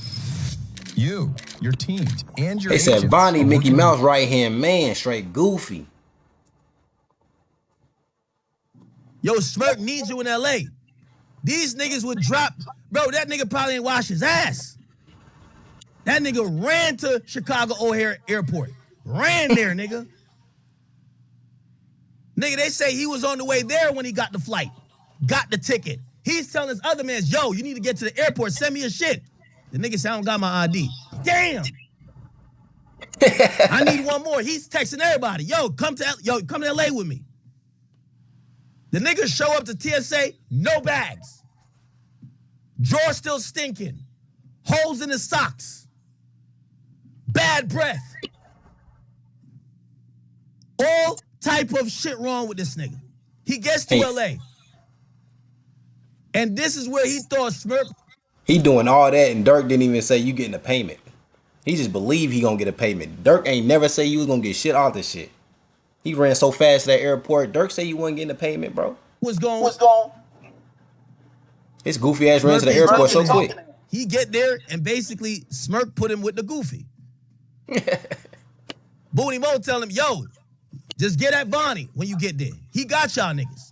your team, and your They said agents Vonnie, are Mickey working- Mouse right hand man, straight goofy. Yo, Smirk needs you in LA. These niggas would drop. Bro, that nigga probably ain't wash his ass. That nigga ran to Chicago O'Hare Airport. Ran there, nigga. Nigga, they say he was on the way there when he got the flight. Got the ticket. He's telling his other mans, yo, you need to get to the airport. Send me your shit. The nigga said, I don't got my ID. Damn. I need one more. He's texting everybody. Yo, come to LA with me. The niggas show up to TSA, no bags. Drawer still stinking. Holes in his socks. Bad breath. All type of shit wrong with this nigga. He gets to LA. And this is where he thought Smirk. He doing all that, and Durk didn't even say you getting a payment. He just believed he gonna get a payment. Durk ain't never say you was gonna get shit off this shit. He ran so fast to that airport. Durk said you wasn't getting a payment, bro. What's going? His goofy ass ran to the airport so quick. He get there and basically Smirk put him with the goofy. Booty Mo tell him, yo, just get at Vonnie when you get there. He got y'all niggas.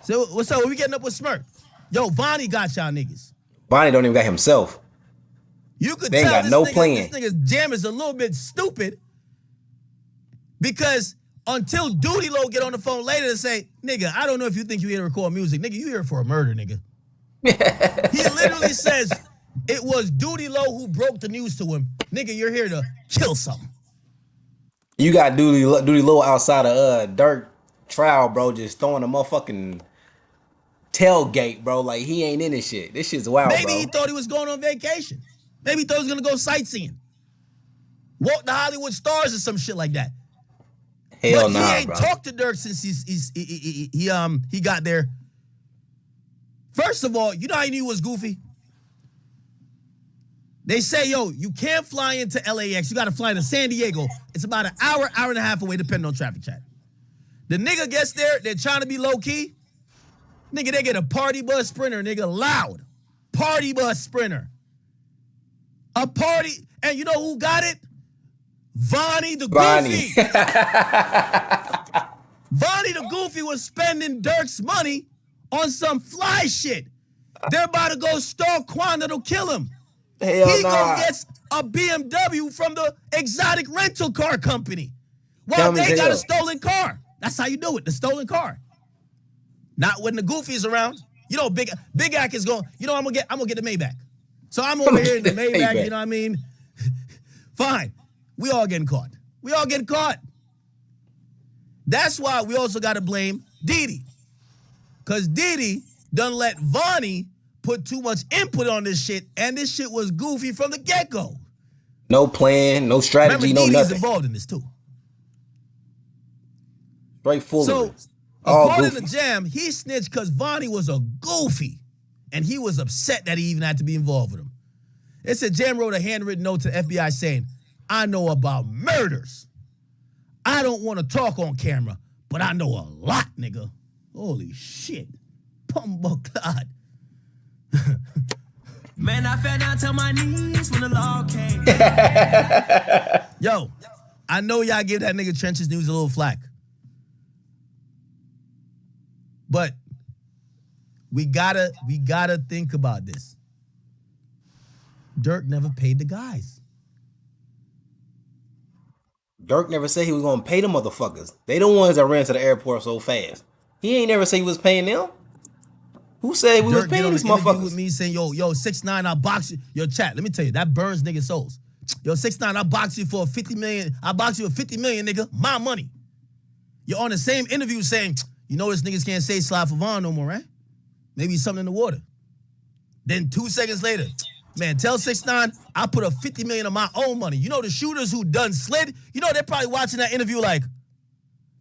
So what's up? We getting up with Smirk? Yo, Vonnie got y'all niggas. Vonnie don't even got himself. You could they tell ain't got this no nigga, plan. This nigga's Jam is a little bit stupid because until Duty Low get on the phone later to say, nigga, I don't know if you think you here to record music. Nigga, you here for a murder, nigga. He literally says it was Duty Low who broke the news to him. Nigga, you're here to kill something. You got Duty Low outside of Durk trial, bro, just throwing a motherfucking tailgate, bro. Like he ain't in this shit. This shit's wild, Maybe bro. he thought he was going on vacation. Maybe he thought he was gonna go sightseeing. Walk the Hollywood stars or some shit like that. Hell but nah, he ain't bro. talked to Durk since he got there. First of all, you know how he knew he was goofy? They say, yo, you can't fly into LAX. You got to fly to San Diego. It's about an hour, hour and a half away, depending on traffic chat. The nigga gets there. They're trying to be low-key. Nigga, they get a party bus Sprinter, nigga, loud. Party bus Sprinter. A party. And you know who got it? Vonnie the Goofy. Vonnie the Goofy was spending Durk's money on some fly shit. They're about to go stalk Quan that'll kill him. Hell he nah. go gets a BMW from the exotic rental car company. While they got a stolen car. That's how you do it, the stolen car. Not when the Goofy's around. You know, Big Ack is going, you know, I'm gonna get the Maybach. So I'm over here in the Maybach, you know what I mean? Fine. We all getting caught. We all getting caught. That's why we also got to blame Didi. Because Didi done let Vonnie put too much input on this shit, and this shit was goofy from the get-go. No plan, no strategy, Remember, no Didi's nothing. involved in this too. Straight full So, of it. All according goofy. to Jam, he snitched because Vonnie was a goofy, and he was upset that he even had to be involved with him. It said Jam wrote a handwritten note to the FBI saying, I know about murders. I don't want to talk on camera, but I know a lot, nigga. Holy shit. Pumbleclad. Man, I fell down to my knees when the law came. Yo, I know y'all give that nigga Trenches News a little flack. But we gotta think about this. Durk never paid the guys. Durk never said he was gonna pay them motherfuckers. They the ones that ran to the airport so fast. He ain't never say he was paying them. Who said we was Durk paying get on these the interview motherfuckers? with me saying, yo, 6ix9ine, I'll box you. Yo, chat, let me tell you, that burns niggas' souls. Yo, 6ix9ine, I'll box you for 50 million. I'll box you for 50 million, nigga. My money. You're on the same interview saying, you know this niggas can't say Slide for Von no more, right? Maybe something in the water. Then 2 seconds later, man, tell 6ix9ine I put up 50 million of my own money. You know the shooters who done slid? You know they're probably watching that interview like,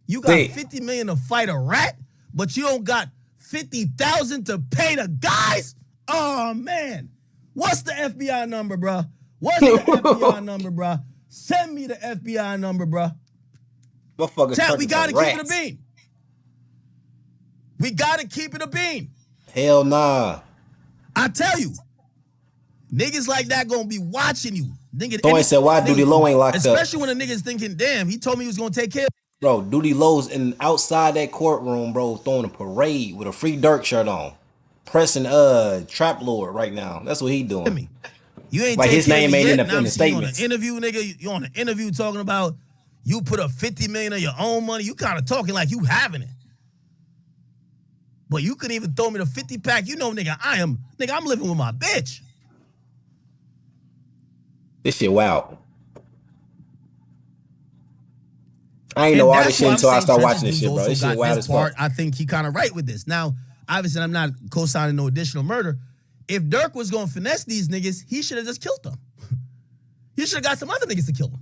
you got 50 million to fight a rat, but you don't got 50,000 to pay the guys? Oh, man. What's the FBI number, bro? What's the FBI number, bro? Send me the FBI number, bro. Chat, we got to keep it a bean. We got to keep it a bean. Hell nah. I tell you, niggas like that going to be watching you. Someone said, why Duty Low ain't locked up? Especially when the niggas thinking, damn, he told me he was going to take care of. Bro, Duty Low's in outside that courtroom, bro, throwing a parade with a free Durk shirt on. Pressing Trap Lord right now. That's what he doing. You ain't like his name ain't in the statement. statements. You on an interview, nigga. You on an interview talking about you put up 50 million of your own money. You kind of talking like you having it. But you couldn't even throw me the 50 pack. You know, nigga, I'm living with my bitch. This shit wild. I ain't know all this shit until I start watching this shit, bro. This shit wild as fuck. I think he kind of right with this. Now, obviously, I'm not co-signing no additional murder. If Durk was going to finesse these niggas, he should have just killed them. He should have got some other niggas to kill them.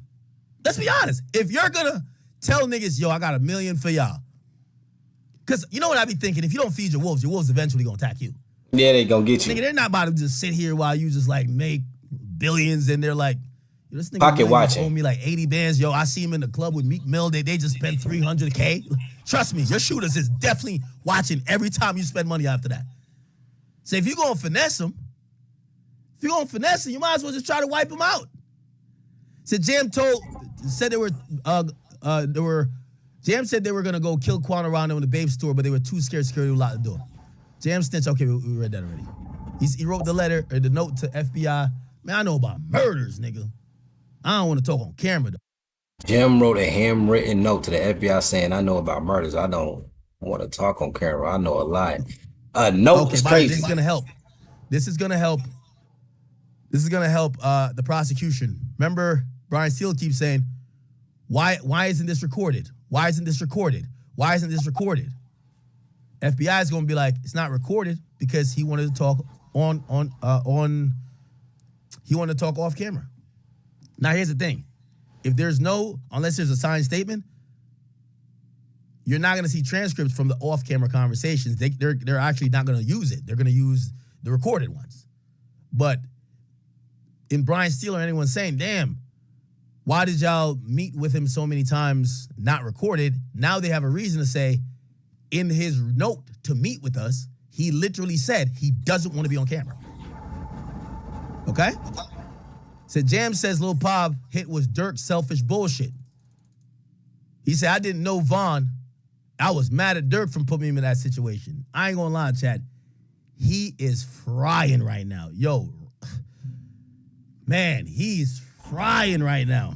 Let's be honest. If you're going to tell niggas, yo, I got $1 million for y'all. Because you know what I be thinking? If you don't feed your wolves eventually going to attack you. Yeah, they going to get you. Nigga, they're not about to just sit here while you just like make billions and they're like, yo, this nigga pocket watching. Owe me like 80 bands. Yo, I see him in the club with Meek Mill. They just spent $300K. Trust me, your shooters is definitely watching every time you spend money after that. So if you're going to finesse him, you might as well just try to wipe him out. So Jam said Jam said they were going to go kill Quan around in the Babe store, but they were too scared security would lock the door. Jam snitched. Okay, we read that already. He wrote the letter or the note to FBI. Man, I know about murders, nigga. I don't want to talk on camera, though. Jim wrote a handwritten note to the FBI saying, I know about murders. I don't want to talk on camera. I know a lot. Note is crazy. This is going to help. This is going to help the prosecution. Remember, Brian Steele keeps saying, why isn't this recorded? Why isn't this recorded? Why isn't this recorded? FBI is going to be like, it's not recorded because he wanted to talk he wanted to talk off camera. Now, here's the thing. Unless there's a signed statement, you're not going to see transcripts from the off-camera conversations. They're actually not going to use it. They're going to use the recorded ones. But in Brian Steele or anyone saying, damn, why did y'all meet with him so many times, not recorded? Now they have a reason to say, in his note to meet with us, he literally said he doesn't want to be on camera. Okay? Said Jam says Lil Pop hit was Durk's selfish bullshit. He said, I didn't know Vaughn. I was mad at Durk for putting him in that situation. I ain't gonna lie, Chad. He is frying right now. Yo, man, he's frying right now.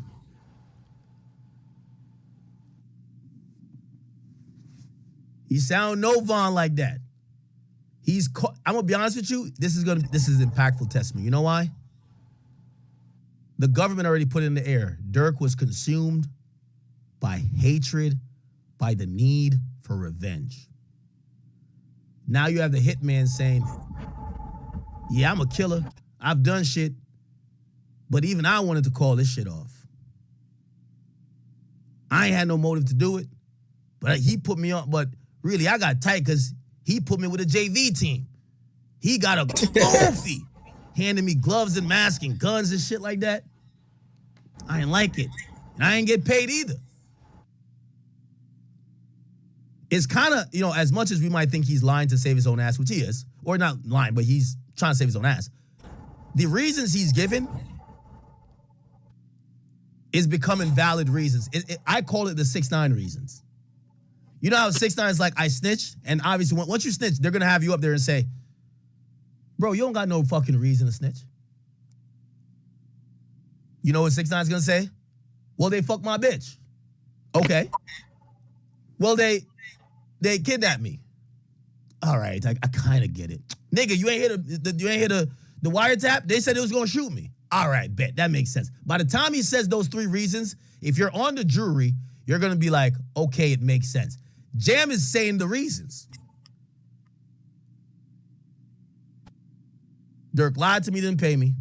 He sound no Vaughn like that. I'm gonna be honest with you. This is impactful testimony. You know why? The government already put it in the air. Durk was consumed by hatred, by the need for revenge. Now you have the hitman saying, yeah, I'm a killer. I've done shit. But even I wanted to call this shit off. I ain't had no motive to do it. But he put me on. But really, I got tight because he put me with a JV team. He got a goofy. Handing me gloves and masks and guns and shit like that. I ain't like it. And I ain't get paid either. It's kind of, as much as we might think he's lying to save his own ass, which he is, or not lying, but he's trying to save his own ass. The reasons he's given is becoming valid reasons. I call it the 6ix9ine reasons. You know how 6ix9ine is like, I snitched, and obviously once you snitch, they're gonna have you up there and say, bro, you don't got no fucking reason to snitch. You know what 6ix9ine's gonna say? Well, they fucked my bitch. Okay. Well, they kidnapped me. All right, I kind of get it. Nigga, you ain't hear the wiretap? They said it was gonna shoot me. All right, bet. That makes sense. By the time he says those 3 reasons, if you're on the jury, you're gonna be like, okay, it makes sense. Jam is saying the reasons. Durk lied to me, didn't pay me.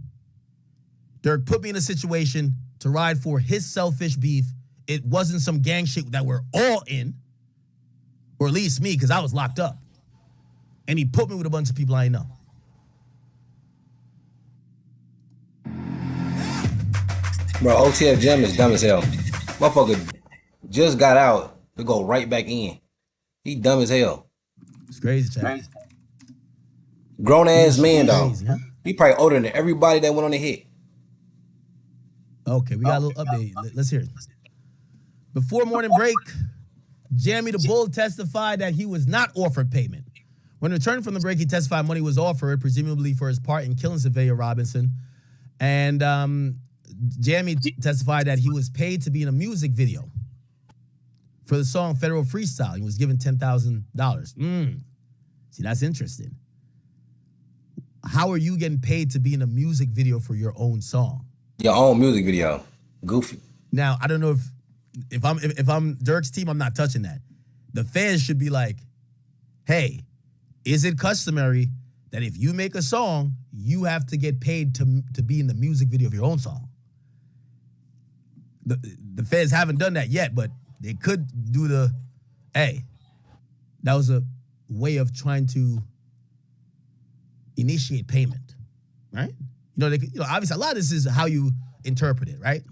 Durk put me in a situation to ride for his selfish beef. It wasn't some gang shit that we're all in. Or at least me, because I was locked up. And he put me with a bunch of people I ain't know. Bro, OTF Jam is dumb as hell. Motherfucker just got out to go right back in. He dumb as hell. It's crazy, Chad. Grown ass man, though. Crazy, huh? He probably older than everybody that went on the hit. Okay, we got a little update. Let's hear it. Before morning break, Jammy the Bull testified that he was not offered payment. When returning from the break, he testified money was offered, presumably for his part in killing Sylvia Robinson. And Jammy testified that he was paid to be in a music video for the song Federal Freestyle. He was given $10,000. See, that's interesting. How are you getting paid to be in a music video for your own song? Your own music video. Goofy. Now, I don't know if I'm Durk's team, I'm not touching that. The fans should be like, hey, is it customary that if you make a song, you have to get paid to be in the music video of your own song? The fans haven't done that yet, but they could do that was a way of trying to initiate payment, right? Obviously a lot of this is how you interpret it, right?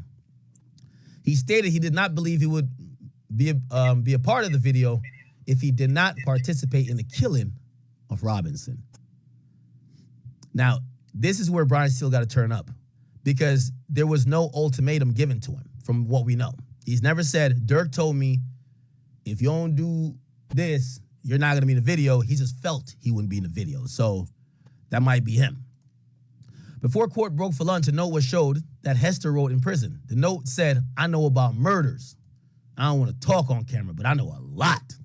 He stated he did not believe he would be a part of the video if he did not participate in the killing of Robinson. Now, this is where Brian Steele got to turn up because there was no ultimatum given to him from what we know. He's never said, Durk told me, if you don't do this, you're not going to be in the video. He just felt he wouldn't be in the video. So that might be him. Before court broke for lunch, a note was showed that Hester wrote in prison. The note said, I know about murders. I don't want to talk on camera, but I know a lot.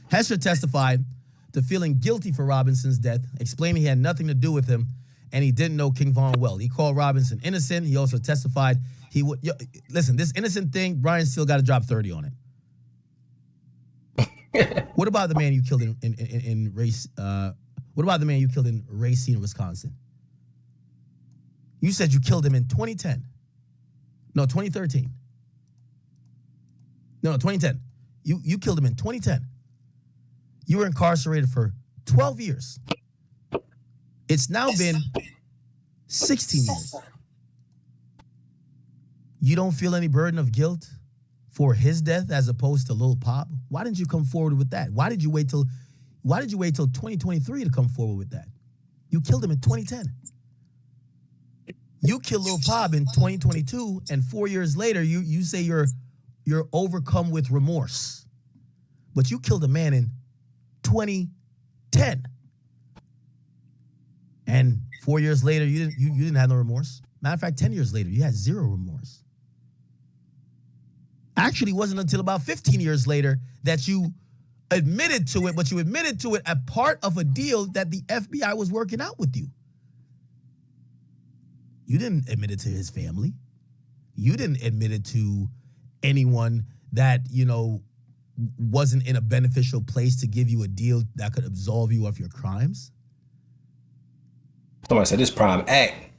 Hester testified to feeling guilty for Robinson's death, explaining he had nothing to do with him and he didn't know King Von well. He called Robinson innocent. He also testified he would... listen, this innocent thing, Brian still got to drop 30 on it. What about the man you killed in race? What about the man you killed in Racine, Wisconsin? You said you killed him in 2010. No, 2013. No, 2010. You killed him in 2010. You were incarcerated for 12 years. It's now been 16 years. You don't feel any burden of guilt for his death as opposed to Lil Pop? Why didn't you come forward with that? Why did you wait till 2023 to come forward with that? You killed him in 2010. You killed Lil Pop in 2022, and 4 years later, you say you're overcome with remorse. But you killed a man in 2010. And 4 years later, you didn't have no remorse. Matter of fact, 10 years later, you had zero remorse. Actually, it wasn't until about 15 years later that you admitted to it, but you admitted to it as part of a deal that the FBI was working out with you. You didn't admit it to his family. You didn't admit it to anyone that, wasn't in a beneficial place to give you a deal that could absolve you of your crimes. Somebody said this prime act.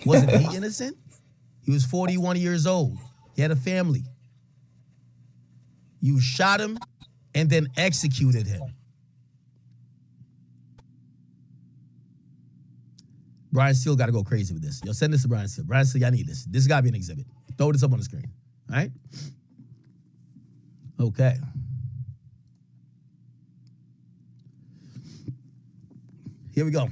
Wasn't he innocent? He was 41 years old. He had a family. You shot him and then executed him. Brian Steele got to go crazy with this. Yo, send this to Brian Steele. Brian Steele, I need this. This got to be an exhibit. Throw this up on the screen. All right? Okay. Here we go.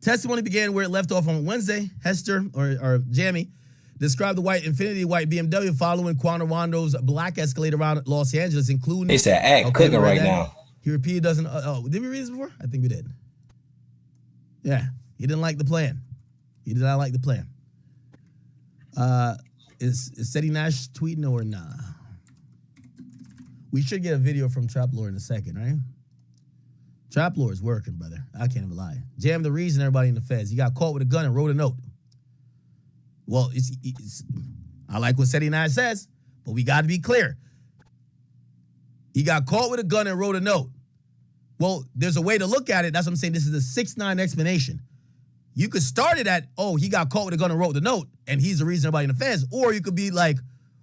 Testimony began where it left off on Wednesday. Hester, or Jamie, described the white BMW following Quan Rondo's black Escalade around Los Angeles, including... They said act cooking right now. He repeated did we read this before? I think we did. Yeah, he didn't like the plan. He did not like the plan. Is Seti Nash tweeting or nah? We should get a video from Trap Lord in a second, right? Trap Lord is working, brother. I can't even lie. Jam the reason everybody in the feds. He got caught with a gun and wrote a note. Well, I like what Seti Nash says, but we got to be clear. He got caught with a gun and wrote a note. Well, there's a way to look at it. That's what I'm saying. This is a 6ix9ine explanation. You could start it at, he got caught with a gun and wrote the note, and he's the reason everybody in the feds. Or you could be like,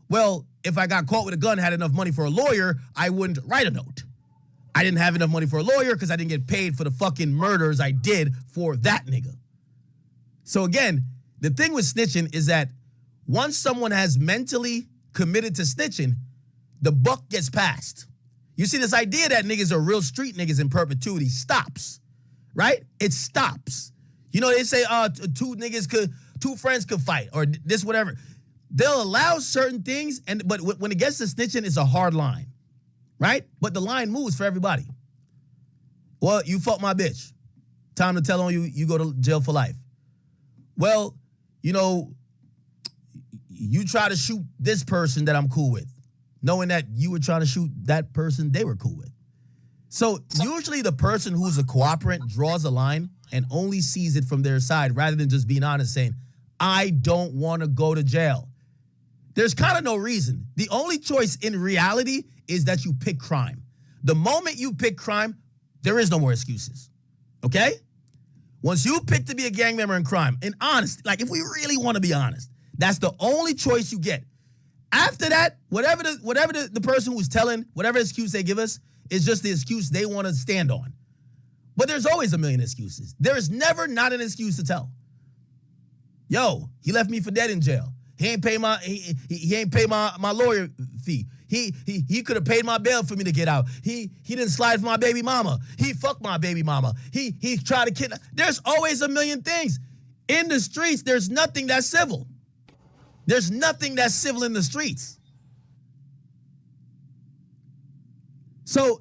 well, if I got caught with a gun, had enough money for a lawyer, I wouldn't write a note. I didn't have enough money for a lawyer because I didn't get paid for the fucking murders I did for that nigga. So again, the thing with snitching is that once someone has mentally committed to snitching, the buck gets passed. You see, this idea that niggas are real street niggas in perpetuity stops, right? It stops. They say, two friends could fight or this, whatever. They'll allow certain things, but when it gets to snitching, it's a hard line, right? But the line moves for everybody. Well, you fuck my bitch. Time to tell on you, you go to jail for life. Well, you try to shoot this person that I'm cool with, knowing that you were trying to shoot that person they were cool with. So usually the person who's a cooperant draws a line and only sees it from their side rather than just being honest saying, I don't want to go to jail. There's kind of no reason. The only choice in reality is that you pick crime. The moment you pick crime, there is no more excuses. Okay? Once you pick to be a gang member in crime, and honest, like if we really want to be honest, that's the only choice you get. After that, whatever the person who's telling, whatever excuse they give us, is just the excuse they want to stand on. But there's always a million excuses. There is never not an excuse to tell. Yo, he left me for dead in jail. He ain't pay my lawyer fee. He could have paid my bail for me to get out. He didn't slide for my baby mama. He fucked my baby mama. He tried to kidnap. There's always a million things. In the streets, there's nothing that's civil. There's nothing that's civil in the streets. So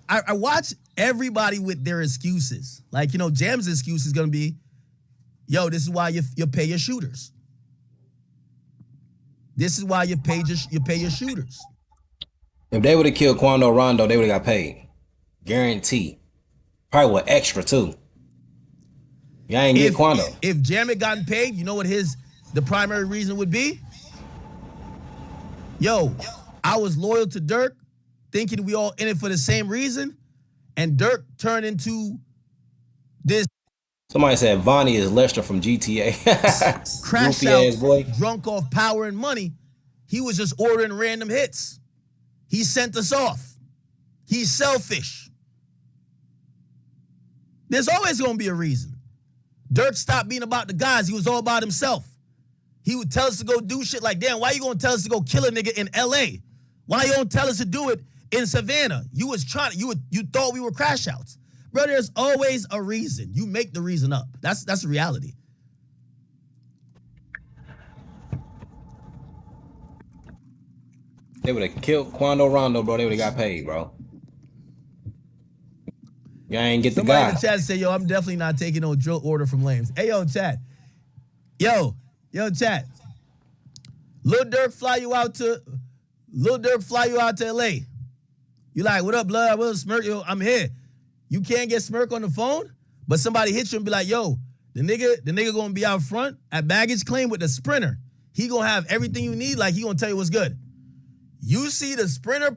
I watch everybody with their excuses. Like, Jam's excuse is going to be, yo, this is why you pay your shooters. This is why you pay your shooters. If they would have killed Quando Rondo, they would have got paid. Guarantee. Probably with extra too. Y'all ain't get Quando. If Jam had gotten paid, you know what the primary reason would be? Yo, I was loyal to Durk, thinking we all in it for the same reason, and Durk turned into this. Somebody said Vonnie is Lester from GTA. Crash out, boy. Drunk off power and money. He was just ordering random hits. He sent us off. He's selfish. There's always going to be a reason. Durk stopped being about the guys. He was all about himself. he would tell us to go do shit like, damn, why you gonna tell us to go kill a nigga in LA? Why you don't tell us to do it in Savannah? You thought we were crash outs. Bro, there's always a reason. You make the reason up. That's the reality. They would have killed Quando Rondo, bro. They would have got paid, bro. Y'all ain't get Somebody the guy. in the chat say, yo, I'm definitely not taking no drill order from lames. Hey, yo, chat. Yo, chat. Lil Durk fly you out to LA. You like, what up, blood? What up, Smirk? Yo, I'm here. You can't get Smirk on the phone, but somebody hits you and be like, yo, the nigga gonna be out front at baggage claim with the Sprinter. He gonna have everything you need, like he gonna tell you what's good. You see the Sprinter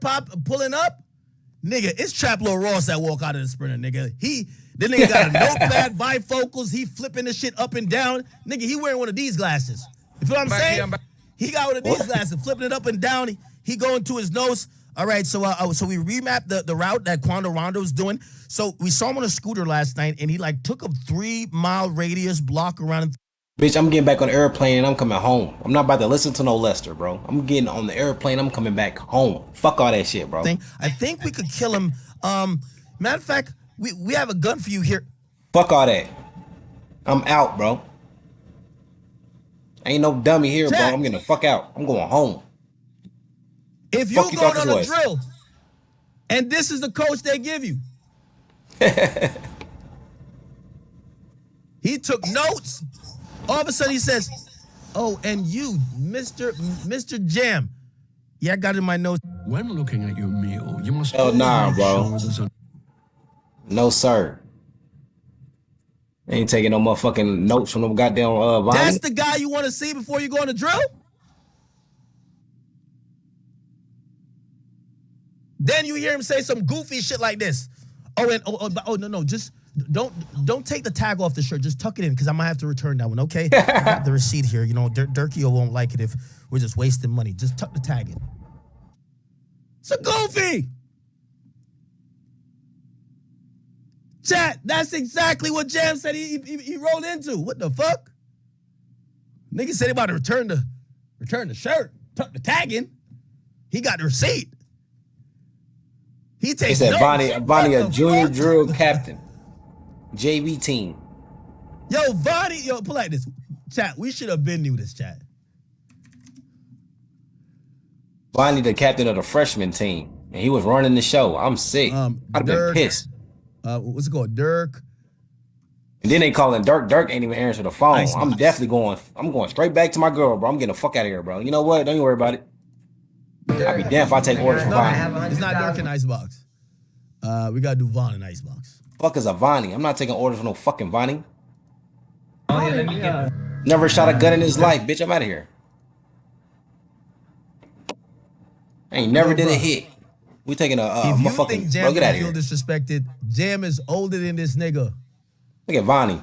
pulling up, nigga, it's Trap Lil Ross that walk out of the Sprinter, nigga. The nigga got a notepad, bifocals, he flipping the shit up and down. Nigga, he wearing one of these glasses. You feel what I'm saying? He got one of these glasses, flipping it up and down. He going to his nose. All right, so we remapped the route that Quando Rondo was doing. So we saw him on a scooter last night, and he like took a 3-mile radius block around. Bitch, I'm getting back on the airplane and I'm coming home. I'm not about to listen to no Lester, bro. I'm getting on the airplane. I'm coming back home. Fuck all that shit, bro. I think we could kill him. Matter of fact, we have a gun for you here. Fuck all that. I'm out, bro. Ain't no dummy here, bro. I'm getting the fuck out. I'm going home. If you going on a drill, and this is the coach they give you. He took notes. All of a sudden he says, oh, and you, Mr. Jam. Yeah, I got it in my notes. When looking at your meal, you must Hell nah, bro. sure No, sir. Ain't taking no motherfucking notes from them goddamn Vonnie. That's the guy you want to see before you go on the drill? Then you hear him say some goofy shit like this. No, just don't take the tag off the shirt. Just tuck it in, because I might have to return that one, okay? I got the receipt here. You know, Durkio won't like it if we're just wasting money. Just tuck the tag in. It's a goofy. Chat, that's exactly what Jam said he rolled into. What the fuck? Nigga said he about to return the shirt, tuck the tag in. He got the receipt. He said Vonnie a junior drill captain. JV team. Yo, Vonnie, pull like this. Chat, we should have been new this, chat. Vonnie the captain of the freshman team. And he was running the show. I'm sick. I'd have been pissed. What's it called? Durk. And then they calling Durk. Durk ain't even answering the phone. I'm definitely going straight back to my girl, bro. I'm getting the fuck out of here, bro. You know what? Don't you worry about it. I'll be damn if I take orders from Vonnie. It's not Durk in Icebox. We gotta do Von in Icebox. Fuck is a Vonnie? I'm not taking orders from no fucking Vonnie. Never shot a gun in his life, bitch. I'm out of here. I ain't never did a hit. We taking a motherfucking. Think Jam bro, get out of feel here. disrespected? Jam is older than this nigga. Look at Vonnie.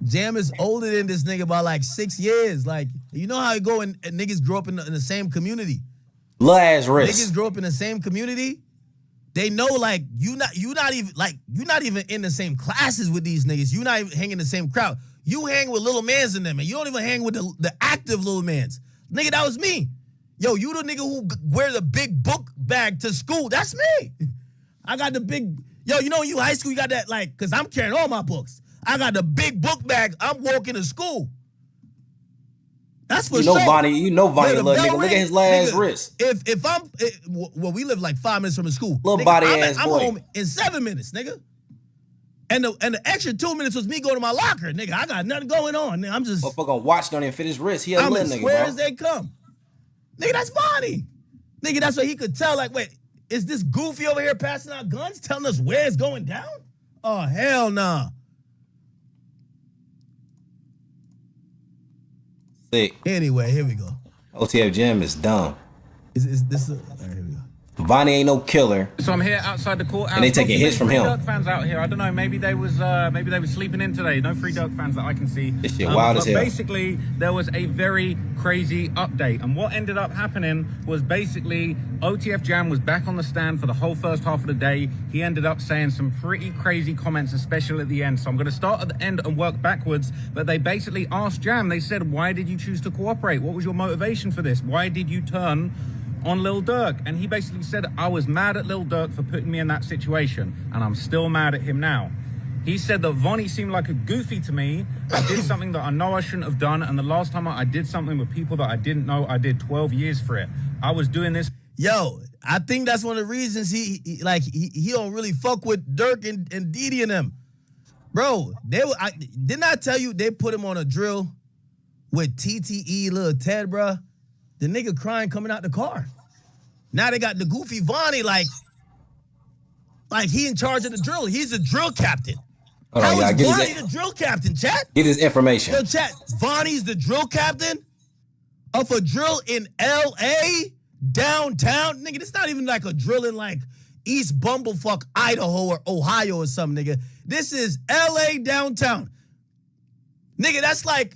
Jam is older than this nigga by like 6 years. Like, you know how you go and niggas grow up in the same community. Lil ass wrist. Niggas grow up in the same community. They know like you not even in the same classes with these niggas. You not even hanging in the same crowd. You hang with little mans in them, and you don't even hang with the active little mans. Nigga, that was me. Yo, you the nigga who wear the big book bag to school. That's me. I got the big. Yo, you know you high school, you got that like, cause I'm carrying all my books. I got the big book bag. I'm walking to school. That's for sure. Vonnie, little nigga. Look at his last wrist. If I'm, we live like 5 minutes from the school. Little nigga, body I'm ass boy. home in 7 minutes, nigga. And the extra 2 minutes was me going to my locker, nigga. I got nothing going on. Nigga. I'm just. Motherfucker watch don't even fit his wrist. He a I'm little as nigga, square bro. as they come. Nigga, that's Vonnie. Nigga, that's what he could tell. Like, wait, is this goofy over here passing out guns, telling us where it's going down? Oh, hell nah. Sick. Anyway, here we go. OTF Jam is dumb. Is this? All right, here we go. Vonnie ain't no killer. So I'm here outside the courthouse. And they taking hits from him. Durk fans out here. I don't know. Maybe they was sleeping in today. No free Durk fans that I can see. This shit wild as hell. But basically, there was a very crazy update, and what ended up happening was basically OTF Jam was back on the stand for the whole first half of the day. He ended up saying some pretty crazy comments, especially at the end. So I'm going to start at the end and work backwards. But they basically asked Jam. They said, "Why did you choose to cooperate? What was your motivation for this? Why did you turn on Lil Durk?" And he basically said, "I was mad at Lil Durk for putting me in that situation, and I'm still mad at him now." He said that Vonnie seemed like a goofy to me. I did something that I know I shouldn't have done, and the last time I did something with people that I didn't know, I did 12 years for it. I was doing this. Yo, I think that's one of the reasons he don't really fuck with Durk and Didi and them. Bro, didn't I tell you they put him on a drill with TTE, Lil Ted, bro? The nigga crying coming out the car. Now they got the goofy Vonnie like he in charge of the drill. He's the drill captain. Hold on, How y'all. is Vonnie the drill captain, chat? Get his information. Yo, chat, Vonnie's the drill captain of a drill in L.A., downtown? Nigga, this not even like a drill in like East Bumblefuck, Idaho or Ohio or something, nigga. This is L.A. downtown. Nigga, that's like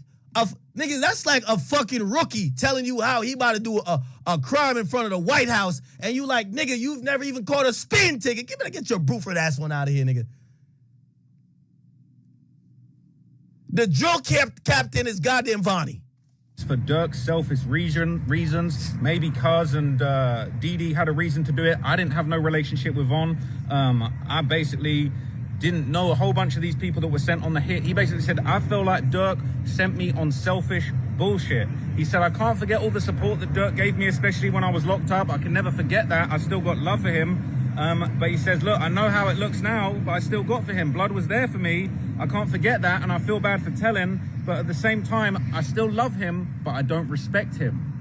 a fucking rookie telling you how he about to do a crime in front of the White House, and you like, nigga, you've never even caught a spin ticket. Get your Bruford ass one out of here, nigga. The drill captain is goddamn Vonnie. For Durk's selfish reasons, maybe Cuz and Didi had a reason to do it. I didn't have no relationship with Von. I basically didn't know a whole bunch of these people that were sent on the hit. He basically said, I feel like Durk sent me on selfish bullshit. He said, I can't forget all the support that Durk gave me, especially when I was locked up. I can never forget that. I still got love for him. But he says, look, I know how it looks now, but I still got for him. Blood was there for me. I can't forget that, and I feel bad for telling, but at the same time, I still love him, but I don't respect him.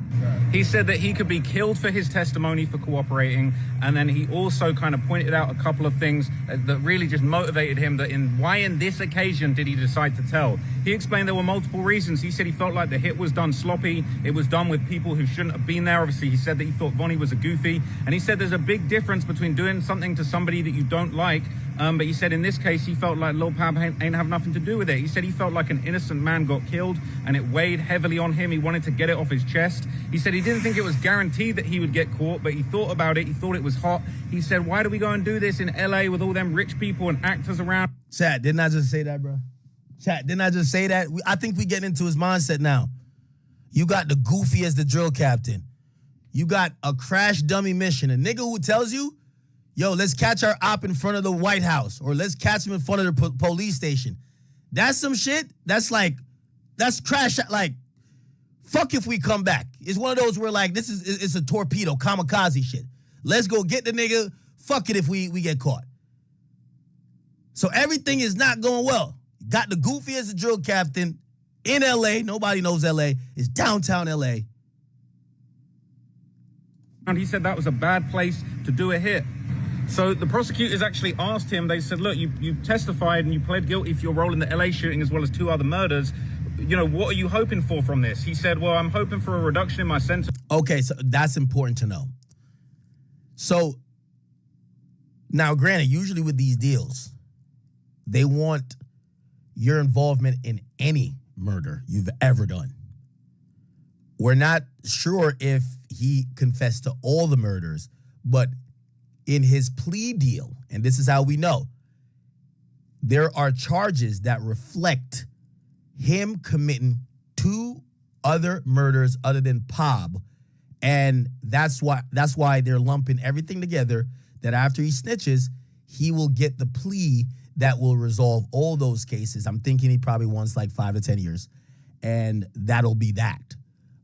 He said that he could be killed for his testimony for cooperating, and then he also kind of pointed out a couple of things that really just motivated him, that why in this occasion did he decide to tell. He explained there were multiple reasons. He said he felt like the hit was done sloppy. It was done with people who shouldn't have been there. Obviously, he said that he thought Vonnie was a goofy, and he said there's a big difference between doing something to somebody that you don't like, but he said in this case, he felt like Lil Pab ain't have nothing to do with it. He said he felt like an innocent man got killed, and it weighed heavily on him. He wanted to get it off his chest. He said he didn't think it was guaranteed that he would get caught, but he thought about it. He thought it was hot. He said, why do we go and do this in LA with all them rich people and actors around? Chat, didn't I just say that, bro? Chat, didn't I just say that? I think we getting into his mindset now. You got the goofy as the drill captain. You got a crash dummy mission. A nigga who tells you, yo, let's catch our op in front of the White House, or let's catch him in front of the police station. That's some shit. That's crash, like, fuck if we come back. It's one of those where, like, it's a torpedo, kamikaze shit. Let's go get the nigga. Fuck it if we get caught. So everything is not going well. Got the goofy as the drill captain in L.A. Nobody knows L.A. It's downtown L.A. And he said that was a bad place to do a hit. So the prosecutors actually asked him, they said, look, you testified and you pled guilty for your role in the LA shooting as well as 2 other murders. You know, what are you hoping for from this? He said, well, I'm hoping for a reduction in my sentence. Okay, so that's important to know. So now, granted, usually with these deals, they want your involvement in any murder you've ever done. We're not sure if he confessed to all the murders, but in his plea deal, and this is how we know, there are charges that reflect him committing 2 other murders other than Pab, and that's why they're lumping everything together, that after he snitches, he will get the plea that will resolve all those cases. I'm thinking he probably wants like 5 to 10 years, and that'll be that.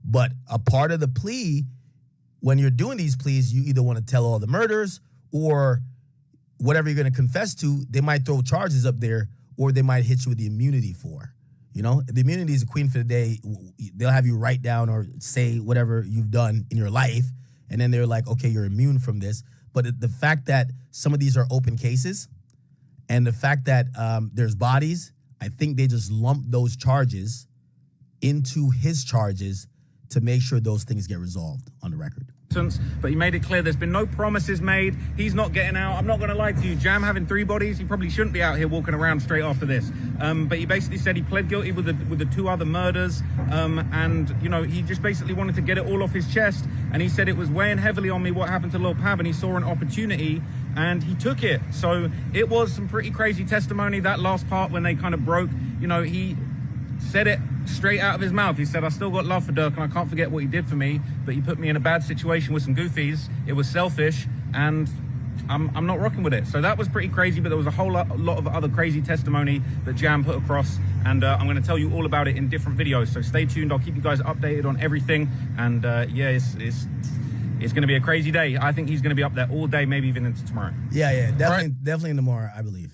But a part of the plea, when you're doing these pleas, you either want to tell all the murders or whatever you're going to confess to. They might throw charges up there, or they might hit you with the immunity for. You know, the immunity is a queen for the day. They'll have you write down or say whatever you've done in your life, and then they're like, okay, you're immune from this. But the fact that some of these are open cases, and the fact that there's bodies, I think they just lump those charges into his charges to make sure those things get resolved on the record. But he made it clear there's been no promises made. He's not getting out. I'm not going to lie to you. Jam having 3 bodies, he probably shouldn't be out here walking around straight after this. But he basically said he pled guilty with the 2 other murders. And, you know, he just basically wanted to get it all off his chest. And he said it was weighing heavily on me what happened to Lil Pav, and he saw an opportunity and he took it. So it was some pretty crazy testimony. That last part when they kind of broke, you know, he said it straight out of his mouth. He said, I still got love for Durk and I can't forget what he did for me, but he put me in a bad situation with some goofies. It was selfish and I'm not rocking with it. So that was pretty crazy, but there was a whole lot of other crazy testimony that Jam put across, and I'm going to tell you all about it in different videos. So stay tuned. I'll keep you guys updated on everything. And yeah, it's going to be a crazy day. I think he's going to be up there all day, maybe even into tomorrow. Yeah, definitely tomorrow, I believe.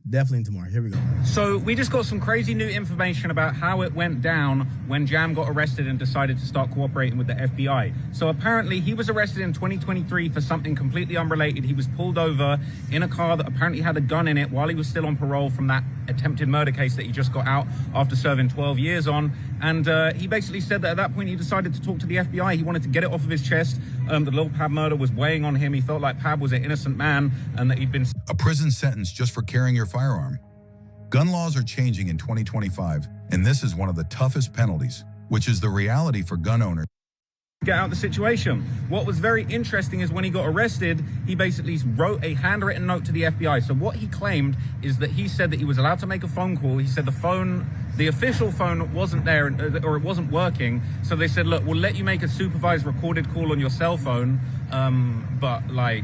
Definitely tomorrow. Here we go. So we just got some crazy new information about how it went down when Jam got arrested and decided to start cooperating with the FBI. So apparently he was arrested in 2023 for something completely unrelated. He was pulled over in a car that apparently had a gun in it while he was still on parole from that attempted murder case that he just got out after serving 12 years on. And he basically said that at that point he decided to talk to the FBI. He wanted to get it off of his chest. The Lil Pav murder was weighing on him. He felt like Pav was an innocent man and that he'd been... A prison sentence just for carrying your firearm. Gun laws are changing in 2025, and this is one of the toughest penalties, which is the reality for gun owners. Get out the situation. What was very interesting is when he got arrested, he basically wrote a handwritten note to the FBI. So what he claimed is that he said that he was allowed to make a phone call. He said the official phone wasn't there, or it wasn't working. So they said, look, we'll let you make a supervised recorded call on your cell phone. But like,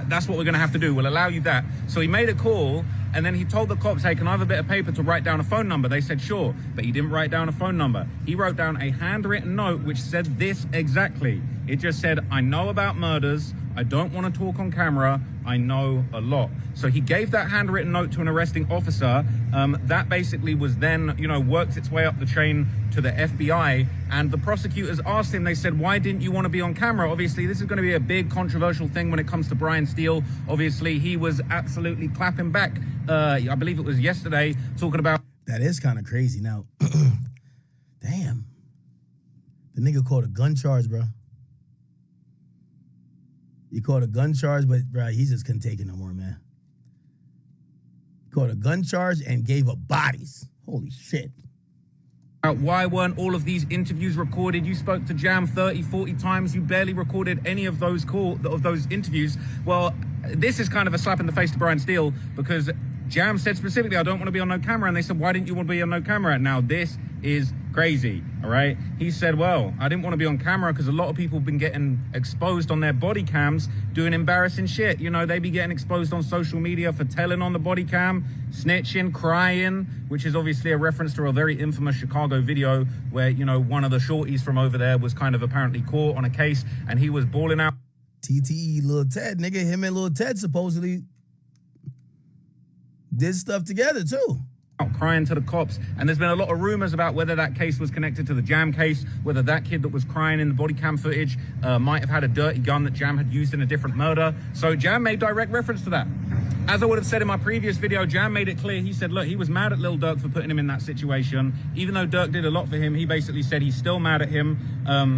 that's what we're going to have to do. We'll allow you that. So he made a call, and then he told the cops, hey, can I have a bit of paper to write down a phone number? They said, sure, but he didn't write down a phone number. He wrote down a handwritten note which said this exactly. It just said, I know about murders. I don't want to talk on camera. I know a lot. So he gave that handwritten note to an arresting officer. That basically was then, you know, worked its way up the chain to the FBI. And the prosecutors asked him, they said, why didn't you want to be on camera? Obviously, this is going to be a big controversial thing when it comes to Brian Steele. Obviously, he was absolutely clapping back. I believe it was yesterday, talking about... That is kind of crazy. Now, damn. The nigga caught a gun charge, bro. He caught a gun charge, but bro, he just couldn't take it no more, man. Caught a gun charge and gave up bodies. Holy shit. Why weren't all of these interviews recorded? You spoke to Jam 30, 40 times. You barely recorded any of those interviews. Well, this is kind of a slap in the face to Brian Steele, because Jam said specifically, I don't want to be on no camera. And they said, why didn't you want to be on no camera? Now, this is crazy, all right? He said, well, I didn't want to be on camera because a lot of people have been getting exposed on their body cams doing embarrassing shit. You know, they be getting exposed on social media for telling on the body cam, snitching, crying, which is obviously a reference to a very infamous Chicago video where, you know, one of the shorties from over there was kind of apparently caught on a case and he was balling out. TTE, Lil Ted, nigga, him and Lil Ted supposedly did stuff together too. Crying to the cops, and there's been a lot of rumors about whether that case was connected to the Jam case, whether that kid that was crying in the body cam footage might have had a dirty gun that Jam had used in a different murder. So Jam made direct reference to that. As I would have said in my previous video, Jam made it clear. He said, look, he was mad at Lil Durk for putting him in that situation. Even though Durk did a lot for him, he basically said he's still mad at him.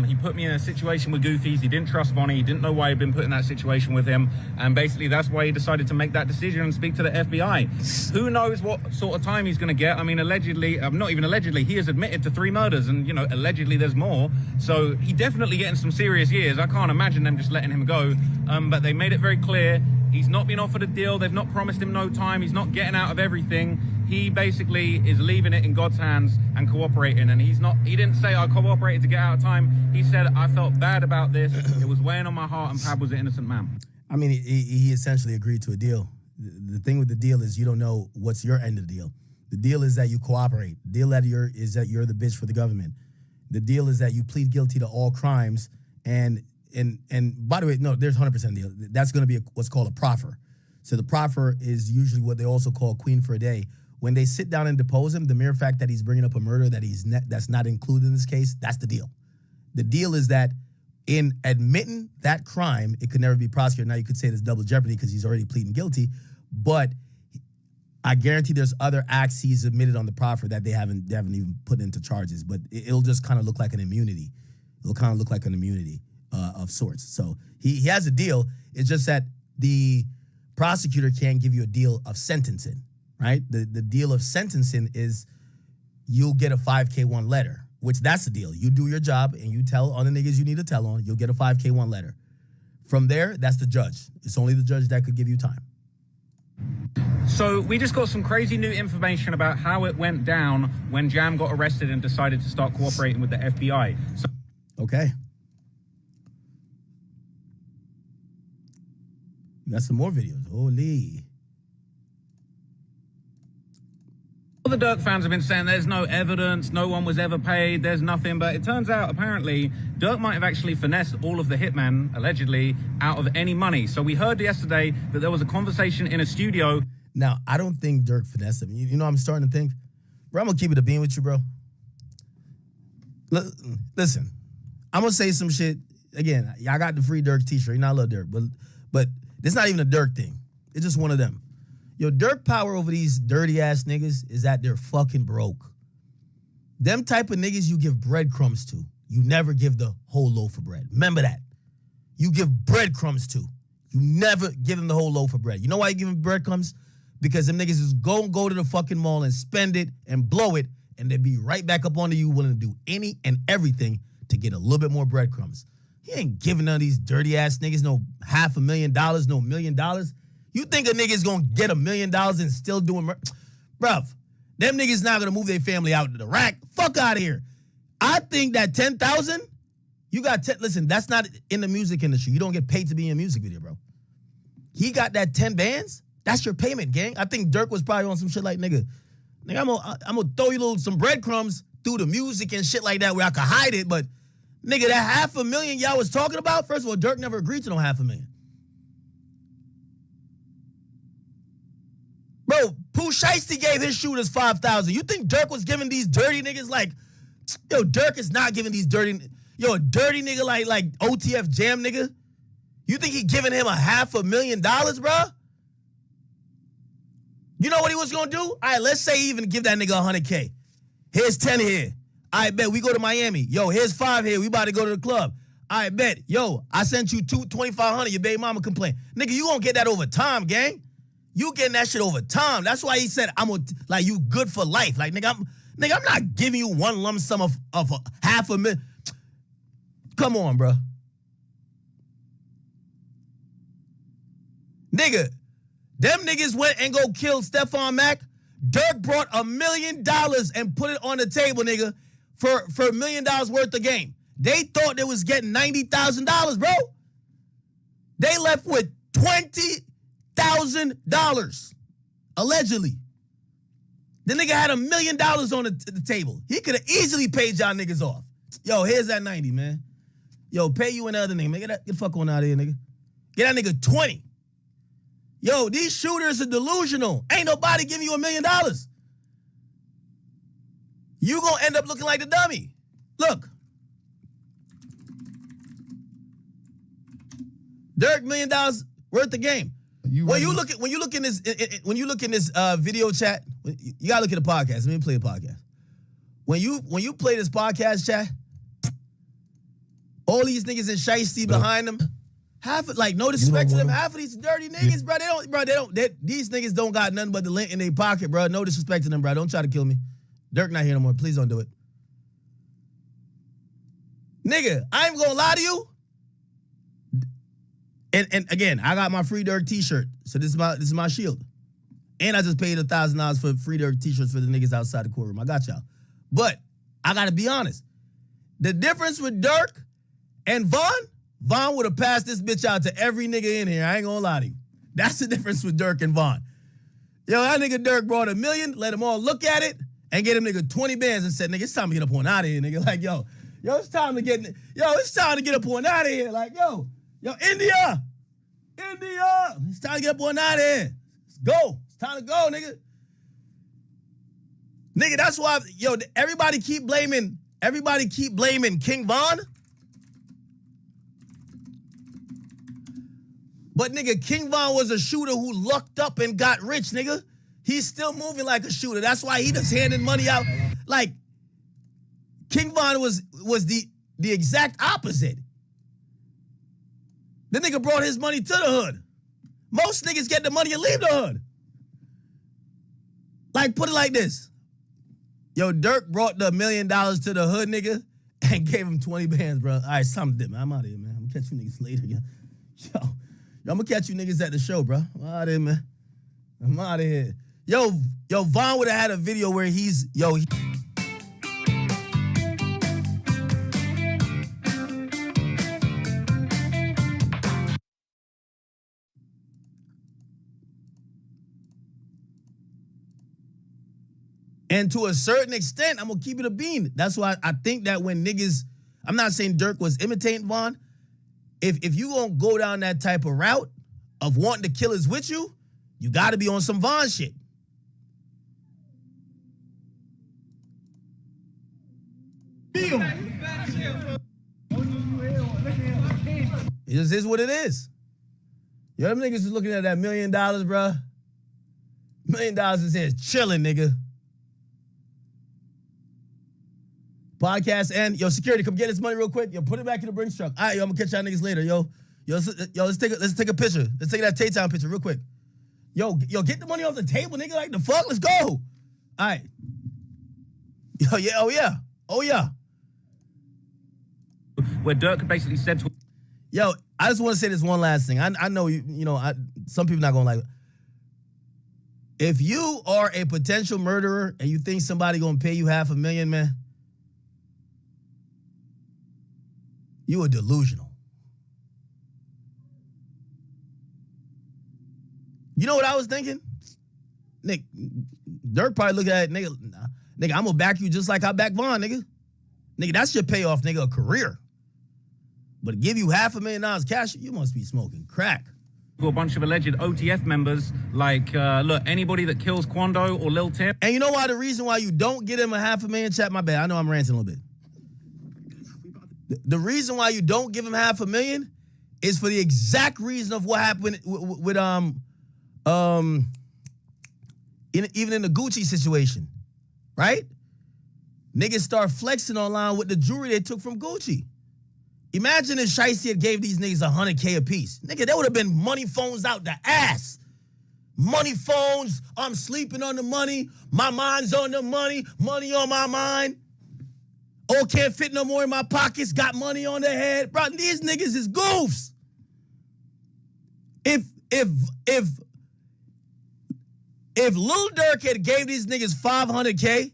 He put me in a situation with goofies. He didn't trust Bonnie. He didn't know why he'd been put in that situation with him. And basically that's why he decided to make that decision and speak to the FBI. Who knows what sort of time he's going to get? I mean, allegedly, not even allegedly, he has admitted to 3 murders and, you know, allegedly there's more. So he definitely getting some serious years. I can't imagine them just letting him go. But they made it very clear. He's not been offered a deal. They've not promised him no time. He's not getting out of everything. He basically is leaving it in God's hands and cooperating. And he didn't say I cooperated to get out of time. He said, I felt bad about this. It was weighing on my heart and Pab was an innocent man. I mean, he essentially agreed to a deal. The thing with the deal is you don't know what's your end of the deal. The deal is that you cooperate. The deal is that you're the bitch for the government. The deal is that you plead guilty to all crimes. And by the way, no, there's 100% deal. That's going to be what's called a proffer. So the proffer is usually what they also call queen for a day. When they sit down and depose him, the mere fact that he's bringing up a murder that's not included in this case, that's the deal. The deal is that in admitting that crime, it could never be prosecuted. Now you could say there's double jeopardy because he's already pleading guilty, but I guarantee there's other acts he's admitted on the proffer that they haven't even put into charges, but it'll just kind of look like an immunity. It'll kind of look like an immunity. of sorts. So he has a deal. It's just that the prosecutor can't give you a deal of sentencing, right? The deal of sentencing is you'll get a 5K1 letter, which that's the deal. You do your job and you tell on the niggas you need to tell on, you'll get a 5K1 letter. From there, that's the judge. It's only the judge that could give you time. So we just got some crazy new information about how it went down when Jam got arrested and decided to start cooperating with the FBI. So okay. You got some more videos. Holy. all the Durk fans have been saying there's no evidence, no one was ever paid, there's nothing. But it turns out, apparently, Durk might have actually finessed all of the hitmen, allegedly, out of any money. So we heard yesterday that there was a conversation in a studio. Now, I don't think Durk finessed him. You know, I'm starting to think, bro, I'm going to keep it a bean with you, bro. Listen, I'm going to say some shit. Again, I got the free Durk t-shirt. You know, I love Durk. But it's not even a Durk thing. It's just one of them. Yo, Durk power over these dirty-ass niggas is that they're fucking broke. Them type of niggas you give breadcrumbs to. You never give the whole loaf of bread. Remember that. You give breadcrumbs to. You never give them the whole loaf of bread. You know why you give them breadcrumbs? Because them niggas is go to the fucking mall and spend it and blow it, and they be right back up onto you willing to do any and everything to get a little bit more breadcrumbs. He ain't giving none of these dirty-ass niggas no $500,000, no $1 million. You think a nigga's gonna get $1 million and still doing bruv, them niggas not gonna move their family out to the rack. Fuck out of here. I think that 10,000, you got 10, listen, that's not in the music industry. You don't get paid to be in a music video, bro. He got that 10 bands, that's your payment, gang. I think Durk was probably on some shit like, nigga, I'm gonna throw you some breadcrumbs through the music and shit like that where I could hide it, but nigga, that $500,000 y'all was talking about, first of all, Durk never agreed to no $500,000. Bro, Pooh Shiesty gave his shooters $5,000. You think Durk was giving these dirty niggas like, yo, Durk is not giving these dirty, yo, a dirty nigga like OTF Jam nigga? You think he giving him $500,000, bro? You know what he was gonna do? All right, let's say even give that nigga $100K. Here's 10 here. I bet we go to Miami. Yo, here's 5 here. We about to go to the club. I bet. Yo, I sent you 2,500. Your baby mama complain. Nigga, you gonna get that over time, gang. You getting that shit over time. That's why he said, I'm gonna, like, you good for life. Like, nigga, I'm not giving you one lump sum of $500,000. Come on, bro. Nigga, them niggas went and go kill Stephon Mack. Durk brought $1 million and put it on the table, nigga, for $1 million worth of game. They thought they was getting $90,000, bro. They left with $20,000, allegedly. The nigga had $1 million on the table. He could have easily paid y'all niggas off. Yo, here's that 90, man. Yo, pay you another nigga. Man, get the fuck on out of here, nigga. Get that nigga 20. Yo, these shooters are delusional. Ain't nobody giving you $1 million. You gonna end up looking like the dummy. Look. Durk, $1 million worth of game. When you look in this video chat, you gotta look at the podcast. Let me play the podcast. When you play this podcast chat, all these niggas in shiesty behind them, no disrespect to them, half of these dirty niggas, bro. These niggas don't got nothing but the lint in their pocket, bro. No disrespect to them, bro. Don't try to kill me. Durk not here no more. Please don't do it. Nigga, I ain't gonna lie to you. And again, I got my free Durk t-shirt. So this is my shield. And I just paid $1,000 for free Durk t-shirts for the niggas outside the courtroom. I got y'all. But I gotta be honest. The difference with Durk and Von would have passed this bitch out to every nigga in here. I ain't gonna lie to you. That's the difference with Durk and Von. Yo, that nigga Durk brought $1 million, let them all look at it, and get him nigga 20 bands and said, nigga, it's time to get up on out of here, nigga. Like, yo, it's time to get up on out of here. Like, yo, India, it's time to get up on out of here. Let's go. It's time to go, nigga. Nigga, that's why, everybody keep blaming King Von. But nigga, King Von was a shooter who lucked up and got rich, nigga. He's still moving like a shooter. That's why he just handing money out. Like, King Von was the exact opposite. The nigga brought his money to the hood. Most niggas get the money and leave the hood. Like, put it like this. Yo, Durk brought the $1 million to the hood, nigga, and gave him 20 bands, bro. All right, something, man. I'm out of here, man. I'm gonna catch you niggas later, yo. I'm gonna catch you niggas at the show, bro. I'm out of here, man. I'm out of here. Yo, Von would have had a video where he's, and to a certain extent, I'm gonna keep it a bean. That's why I think that when niggas, I'm not saying Durk was imitating Von. If you gonna go down that type of route of wanting to kill us with you, you gotta be on some Von shit. It just is what it is. Yo, them niggas is looking at that $1 million, bro. $1 million and says chilling, nigga. Podcast and security, come get this money real quick. Yo, put it back in the Brinks truck. All right, yo, I'm gonna catch y'all niggas later. Yo, let's take a picture. Let's take that Tay-Town picture real quick. Yo, get the money off the table, nigga. Like the fuck, let's go. All right. Yo, yeah, oh yeah. Where Durk basically said to... Yo, I just want to say this one last thing. I know some people not gonna like it. If you are a potential murderer and you think somebody gonna pay you $500,000, man, you are delusional. You know what I was thinking? Nick, Durk probably look at it, nigga, I'm gonna back you just like I back Von, nigga. Nigga, that's your payoff, nigga, a career. But to give you $500,000 cash, you must be smoking crack. To a bunch of alleged OTF members, like, look, anybody that kills Quando or Lil Tim. And you know why? The reason why you don't get him a $500,000, chat, my bad, I know I'm ranting a little bit. The reason why you don't give him $500,000 is for the exact reason of what happened with even in the Gucci situation, right? Niggas start flexing online with the jewelry they took from Gucci. Imagine if Shicey had gave these niggas $100K a piece. Nigga, there would have been money phones out the ass. Money phones, I'm sleeping on the money, my mind's on the money on my mind. Oh, can't fit no more in my pockets, got money on their head. Bro, these niggas is goofs. If Lil Durk had gave these niggas $500K,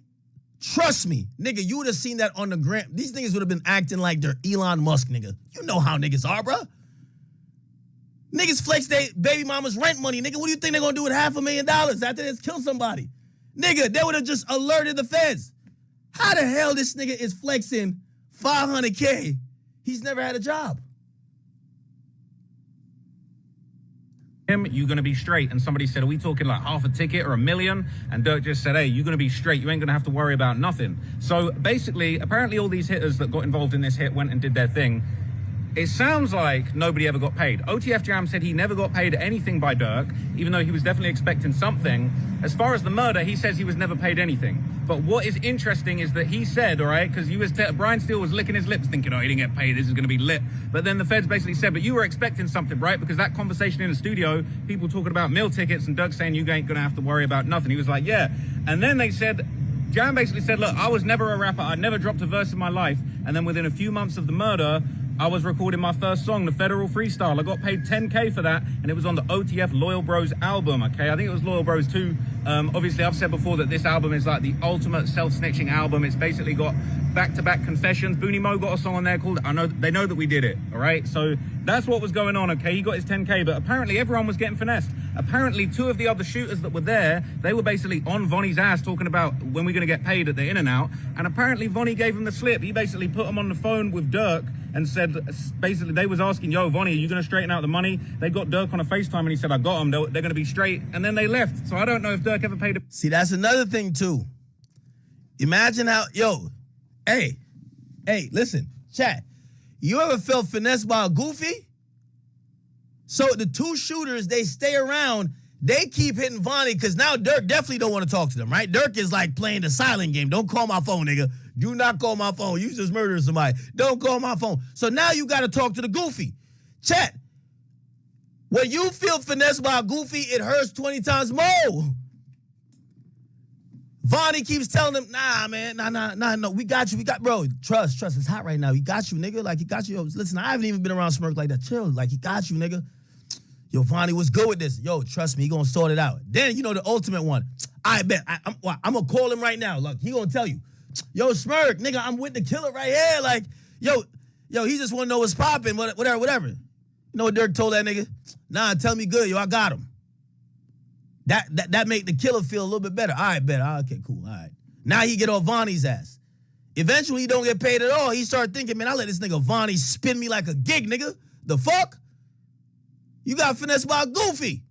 trust me, nigga, you would have seen that on the gram. These niggas would have been acting like they're Elon Musk, nigga. You know how niggas are, bro. Niggas flex their baby mama's rent money, nigga. What do you think they're gonna do with $500,000 after they just kill somebody? Nigga, they would have just alerted the feds. How the hell this nigga is flexing $500K? He's never had a job. You're gonna be straight. And somebody said, are we talking like half a ticket or $1 million? And Durk just said, hey, you're gonna be straight. You ain't gonna have to worry about nothing. So basically, apparently all these hitters that got involved in this hit went and did their thing. It sounds like nobody ever got paid. OTF Jam said he never got paid anything by Durk, even though he was definitely expecting something. As far as the murder, he says he was never paid anything. But what is interesting is that he said, all right, because Brian Steele was licking his lips thinking, oh, he didn't get paid, this is going to be lit. But then the feds basically said, but you were expecting something, right? Because that conversation in the studio, people talking about meal tickets and Durk saying you ain't going to have to worry about nothing. He was like, yeah. And then they said, Jam basically said, look, I was never a rapper. I never dropped a verse in my life. And then within a few months of the murder, I was recording my first song, The Federal Freestyle. I got paid $10K for that, and it was on the OTF Loyal Bros album, okay? I think it was Loyal Bros 2. Obviously, I've said before that this album is like the ultimate self-snitching album. It's basically got back-to-back confessions. Booney Mo got a song on there called They Know That We Did It, all right? So that's what was going on, okay? He got his 10K, but apparently everyone was getting finessed. Apparently, two of the other shooters that were there, they were basically on Vonnie's ass talking about when we're going to get paid at the In-N-Out, and apparently Vonnie gave him the slip. He basically put him on the phone with Durk and said, basically, they was asking, yo, Vonnie, are you going to straighten out the money? They got Durk on a FaceTime, and he said, I got them. They're going to be straight. And then they left. So I don't know if Durk ever paid a... See, that's another thing, too. Imagine how, hey, listen, chat. You ever felt finessed by a goofy? So the two shooters, they stay around. They keep hitting Vonnie because now Durk definitely don't want to talk to them, right? Durk is like playing the silent game. Don't call my phone, nigga. Do not call my phone. You just murdered somebody. Don't call my phone. So now you got to talk to the goofy. Chat, When you feel finessed by a goofy, it hurts 20 times more. Vonnie keeps telling him, nah, man, no, we got you, bro, trust, it's hot right now, he got you, nigga, like, he got you, yo, listen, I haven't even been around Smirk like that, chill, like, he got you, nigga, yo, Vonnie, what's good with this, yo, trust me, he gonna sort it out, then, you know, the ultimate one, I bet, I'm gonna call him right now, look, he gonna tell you, yo, Smirk, nigga, I'm with the killer right here, like, yo, he just wanna know what's popping, whatever, you know what Durk told that nigga, nah, tell me good, yo, I got him. That make the killer feel a little bit better. All right, better. Okay, cool. All right. Now he get off Vonnie's ass. Eventually, he don't get paid at all. He start thinking, man, I let this nigga Vonnie spin me like a gig, nigga. The fuck? You got finessed by a goofy.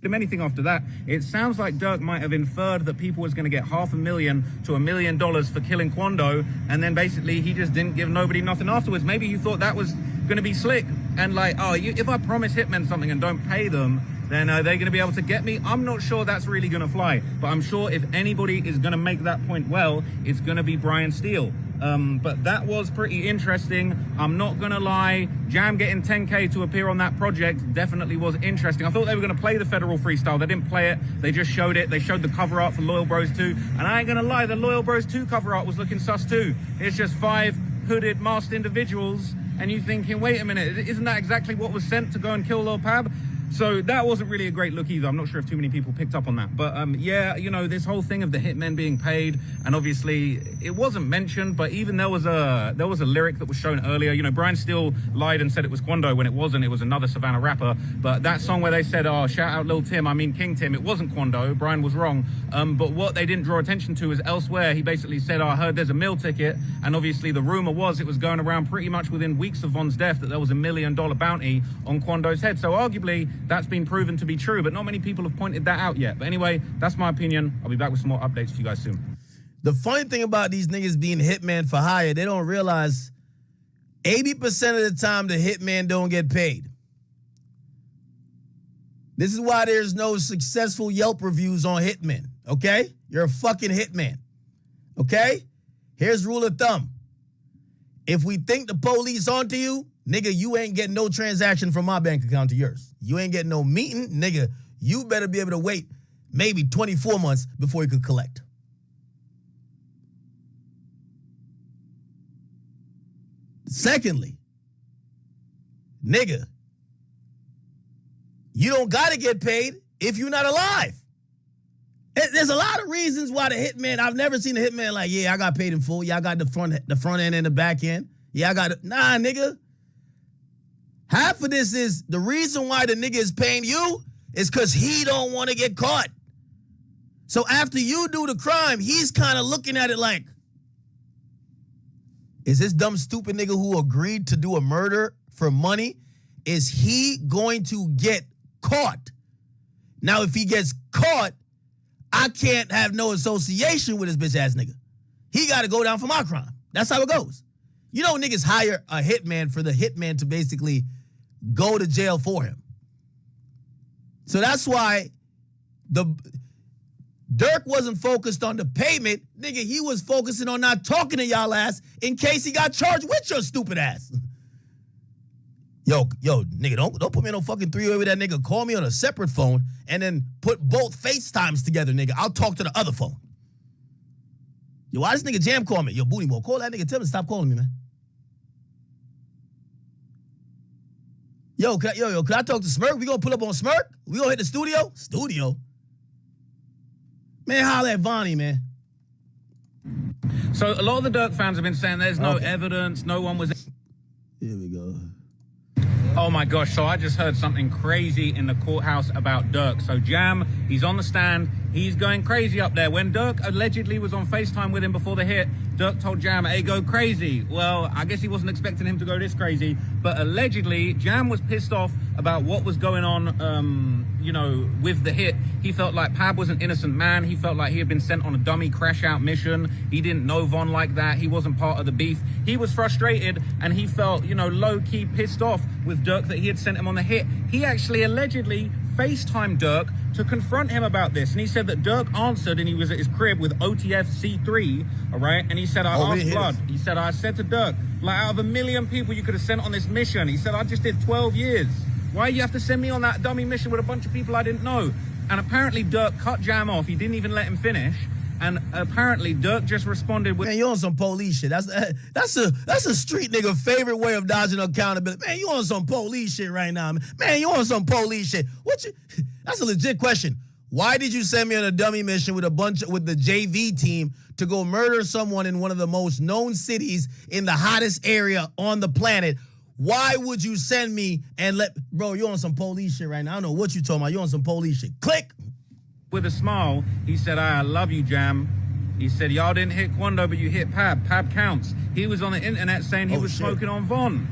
Anything after that, it sounds like Durk might have inferred that people was going to get $500,000 to $1 million for killing Quando, and then basically he just didn't give nobody nothing afterwards. Maybe he thought that was going to be slick, and like, oh, if I promise hitmen something and don't pay them, then are they going to be able to get me? I'm not sure that's really going to fly, but I'm sure if anybody is going to make that point well, it's going to be Brian Steele. But that was pretty interesting. I'm not going to lie. Jam getting 10K to appear on that project definitely was interesting. I thought they were going to play the Federal Freestyle. They didn't play it. They just showed it. They showed the cover art for Loyal Bros 2. And I ain't going to lie, the Loyal Bros 2 cover art was looking sus too. It's just 5 hooded masked individuals. And you thinking, wait a minute, isn't that exactly what was sent to go and kill Lil Pab? So that wasn't really a great look either. I'm not sure if too many people picked up on that. But yeah, you know, this whole thing of the hitmen being paid, and obviously it wasn't mentioned, but even there was a lyric that was shown earlier. You know, Brian Steele lied and said it was Quando when it wasn't. It was another Savannah rapper. But that song where they said, oh, shout out Lil Tim, I mean King Tim, it wasn't Quando. Brian was wrong. But what they didn't draw attention to is elsewhere. He basically said, oh, I heard there's a meal ticket. And obviously the rumor was it was going around pretty much within weeks of Von's death that there was $1 million bounty on Quando's head. So arguably that's been proven to be true, but not many people have pointed that out yet. But anyway, that's my opinion. I'll be back with some more updates for you guys soon. The funny thing about these niggas being hitman for hire, they don't realize 80% of the time the hitman don't get paid. This is why there's no successful Yelp reviews on hitmen, okay? You're a fucking hitman, okay? Here's rule of thumb. If we think the police onto you, nigga, you ain't getting no transaction from my bank account to yours. You ain't getting no meeting, nigga. You better be able to wait maybe 24 months before you could collect. Secondly, nigga, you don't gotta get paid if you're not alive. There's a lot of reasons why the hitman, I've never seen a hitman like, yeah, I got paid in full. Yeah, I got the front end and the back end. Yeah, I got it. Nah, nigga. Half of this is the reason why the nigga is paying you is because he don't want to get caught. So after you do the crime, he's kind of looking at it like, is this dumb, stupid nigga who agreed to do a murder for money, is he going to get caught? Now, if he gets caught, I can't have no association with this bitch ass nigga. He got to go down for my crime. That's how it goes. You know, niggas hire a hitman for the hitman to basically go to jail for him. So that's why Durk wasn't focused on the payment. Nigga, he was focusing on not talking to y'all ass in case he got charged with your stupid ass. Yo, nigga, don't put me on no fucking three-way with that nigga. Call me on a separate phone and then put both FaceTimes together, nigga. I'll talk to the other phone. Yo, why this nigga Jam call me? Yo, Booty Mo, call that nigga. Tell him to stop calling me, man. Yo, can I talk to Smirk? We gonna pull up on Smirk? We gonna hit the studio? Studio? Man, holla at Vonnie, man. So a lot of the Durk fans have been saying there's no evidence, no one was... Here we go. Oh my gosh, so I just heard something crazy in the courthouse about Durk. So Jam, he's on the stand, he's going crazy up there. When Durk allegedly was on FaceTime with him before the hit, Durk told Jam, hey, go crazy. Well, I guess he wasn't expecting him to go this crazy, but allegedly Jam was pissed off about what was going on, you know, with the hit. He felt like Pab was an innocent man. He felt like he had been sent on a dummy crash out mission. He didn't know Von like that. He wasn't part of the beef. He was frustrated and he felt, you know, low-key pissed off with Durk that he had sent him on the hit. He actually allegedly FaceTimed Durk to confront him about this. And he said that Durk answered and he was at his crib with OTF C3, all right? And he said, I asked Blood. He said, I said to Durk, like, out of 1 million people you could have sent on this mission, he said, I just did 12 years. Why you have to send me on that dummy mission with a bunch of people I didn't know? And apparently Durk cut Jam off. He didn't even let him finish. And apparently Durk just responded with, man, you on some police shit. That's a street nigga favorite way of dodging accountability. Man, you on some police shit right now. Man, you on some police shit. That's a legit question. Why did you send me on a dummy mission with the JV team to go murder someone in one of the most known cities in the hottest area on the planet? Why would you send me and bro, you on some police shit right now. I don't know what you talking about. You on some police shit. Click. with a smile, he said, I love you, Jam. He said, y'all didn't hit Quando, but you hit Pab. Pab counts. He was on the internet saying he was smoking on Von.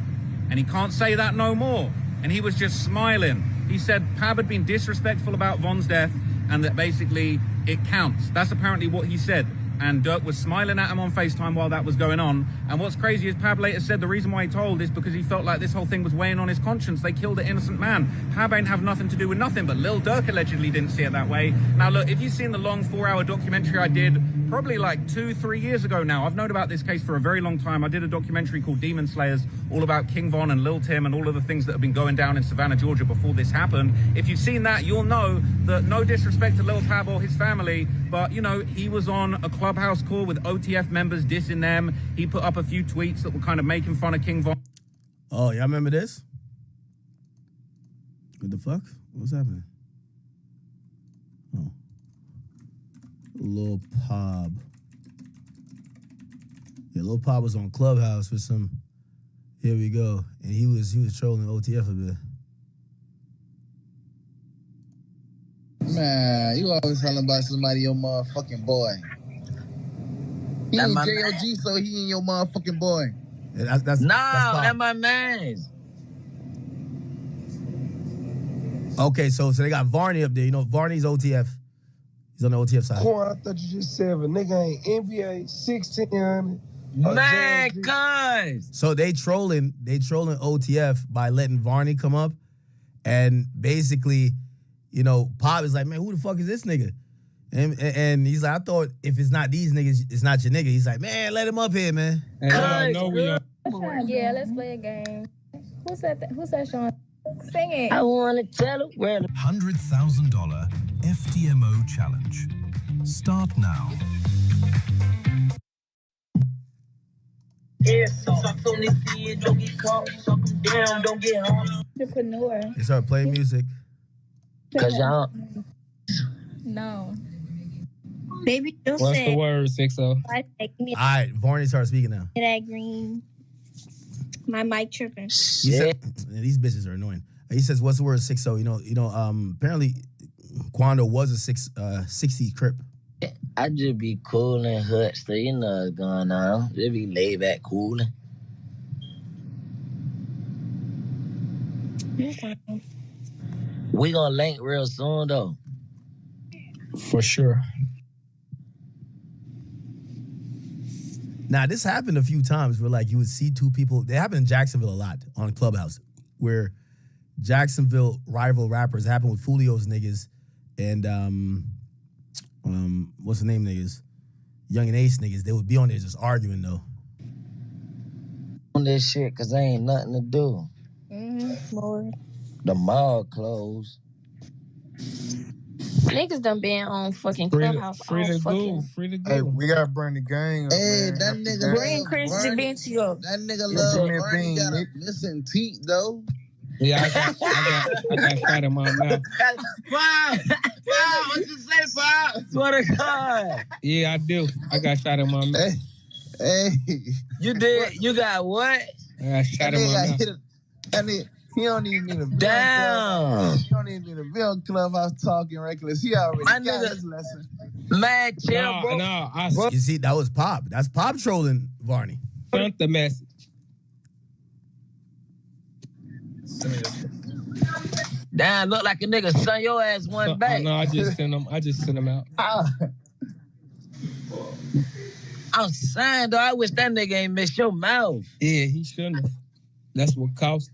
And he can't say that no more. And he was just smiling. He said Pab had been disrespectful about Von's death and that basically it counts. That's apparently what he said. And Durk was smiling at him on FaceTime while that was going on. And what's crazy is Pab later said the reason why he told is because he felt like this whole thing was weighing on his conscience. They killed an innocent man. Pab ain't have nothing to do with nothing, but Lil Durk allegedly didn't see it that way. Now look, if you've seen the long 4-hour documentary I did probably like 2-3 years ago now, I've known about this case for a very long time. I did a documentary called Demon Slayers, all about King Von and Lil Tim and all of the things that have been going down in Savannah, Georgia before this happened. If you've seen that, you'll know that no disrespect to Lil Pab or his family, but you know, he was on a Clubhouse call with OTF members dissing them. He put up a few tweets that were kind of making fun of King Von. Oh, y'all remember this? What the fuck? What's happening? Oh. Lil Pab. Yeah, Lil Pab was on Clubhouse with some. Here we go. And he was trolling OTF a bit. Man, you always telling about somebody your motherfucking boy. He ain't JOG, so he ain't your motherfucking boy. Yeah, that's my man. Okay, so they got Varney up there. You know, Varney's OTF. He's on the OTF side. Corn, I thought you just said if a nigga ain't NBA 16. Man, guys. So they trolling OTF by letting Varney come up, and basically, you know, Pop is like, man, who the fuck is this nigga? And he's like, I thought if it's not these niggas, it's not your nigga. He's like, man, let him up here, man. Yeah, let's play a game. Who's that, Sean? Sing it. I want to tell it where the $100,000 FTMO challenge. Start now. Yeah, don't get caught, suck 'em down, don't get hung. Entrepreneur. They start playing music. Cause y'all. No. Baby, you What's the word, 6-0? All right, Varney starts speaking now. That green. My mic tripping. He said, these bitches are annoying. He says, what's the word 6-0? You know, apparently Quando was a 60 Crip. I just be cool and hood, so you know what's going on. Just be laid back cooling. We gonna link real soon though. For sure. Now, this happened a few times where, like, you would see two people. They happen in Jacksonville a lot on Clubhouse, where Jacksonville rival rappers happen with Fulio's niggas and what's the name niggas? Young and Ace niggas. They would be on there just arguing though. On this shit, cause there ain't nothing to do. Lord. The mall closed. Niggas done been on fucking Clubhouse Free to go. Hey, we gotta bring the gang up. Hey, man. that nigga Bring Chris DaVinci up. That nigga love Bernie got a missing teeth though. Yeah, I got shot in my mouth. Wow, what you say, Bob? Swear to God. Yeah, I do. I got shot in my mouth. Hey. You did? You got what? I got shot in my mouth. He don't even need a bill. Damn. He don't even need a bill Clubhouse talking reckless. He already got his lesson. Man, chill, bro. No, You see, that was Pop. That's Pop trolling Varney. Sent the message. Damn, look like a nigga sent your ass one back. No, I just sent him out. I'm saying though, I wish that nigga ain't missed your mouth. Yeah, he shouldn't have. That's what cost.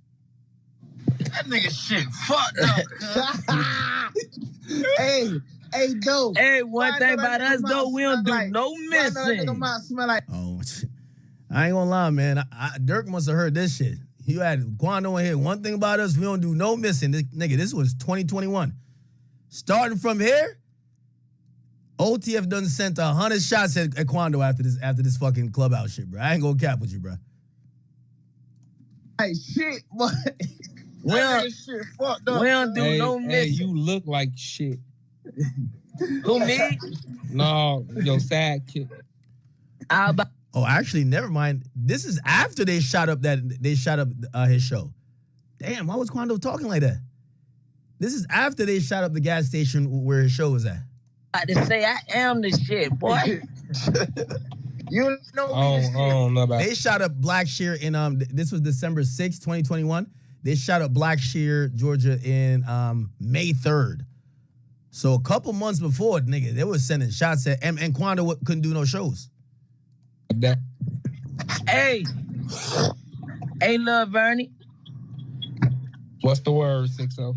That nigga shit fucked up. Hey, dope. Hey, one thing about us though, we don't do no missing. That nigga mouth smell like. Oh, I ain't gonna lie, man. Durk must have heard this shit. You had Quando in here. One thing about us, we don't do no missing. This was 2021. Starting from here, OTF done sent 100 shots at Quando after this fucking clubhouse shit, bro. I ain't gonna cap with you, bro. Hey, shit, boy. We don't, shit fucked up. we don't do no Hey, missing. you look like shit. Who, me? No, your sidekick. How about Oh, actually, never mind. This is after they shot up his show. Damn, why was Quando talking like that? This is after they shot up the gas station where his show was at. I to say I am the shit, boy? You know I don't know about They shot up Blackshear in this was December 6th, 2021. They shot up Blackshear, Georgia in May 3rd. So a couple months before, nigga, they were sending shots at and Quando couldn't do no shows. that. Hey, Lil Vernie. What's the word, 6-0?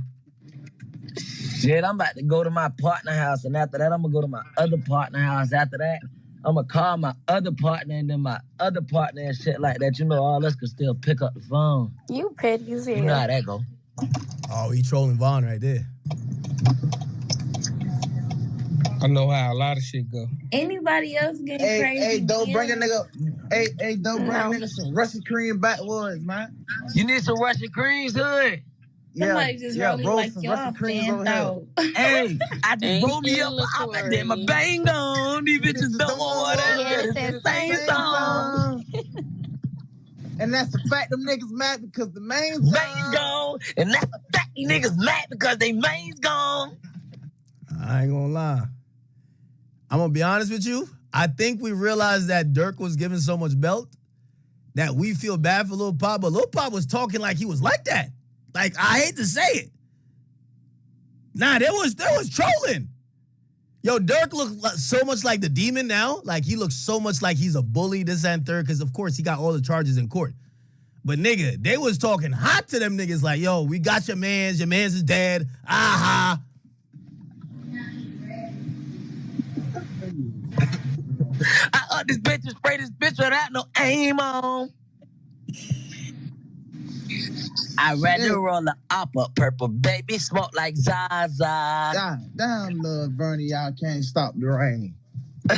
Shit, I'm about to go to my partner house, and after that, I'm gonna go to my other partner house. After that, I'm gonna call my other partner, and then my other partner and shit like that. You know, all us can still pick up the phone. You petty as hell. You know how that go. Oh, he trolling Vaughn right there. I know how a lot of shit go. Anybody else getting crazy? Hey, don't bring a again? nigga. Hey, don't bring a nigga some Russian cream backwoods, man. You need some Russian creams, hood. Somebody just rolling roll like some y'all Russian creams fan over here. out. Hey, I just rolled me up. I did my bang on. These bitches don't want Yeah, it. it's It's that the same song. And that's the fact them niggas mad because the main's Main's gone. And that's the fact these niggas mad because they main's gone. I ain't gonna lie. I'm gonna be honest with you. I think we realized that Durk was given so much belt that we feel bad for Lil Pop, but Lil Pop was talking like he was like that. Like, I hate to say it. Nah, there was trolling. Yo, Durk looked so much like the demon now. Like, he looks so much like he's a bully, this and third, because of course he got all the charges in court. But nigga, they was talking hot to them niggas like, yo, we got your mans is dead. Aha. I this bitch and spray this bitch without no aim on. I rather roll the op up purple, baby, smoke like Zaza. God damn, Lil Vernie, y'all can't stop the rain. Oh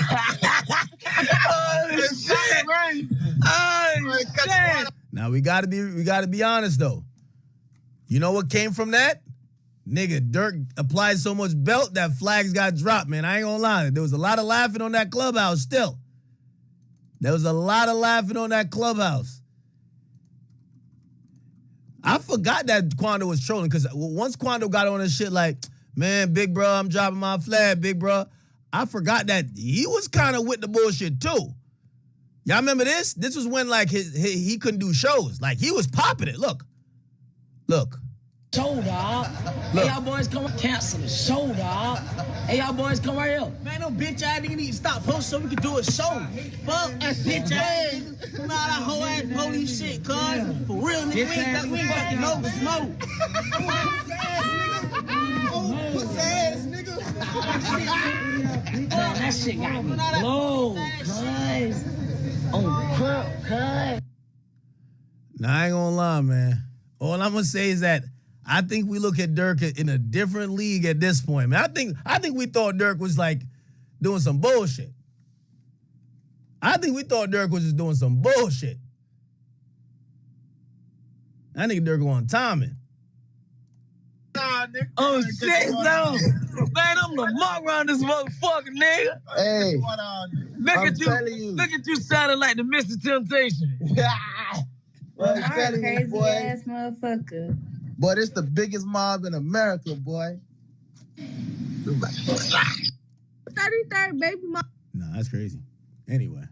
shit! Oh shit! Now we gotta be honest though. You know what came from that? Nigga, Durk applied so much belt that flags got dropped, man. I ain't gonna lie. There was a lot of laughing on that clubhouse still. There was a lot of laughing on that clubhouse. I forgot that Quando was trolling because once Quando got on his shit like, man, big bro, I'm dropping my flag, big bro. I forgot that he was kind of with the bullshit too. Y'all remember this? This was when like he couldn't do shows. Like he was popping it. Look. Show, dog. Hey, y'all boys come cancel the show, dog. Hey, y'all boys come right here. Man, no bitch ass nigga need to stop posting so we can do a show. Fuck that bitch ass. Come out that whole ass police shit, cuz. For real, nigga, we ain't fucking no smoke. Pussy ass nigga. That shit got me low, cuz. Oh, cuz. Nah, I ain't gonna lie, man. All I'm gonna say is that I think we look at Durk in a different league at this point, man. I think we thought Durk was like doing some bullshit. I think we thought Durk was just doing some bullshit. I think Durk on timing. Oh shit, no. Man, I'm Lamar around this motherfucker, nigga. Hey, Look at you sounding like the Mr. Temptation. I'm telling you, Crazy boy. ass motherfucker. Boy, this the biggest mob in America, boy. 33rd baby mom. Nah, that's crazy. Anyway.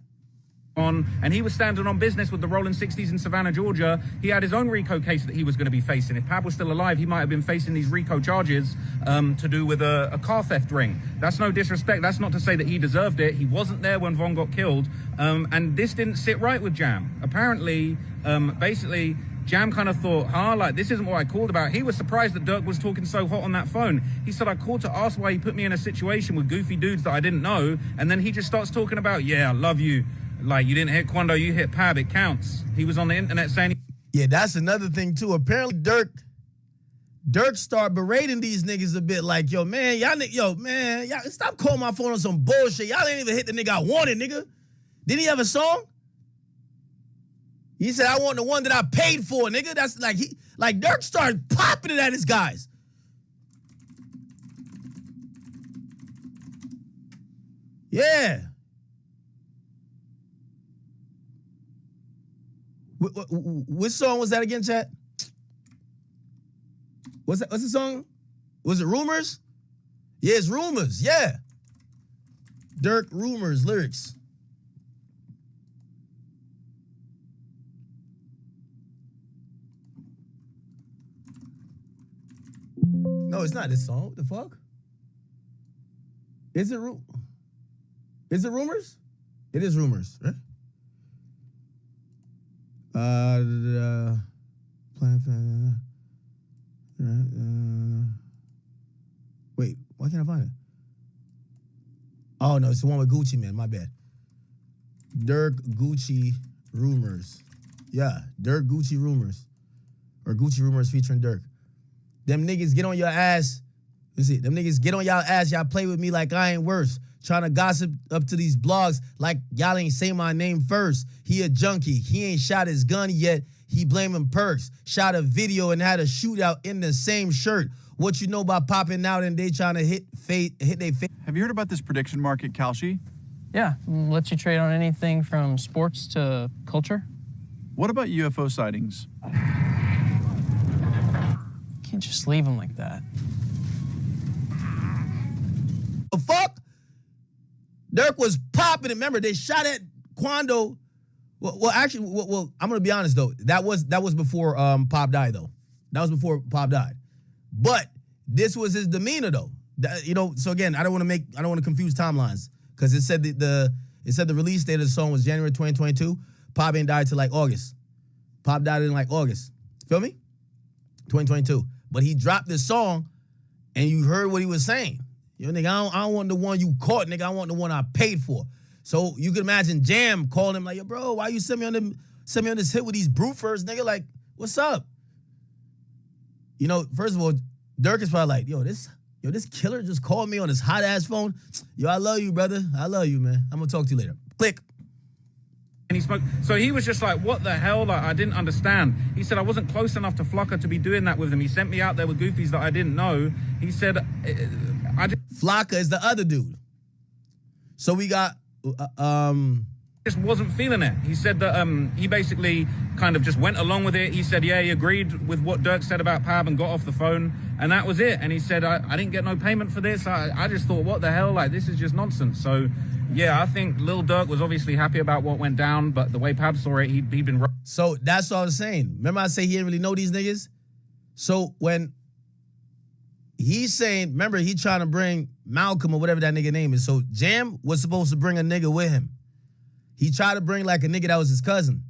And he was standing on business with the Rolling 60s in Savannah, Georgia. He had his own RICO case that he was going to be facing. If Pab was still alive, he might have been facing these RICO charges to do with a car theft ring. That's no disrespect. That's not to say that he deserved it. He wasn't there when Von got killed. And this didn't sit right with Jam. Apparently, basically, Jam kind of thought, like, this isn't what I called about. He was surprised that Durk was talking so hot on that phone. He said, I called to ask why he put me in a situation with goofy dudes that I didn't know. And then he just starts talking about, yeah, I love you. Like, you didn't hit Quando, you hit Pab, it counts. He was on the internet saying... Yeah, that's another thing too. Apparently, Durk started berating these niggas a bit. Like, yo, man, y'all stop calling my phone on some bullshit. Y'all ain't even hit the nigga I wanted, nigga. Didn't he have a song? He said, I want the one that I paid for, nigga. That's like Durk started popping it at his guys. Yeah. Which song was that again, chat? What's the song? Was it Rumors? Yeah, it's Rumors. Yeah. Durk Rumors lyrics. No, it's not this song. What the fuck? Is it Rumors? It is Rumors, right? Wait, why can't I find it? Oh no, it's the one with Gucci Man. My bad. Durk Gucci Rumors. Yeah, Durk Gucci Rumors, or Gucci Rumors featuring Durk. Them niggas get on your ass. You see, them niggas get on y'all ass. Y'all play with me like I ain't worse. Trying to gossip up to these blogs like y'all ain't say my name first. He a junkie. He ain't shot his gun yet. He blaming perks. Shot a video and had a shootout in the same shirt. What you know about popping out and they trying to hit they face? Have you heard about this prediction market, Kalshi? Yeah, lets you trade on anything from sports to culture. What about UFO sightings? Can't just leave them like that. The fuck? Durk was popping it. Remember, they shot at Quando. Well, actually, I'm gonna be honest though. That was before Pop died though. That was before Pop died. But this was his demeanor though. So again, I don't want to confuse timelines because it said the release date of the song was January 2022. Pop ain't died till like August. Pop died in like August. Feel me? 2022. But he dropped this song, and you heard what he was saying. Yo, nigga, I don't want the one you caught, nigga. I want the one I paid for. So you can imagine Jam calling him like, yo, bro, why you send me on this hit with these brute first, nigga? Like, what's up? You know, first of all, Durk is probably like, this killer just called me on his hot ass phone. Yo, I love you, brother. I love you, man. I'm gonna talk to you later. Click. And he spoke, so he was just like, what the hell? Like, I didn't understand. He said, I wasn't close enough to Flocka to be doing that with him. He sent me out there with goofies that I didn't know. He said, Flocka is the other dude. So we got, just wasn't feeling it. He said that he basically kind of just went along with it. He said, yeah, he agreed with what Durk said about Pab and got off the phone, and that was it. And he said, I didn't get no payment for this. I just thought, what the hell? Like, this is just nonsense. So, yeah, I think Lil Durk was obviously happy about what went down, but the way Pab saw it, he'd been... So that's what I was saying. Remember I say he didn't really know these niggas? So when he's saying, remember he trying to bring Malcolm or whatever that nigga name is. So Jam was supposed to bring a nigga with him. He tried to bring like a nigga that was his cousin.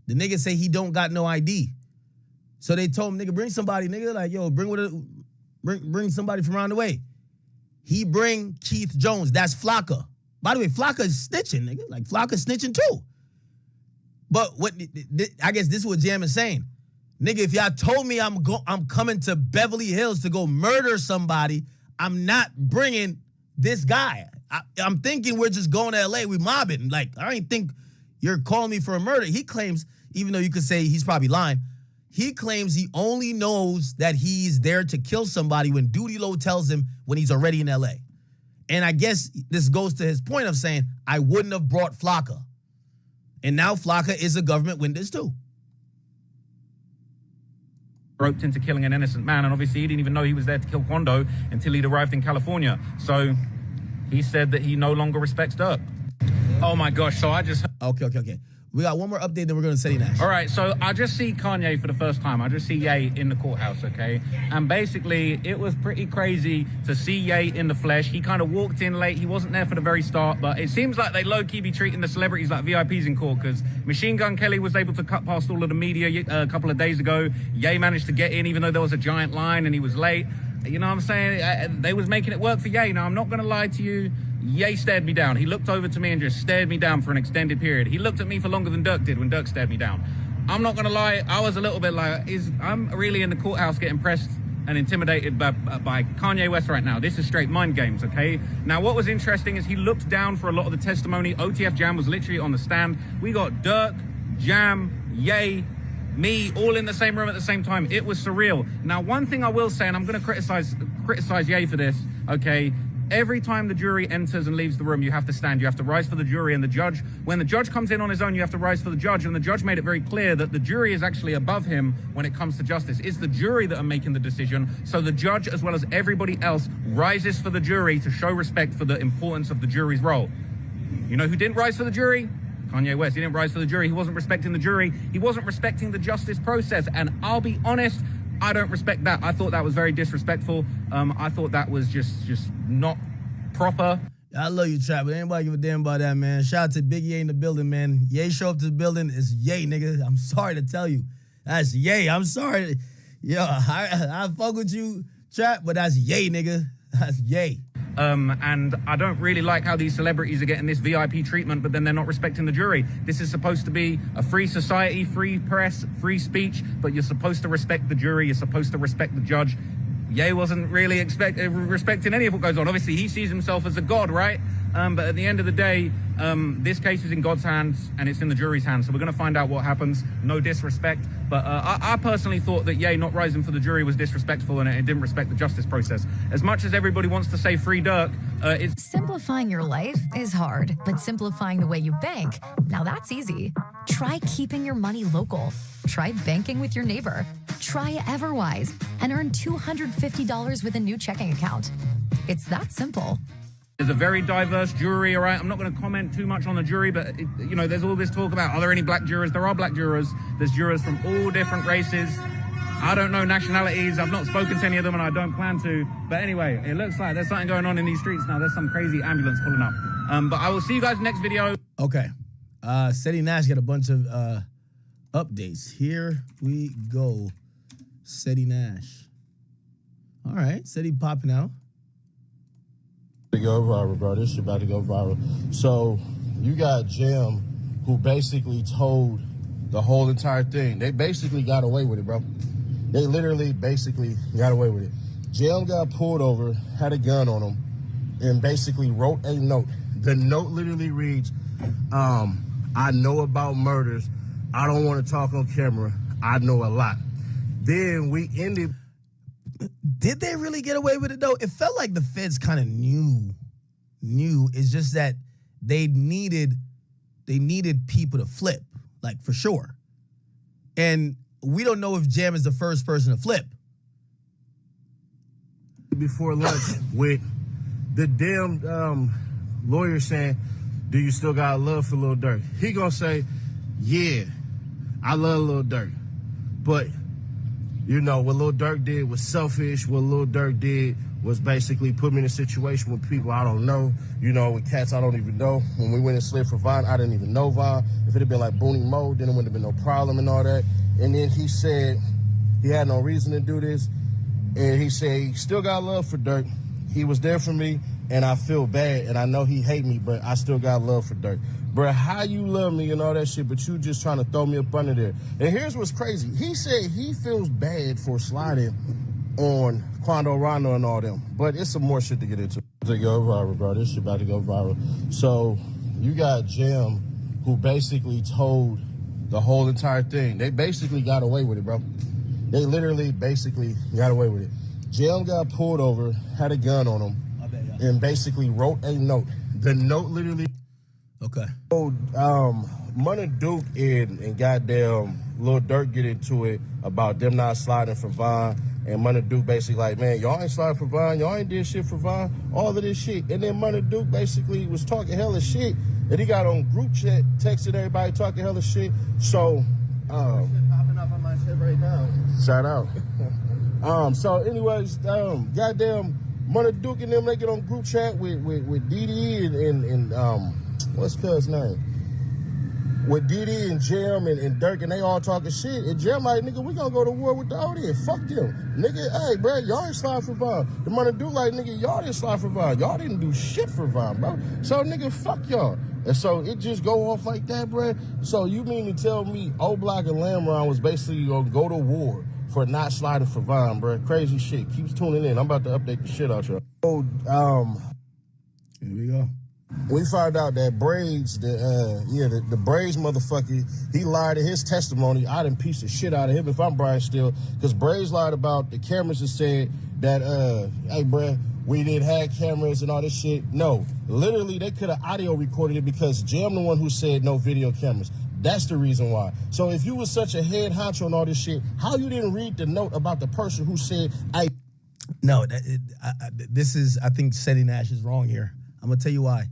The nigga say he don't got no ID. So they told him, nigga, bring somebody, nigga. Like, yo, bring somebody from around the way. He bring Keith Jones. That's Flocka. By the way, Flocka is snitching, nigga. Like, Flocka's snitching too. But I guess this is what Jam is saying. Nigga, if y'all told me I'm coming to Beverly Hills to go murder somebody, I'm not bringing this guy. I'm thinking we're just going to LA, we mobbing. Like, I ain't think you're calling me for a murder. He claims, even though you could say he's probably lying, he claims he only knows that he's there to kill somebody when Duty Low tells him when he's already in LA. And I guess this goes to his point of saying, I wouldn't have brought Flocka. And now Flocka is a government witness too. Roped into killing an innocent man, and obviously he didn't even know he was there to kill Quando until he'd arrived in California. So he said that he no longer respects Durk. Oh my gosh, so I just... Okay. We got one more update, then we're going to say Nash. All right, so I just see Kanye for the first time. I just see Ye in the courthouse, okay? And basically, it was pretty crazy to see Ye in the flesh. He kind of walked in late. He wasn't there for the very start, but it seems like they low-key be treating the celebrities like VIPs in court, because Machine Gun Kelly was able to cut past all of the media a couple of days ago. Ye managed to get in, even though there was a giant line and he was late. You know what I'm saying? They was making it work for Ye. Now, I'm not going to lie to you. Ye stared me down. He looked over to me and just stared me down for an extended period. He looked at me for longer than Durk did when Durk stared me down. I'm not gonna lie, I was a little bit like, I'm really in the courthouse getting pressed and intimidated by Kanye West right now. This is straight mind games, okay? Now, what was interesting is he looked down for a lot of the testimony. OTF Jam was literally on the stand. We got Durk, Jam, Ye, me, all in the same room at the same time. It was surreal. Now, one thing I will say, and I'm gonna criticize Ye for this, okay? Every time the jury enters and leaves the room, you have to stand. You have to rise for the jury and the judge. When the judge comes in on his own, you have to rise for the judge. And the judge made it very clear that the jury is actually above him when it comes to justice. It's the jury that are making the decision. So the judge, as well as everybody else, rises for the jury to show respect for the importance of the jury's role. You know who didn't rise for the jury? Kanye West. He didn't rise for the jury. He wasn't respecting the jury. He wasn't respecting the justice process. And I'll be honest, I don't respect that. I thought that was very disrespectful. I thought that was just not proper. I love you, Trap, but anybody give a damn about that, man. Shout out to Big Ye in the building, man. Ye show up to the building, it's Ye, nigga. I'm sorry to tell you. That's Ye. I'm sorry. Yo, I fuck with you, Trap, but that's Ye, nigga. That's Ye. And I don't really like how these celebrities are getting this VIP treatment, but then they're not respecting the jury. This is supposed to be a free society, free press, free speech, but you're supposed to respect the jury. You're supposed to respect the judge. Ye wasn't really respecting any of what goes on. Obviously, he sees himself as a god, right? But at the end of the day, this case is in God's hands and it's in the jury's hands. So we're going to find out what happens. No disrespect. But I personally thought that Ye not rising for the jury was disrespectful and it didn't respect the justice process. As much as everybody wants to say free Durk, it's... Simplifying your life is hard, but simplifying the way you bank, now that's easy. Try keeping your money local. Try banking with your neighbor. Try Everwise and earn $250 with a new checking account. It's that simple. There's a very diverse jury, all right? I'm not going to comment too much on the jury, but, you know, there's all this talk about, are there any black jurors? There are black jurors. There's jurors from all different races. I don't know nationalities. I've not spoken to any of them, and I don't plan to. But anyway, it looks like there's something going on in these streets now. There's some crazy ambulance pulling up. But I will see you guys next video. Okay. Seti Nash got a bunch of updates. Here we go. Seti Nash. All right. Seti popping out. To go viral, bro. This shit about to go viral. So you got Jam, who basically told the whole entire thing. They basically got away with it, bro. They literally basically got away with it. Jam got pulled over, had a gun on him, and basically wrote a note. The note literally reads, I know about murders. I don't want to talk on camera. I know a lot. Then we ended. Did they really get away with it, though? It felt like the feds kind of knew. It's just that they needed people to flip, like, for sure. And we don't know if Jam is the first person to flip. Before lunch with the damn lawyer saying, do you still got love for Lil Durk? He gonna say, yeah, I love Lil Durk. But, you know, what Lil Durk did was selfish. What Lil Durk did was basically put me in a situation with people I don't know, you know, with cats I don't even know. When we went and slid for Vine, I didn't even know Vine. If it had been like Booney Mo, then it wouldn't have been no problem and all that. And then he said he had no reason to do this. And he said he still got love for Durk. He was there for me, and I feel bad, and I know he hate me, but I still got love for Durk. Bruh, how you love me and all that shit, but you just trying to throw me up under there. And here's what's crazy. He said he feels bad for sliding on Quando Rondo and all them, but it's some more shit to get into. To go viral, bro. This shit about to go viral. So you got Jam, who basically told the whole entire thing. They basically got away with it, bro. They literally basically got away with it. Jam got pulled over, had a gun on him, and basically wrote a note. The note literally... Okay. So, Money Duke and goddamn Lil Durk get into it about them not sliding for Vine. And Money Duke basically like, man, y'all ain't sliding for Vine. Y'all ain't did shit for Vine. All of this shit. And then Money Duke basically was talking hella shit. And he got on group chat, texting everybody, talking hella shit. So, popping up on my shit right now. Shout out. So anyways, goddamn Money Duke and them, they get on group chat with DD and what's cuz name? With DD and Jam and Durk, and they all talking shit. And Jam like, nigga, we gonna go to war with the audience. Fuck them. Nigga, hey, bro, y'all ain't slide for Vine. The Money Duke like, nigga, y'all didn't slide for Vine. Y'all didn't do shit for Vine, bro. So, nigga, fuck y'all. And so it just go off like that, bro. So you mean to tell me O-Block and Lamron was basically going to go to war for not sliding for Vaughn, bro? Crazy shit. Keeps tuning in. I'm about to update the shit out y'all. Here we go. We found out that Braids, the Braids motherfucker, he lied in his testimony. I done piece the shit out of him if I'm Brian Steele, because Braids lied about the cameras and said that, hey, bruh, we didn't have cameras and all this shit. No, literally, they could have audio recorded it because Jam the one who said no video cameras. That's the reason why. So if you was such a head honcho on all this shit, how you didn't read the note about the person who said, hey. No, this is, I think Seti Nash is wrong here. I'm going to tell you why.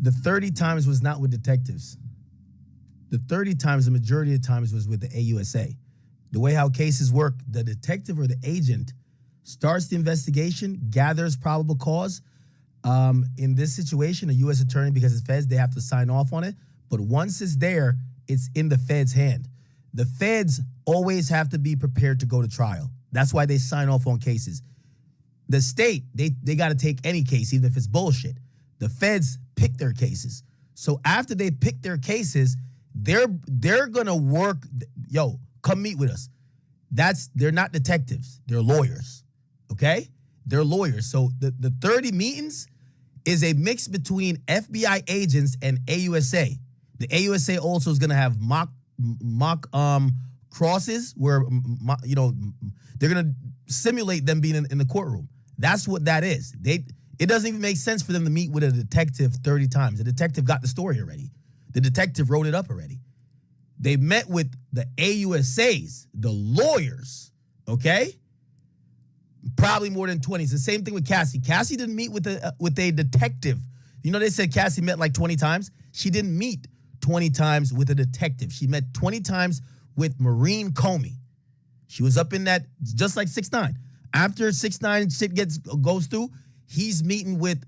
The 30 times was not with detectives. The 30 times, the majority of times, was with the AUSA. The way how cases work, the detective or the agent starts the investigation, gathers probable cause. In this situation, a U.S. attorney, because it's feds, they have to sign off on it. But once it's there, it's in the feds' hand. The feds always have to be prepared to go to trial. That's why they sign off on cases. The state, they got to take any case, even if it's bullshit. The feds pick their cases. So after they pick their cases, they're gonna work. Yo, come meet with us. They're not detectives. They're lawyers. Okay? They're lawyers. So the 30 meetings is a mix between FBI agents and AUSA. The AUSA also is gonna have mock crosses where they're gonna simulate them being in the courtroom. That's what that is. It doesn't even make sense for them to meet with a detective 30 times. The detective got the story already. The detective wrote it up already. They met with the AUSAs, the lawyers, okay? Probably more than 20. It's the same thing with Cassie. Cassie didn't meet with a detective. You know, they said Cassie met like 20 times. She didn't meet 20 times with a detective. She met 20 times with Maureen Comey. She was up in that, just like 6ix9ine. After 6ix9ine shit goes through, he's meeting with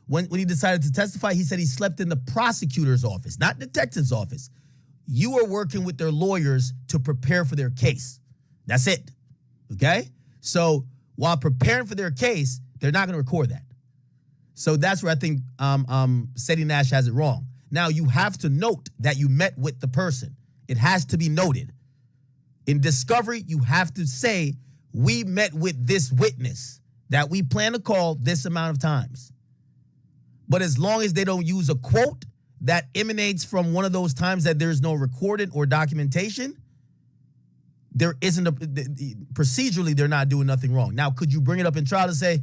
when he decided to testify, he said he slept in the prosecutor's office, not detective's office. You are working with their lawyers to prepare for their case. That's it, okay? So while preparing for their case, they're not going to record that. So that's where I think Seti Nash has it wrong. Now, you have to note that you met with the person. It has to be noted. In discovery, you have to say, we met with this witness that we plan to call this amount of times. But as long as they don't use a quote that emanates from one of those times that there's no recorded or documentation, there isn't procedurally, they're not doing nothing wrong. Now, could you bring it up in trial and say,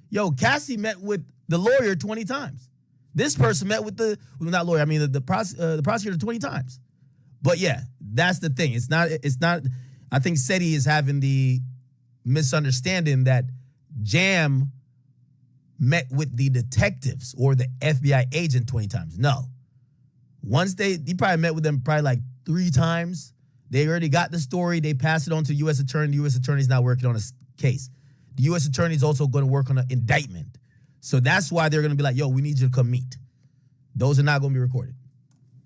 yo, Cassie met with the lawyer 20 times. This person met with the prosecutor 20 times. But yeah, that's the thing. It's not, I think Seti is having the misunderstanding that Jam met with the detectives or the FBI agent 20 times. No. Once he probably met with them probably like 3 times. They already got the story. They passed it on to the U.S. attorney. The U.S. attorney's now working on a case. The U.S. attorney is also going to work on an indictment. So that's why they're going to be like, yo, we need you to come meet. Those are not going to be recorded.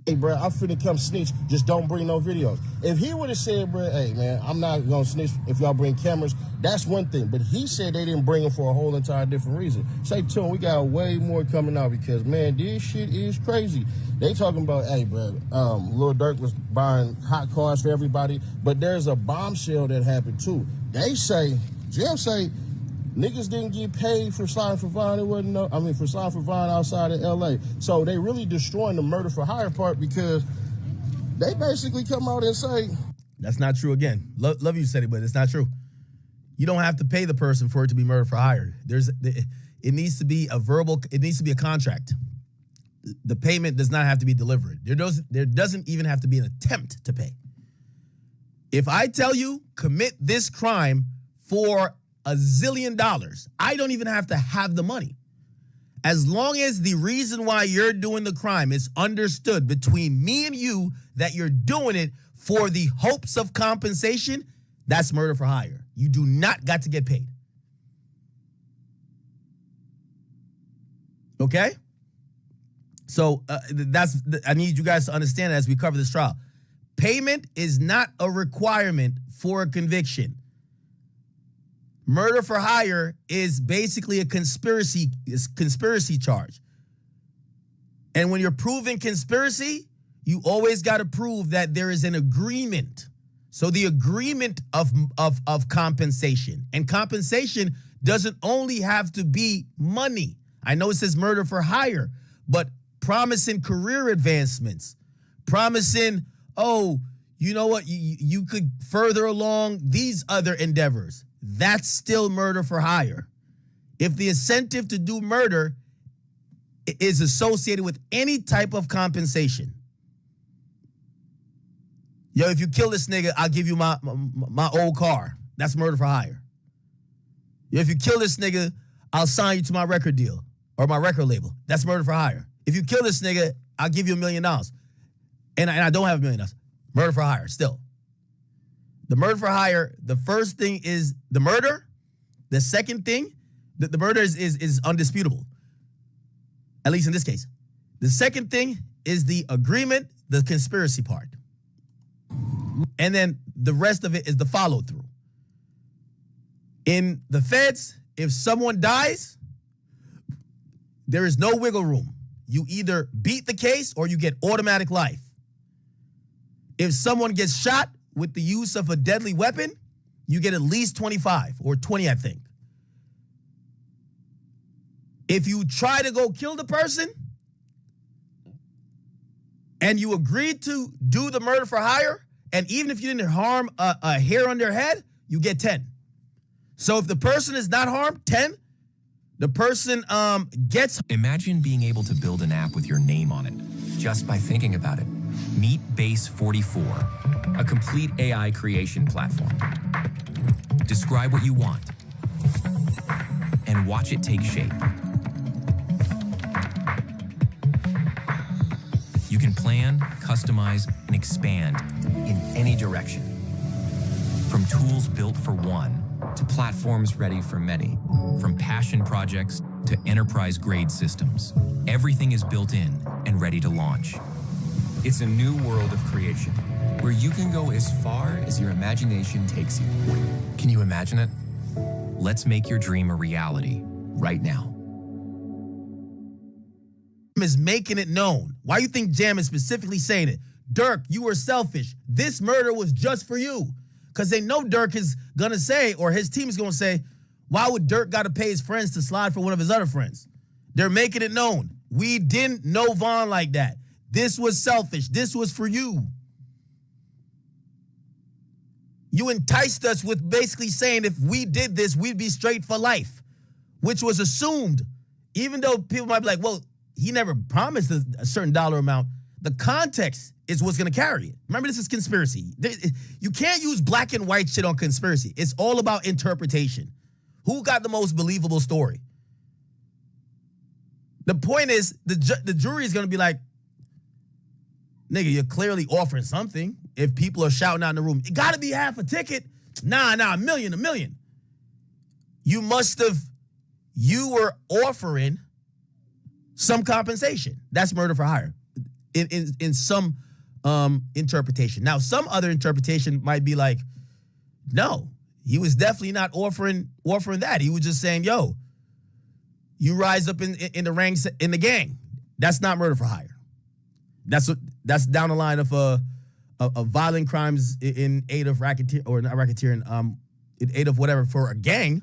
Hey, bro, I'm finna come snitch. Just don't bring no videos. If he would have said, bro, hey, man, I'm not gonna snitch if y'all bring cameras, that's one thing. But he said they didn't bring them for a whole entire different reason. Say to him, we got way more coming out because, man, this shit is crazy. They talking about, hey, bro, Lil Durk was buying hot cars for everybody, but there's a bombshell that happened too. They say, Jam say, niggas didn't get paid for sliding for Vaughn. For sliding for Vaughn outside of LA. So they really destroying the murder for hire part because they basically come out and say, that's not true again. Love you said it, but it's not true. You don't have to pay the person for it to be murder for hire. It needs to be a contract. The payment does not have to be delivered. There doesn't even have to be an attempt to pay. If I tell you commit this crime for $1 zillion, I don't even have to have the money. As long as the reason why you're doing the crime is understood between me and you that you're doing it for the hopes of compensation, that's murder for hire. You do not got to get paid. Okay? So I need you guys to understand as we cover this trial. Payment is not a requirement for a conviction. Murder for hire is basically a conspiracy charge. And when you're proving conspiracy, you always got to prove that there is an agreement. So the agreement of compensation. And compensation doesn't only have to be money. I know it says murder for hire, but promising career advancements, promising, oh, you know what, you could further along these other endeavors. That's still murder for hire. If the incentive to do murder is associated with any type of compensation. Yo, if you kill this nigga, I'll give you my old car. That's murder for hire. Yo, if you kill this nigga, I'll sign you to my record deal or my record label. That's murder for hire. If you kill this nigga, I'll give you $1 million. And I don't have $1 million. Murder for hire, still. The murder for hire, the first thing is the murder. The second thing, the murder is undisputable. At least in this case. The second thing is the agreement, the conspiracy part. And then the rest of it is the follow through. In the feds, if someone dies, there is no wiggle room. You either beat the case or you get automatic life. If someone gets shot with the use of a deadly weapon, you get at least 25 or 20, I think. If you try to go kill the person and you agreed to do the murder for hire, and even if you didn't harm a hair on their head, you get 10. So if the person is not harmed, 10. The person gets... Imagine being able to build an app with your name on it, just by thinking about it. Meet Base 44, a complete AI creation platform. Describe what you want, and watch it take shape. You can plan, customize, and expand in any direction. From tools built for one to platforms ready for many. From passion projects to enterprise-grade systems. Everything is built in and ready to launch. It's a new world of creation where you can go as far as your imagination takes you. Can you imagine it? Let's make your dream a reality right now. Is making it known. Why you think Jam is specifically saying it? Durk, you were selfish. This murder was just for you. Because they know Durk is going to say, or his team is going to say, why would Durk got to pay his friends to slide for one of his other friends? They're making it known. We didn't know Vaughn like that. This was selfish. This was for you. You enticed us with basically saying if we did this, we'd be straight for life, which was assumed. Even though people might be like, well, he never promised a certain dollar amount. The context is what's going to carry it. Remember, this is conspiracy. You can't use black and white shit on conspiracy. It's all about interpretation. Who got the most believable story? The point is, the jury is going to be like, nigga, you're clearly offering something. If people are shouting out in the room, it got to be half a ticket. Nah, a million. You were offering some compensation. That's murder for hire in some interpretation. Now, some other interpretation might be like, no, he was definitely not offering that. He was just saying, yo, you rise up in the ranks in the gang. That's not murder for hire. That's down the line of violent crimes in aid of racketeer, or not racketeering, in aid of whatever for a gang.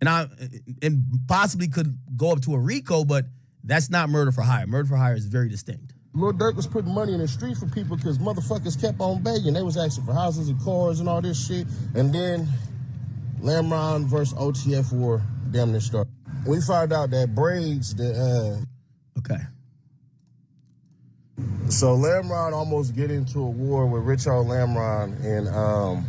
And possibly could go up to a RICO, but that's not murder for hire. Murder for hire is very distinct. Lil Durk was putting money in the street for people because motherfuckers kept on begging. They was asking for houses and cars and all this shit. And then Lamron versus OTF war damn near started. We found out that Braids, okay. So Lamron almost get into a war with Rich old Lamron and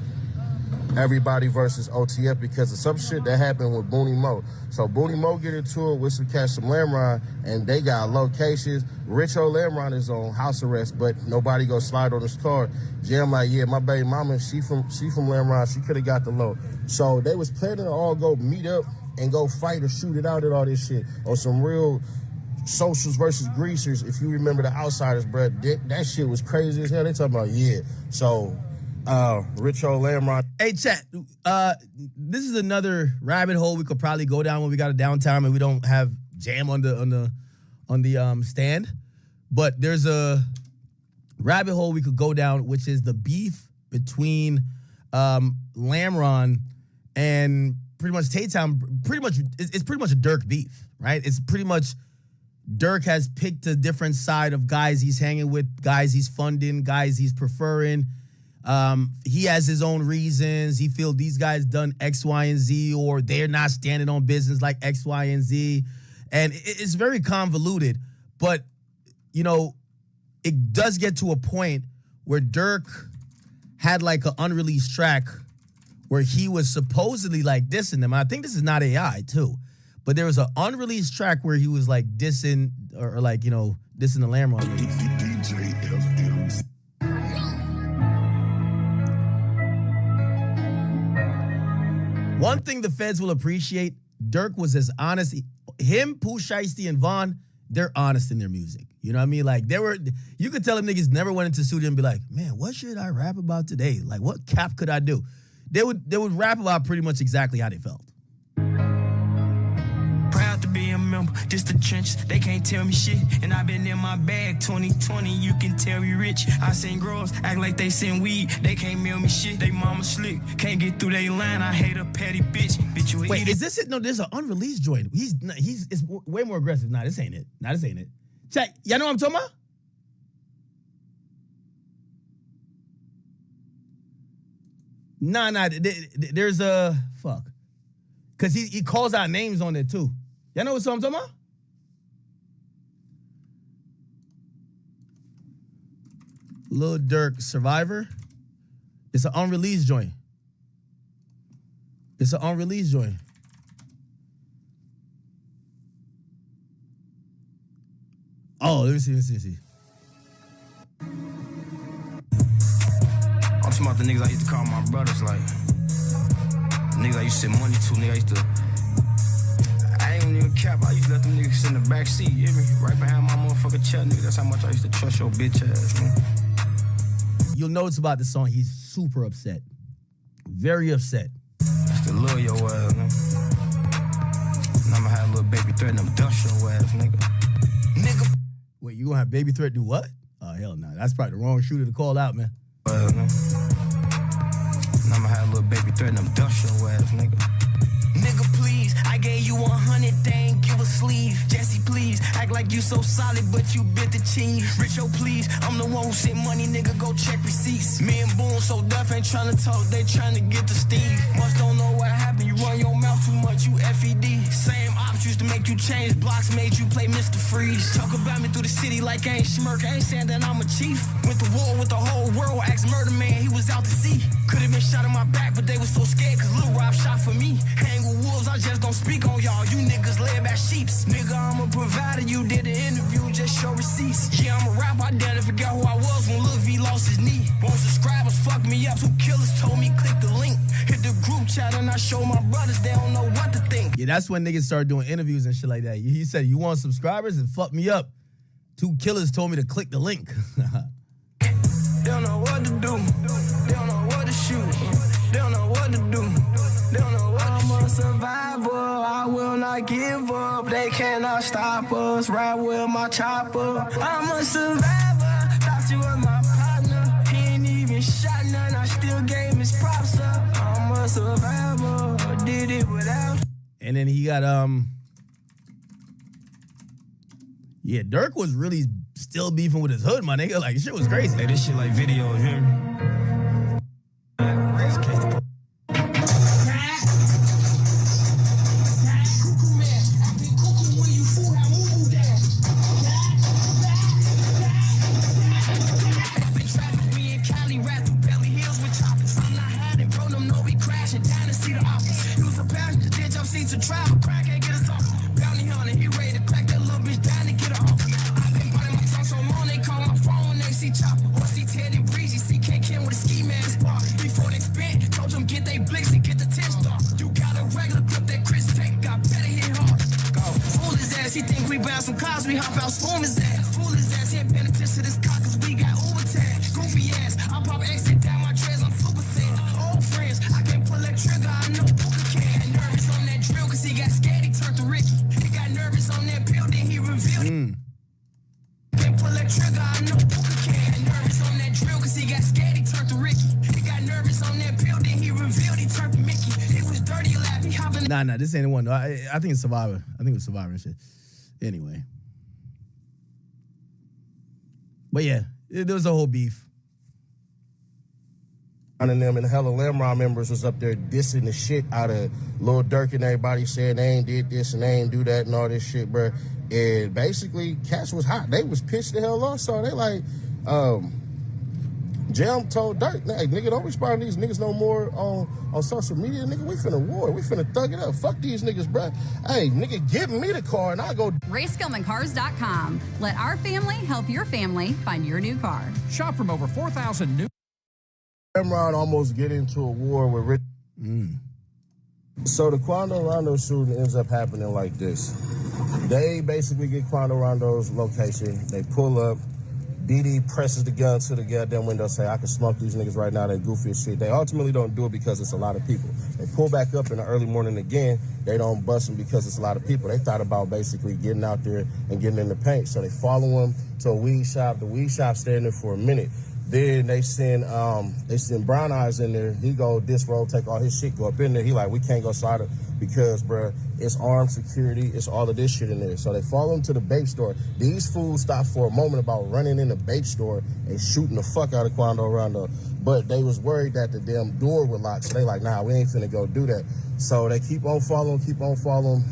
everybody versus OTF because of some shit that happened with Booney Mo. So Booney Mo get into it with some cash from Lamron, and they got locations. Rich old Lamron is on house arrest, but nobody go slide on his car. Jam like, yeah, my baby mama, she from Lamron, she could have got the load. So they was planning to all go meet up and go fight or shoot it out at all this shit on some real socials versus greasers. If you remember the Outsiders, bro, that shit was crazy as hell. They talking about, yeah. So Rich old Lamron. Hey, chat. This is another rabbit hole we could probably go down when we got a downtime and we don't have Jam on stand. But there's a rabbit hole we could go down, which is the beef between Lamron and pretty much Tay-Town. It's pretty much a Durk beef, right? It's pretty much Durk has picked a different side of guys he's hanging with, guys he's funding, guys he's preferring. He has his own reasons. He feels these guys done X, Y, and Z, or they're not standing on business like X, Y, and Z. And it's very convoluted. But, you know, it does get to a point where Durk had like an unreleased track where he was supposedly like dissing them. I think this is not AI too. But there was an unreleased track where he was like dissing or like, you know, dissing the Lamron. One thing the feds will appreciate, Durk was as honest. Him, Pooh Shiesty, and Vaughn, they're honest in their music. You know what I mean? Like you could tell them niggas never went into the studio and be like, man, what should I rap about today? Like what cap could I do? They would rap about pretty much exactly how they felt. Proud to be a member, just the trenches, they can't tell me shit. And I've been in my bag 2020, you can tell me rich. I seen girls act like they send weed, they can't mail me shit. They mama slick, can't get through they line, I hate a petty bitch. Bitch, you wait, is this it? No, there's an unreleased joint. It's way more aggressive. Nah, this ain't it. Check, y'all know what I'm talking about? Nah, there's a, fuck. Because he calls out names on there too. Y'all know what I'm talking about? Lil Durk, Survivor. It's an unreleased joint. Oh, let me see. I'm talking about the niggas I used to call my brothers, like niggas I used to send money to, niggas I used to. I ain't even cap, I used to let them niggas sit in the back seat, you hear me? Right behind my motherfucking chair, nigga. That's how much I used to trust your bitch ass, man. You'll notice about the song, he's super upset. Very upset. Just to love your ass, man. And I'ma have a little baby threaten them dust your ass, nigga. Wait, you gonna have Baby Threat do what? Oh, hell no. That's probably the wrong shooter to call out, man. And I'ma have a little baby threaten them dust your ass, nigga. Nigga, please, I gave you 100, they ain't give a sleeve. Jesse, please, act like you so solid, but you bit the cheese. Richo, please, I'm the one who sent money, nigga, go check receipts. Me and Boone so deaf, ain't trying to talk, they trying to get to Steve. Must don't know what happened, you run your mouth too much, you FED. Same ops used to make you change blocks, made you play Mr. Freeze. Talk about me through the city like I ain't smirk, I ain't saying that I'm a chief. Went to war with the whole world, asked Murder Man, he was out to sea. Could've been shot in my back, but they was so scared, cause Lil Rob shot for me. Hang with wolves, I just don't speak on y'all, you niggas led back sheeps. Nigga, I'm a provider, you did an interview, just show receipts. Yeah, I'm a rapper, I done forgot who I was when Lil V lost his knee. Won't subscribers fuck me up, 2 killers told me click the link. Hit the group chat and I show my brothers, they don't know what to think. Yeah, that's when niggas started doing interviews and shit like that. He said, you want subscribers and fuck me up. 2 killers told me to click the link. They don't know what to do, they don't know what to shoot, they don't know what to do, they don't know what to shoot. I'm a survivor, I will not give up, they cannot stop us, ride with my chopper. I'm a survivor, thought you was my partner, he ain't even shot none, I still gave his props up. I'm a survivor, did it without. And then he got, yeah, Durk was really still beefing with his hood, my nigga. Like, shit was crazy. Hey, this shit like video, you hear me? To travel, crack ain't get us off. Bounty hunter, he ready to crack that little bitch down and get her off. I've been biting my tongue so long, they call my phone, they see chopper. Or see Teddy Breezy, see can't kill Nah, this ain't the one. No, I think it's Survivor. I think it was Survivor and shit. Anyway. But yeah, there was a whole beef. And them and hella Lamron members was up there dissing the shit out of Lil Durk and everybody, saying they ain't did this and they ain't do that and all this shit, bro. And basically, cats was hot. They was pissed the hell off. So they like, Jam told Durk, hey, nigga, don't respond to these niggas no more on social media. Nigga, we finna war. We finna thug it up. Fuck these niggas, bro. Hey, nigga, give me the car and I'll go. RaySkillmanCars.com. Let our family help your family find your new car. Shop from over 4,000 new. Lamron almost get into a war with Rich. So the Quando Rondo shooting ends up happening like this. They basically get Quando Rondo's location. They pull up. DD presses the gun to the goddamn window, say, I can smoke these niggas right now. They goofy as shit. They ultimately don't do it because it's a lot of people. They pull back up in the early morning again. They don't bust them because it's a lot of people. They thought about basically getting out there and getting in the paint. So they follow him to a weed shop. The weed shop staying there for a minute. Then they send Brown Eyes in there. He go disrobe, take all his shit, go up in there. He like, we can't go inside it because, bruh, it's armed security. It's all of this shit in there. So they follow him to the vape store. These fools stop for a moment about running in the vape store and shooting the fuck out of Quando Rondo. But they was worried that the damn door would lock. So they like, nah, we ain't finna go do that. So they keep on following.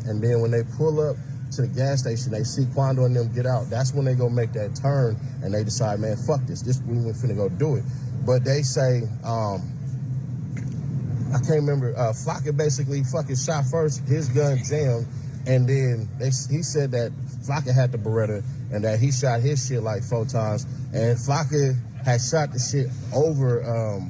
And then when they pull up to the gas station, they see Quando and them get out. That's when they go make that turn and they decide, man, fuck this. We ain't finna go do it. But they say, I can't remember, Flocka basically fucking shot first, his gun jammed, and then he said that Flocka had the Beretta and that he shot his shit like 4 times, and Flocka had shot the shit over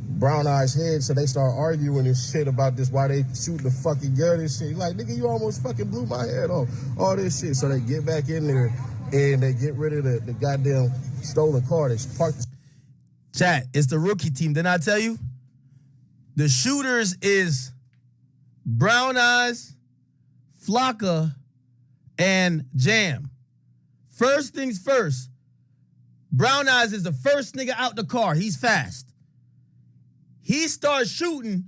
Brown Eyes' head, so they start arguing and shit about this, why they shooting the fucking gun and shit. Like, nigga, you almost fucking blew my head off. All this shit. So they get back in there and they get rid of the goddamn stolen car. They park the... Chat, it's the rookie team. Didn't I tell you? The shooters is Brown Eyes, Flocka, and Jam. First things first, Brown Eyes is the first nigga out the car. He's fast. He starts shooting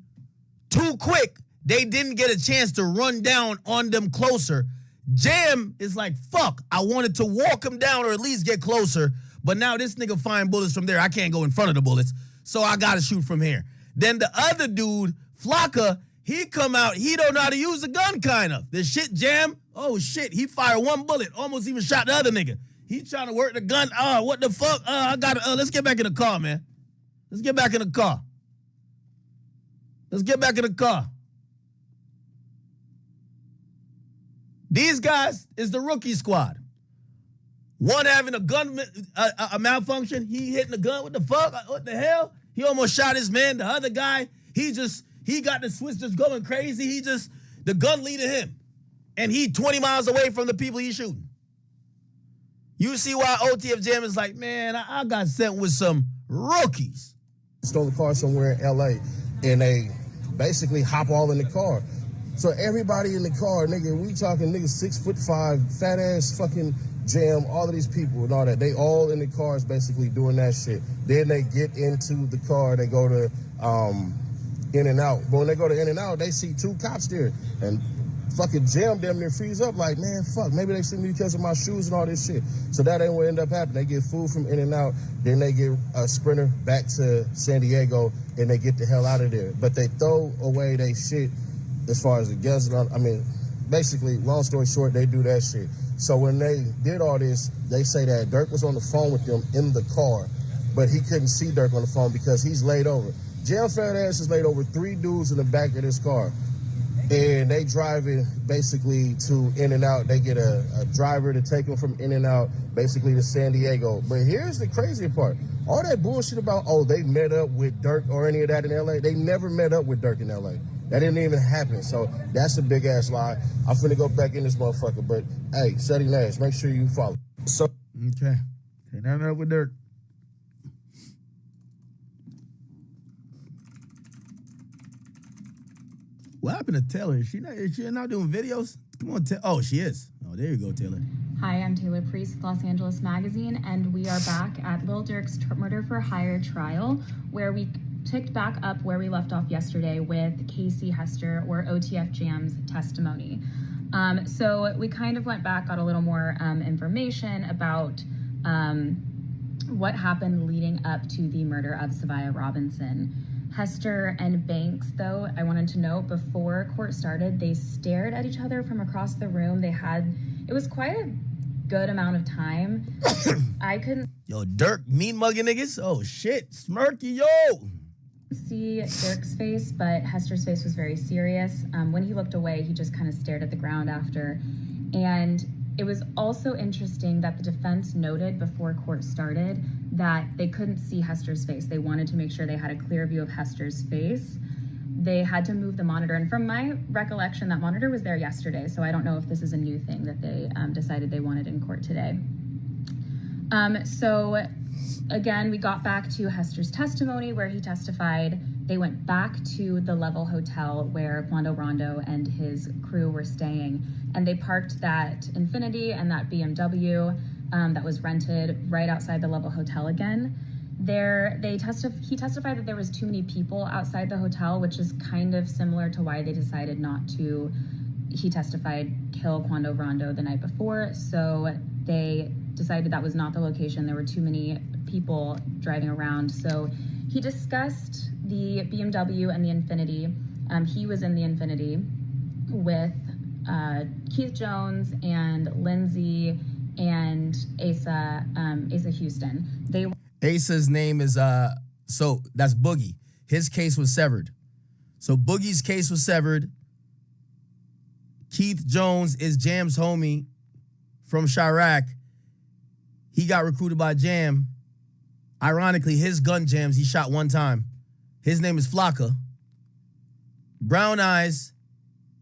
too quick. They didn't get a chance to run down on them closer. Jam is like, fuck, I wanted to walk him down or at least get closer, but now this nigga find bullets from there. I can't go in front of the bullets, so I gotta shoot from here. Then the other dude, Flocka, he come out, he don't know how to use the gun, kind of. The shit Jam, oh shit, he fired 1 bullet, almost even shot the other nigga. He trying to work the gun, what the fuck? Let's get back in the car, man. Let's get back in the car. Let's get back in the car. These guys is the rookie squad. One having a gun, a malfunction. He hitting the gun. What the fuck? What the hell? He almost shot his man. The other guy, he got the switch just going crazy. The gun leading him. And he 20 miles away from the people he's shooting. You see why OTF Jam is like, man, I got sent with some rookies. Stole the car somewhere in LA. And they basically hop all in the car. So everybody in the car, nigga, we talking niggas 6'5", fat ass fucking Jam, all of these people and all that. They all in the cars basically doing that shit. Then they get into the car, they go to In-N-Out. But when they go to In-N-Out, they see 2 cops there. And fucking Jam damn near freeze up like, man, fuck, maybe they see me because of my shoes and all this shit. So that ain't what end up happening. They get food from In-N-Out, then they get a Sprinter back to San Diego, and they get the hell out of there. But they throw away they shit as far as the guns. I mean, basically, long story short, they do that shit. So when they did all this, they say that Durk was on the phone with them in the car, but he couldn't see Durk on the phone because he's laid over. Jam fat ass is laid over 3 dudes in the back of this car. And they driving basically to In-N-Out. They get a driver to take them from In-N-Out basically to San Diego. But here's the crazy part. All that bullshit about, they met up with Durk or any of that in L.A., they never met up with Durk in L.A. That didn't even happen. So that's a big-ass lie. I'm finna go back in this motherfucker. But, hey, Seti Nash, make sure you follow. So Okay. Nothing up with Durk. What happened to Taylor? Is she not doing videos? Come on, oh, she is. Oh, there you go, Taylor. Hi, I'm Taylor Priest, Los Angeles Magazine, and we are back at Lil Durk's Murder for Hire trial, where we picked back up where we left off yesterday with Casey Hester, or OTF Jam's testimony. So we kind of went back, got a little more information about what happened leading up to the murder of Savia Robinson. Hester and Banks, though, I wanted to note, before court started, they stared at each other from across the room. It was quite a good amount of time. I couldn't Yo, Durk, mean mugging niggas? Oh, shit. Smirky, yo. see Durk's face, but Hester's face was very serious. When he looked away, he just kind of stared at the ground after. And it was also interesting that the defense noted before court started that they couldn't see Hester's face. They wanted to make sure they had a clear view of Hester's face. They had to move the monitor. And from my recollection, that monitor was there yesterday. So I don't know if this is a new thing that they decided they wanted in court today. So again, we got back to Hester's testimony where he testified. They went back to the Level Hotel where Quando Rondo and his crew were staying, and they parked that Infiniti and that BMW that was rented right outside the Level Hotel again. He testified that there was too many people outside the hotel, which is kind of similar to why they decided not to, he testified, kill Quando Rondo the night before. So they decided that was not the location. There were too many people driving around. So he discussed the BMW and the Infiniti. He was in the Infiniti with Keith Jones and Lindsay and Asa Houston. Asa's name is, so that's Boogie. His case was severed. So Boogie's case was severed. Keith Jones is Jam's homie from Chirac. He got recruited by Jam. Ironically, his gun jams, he shot one time. His name is Flocka. Brown Eyes,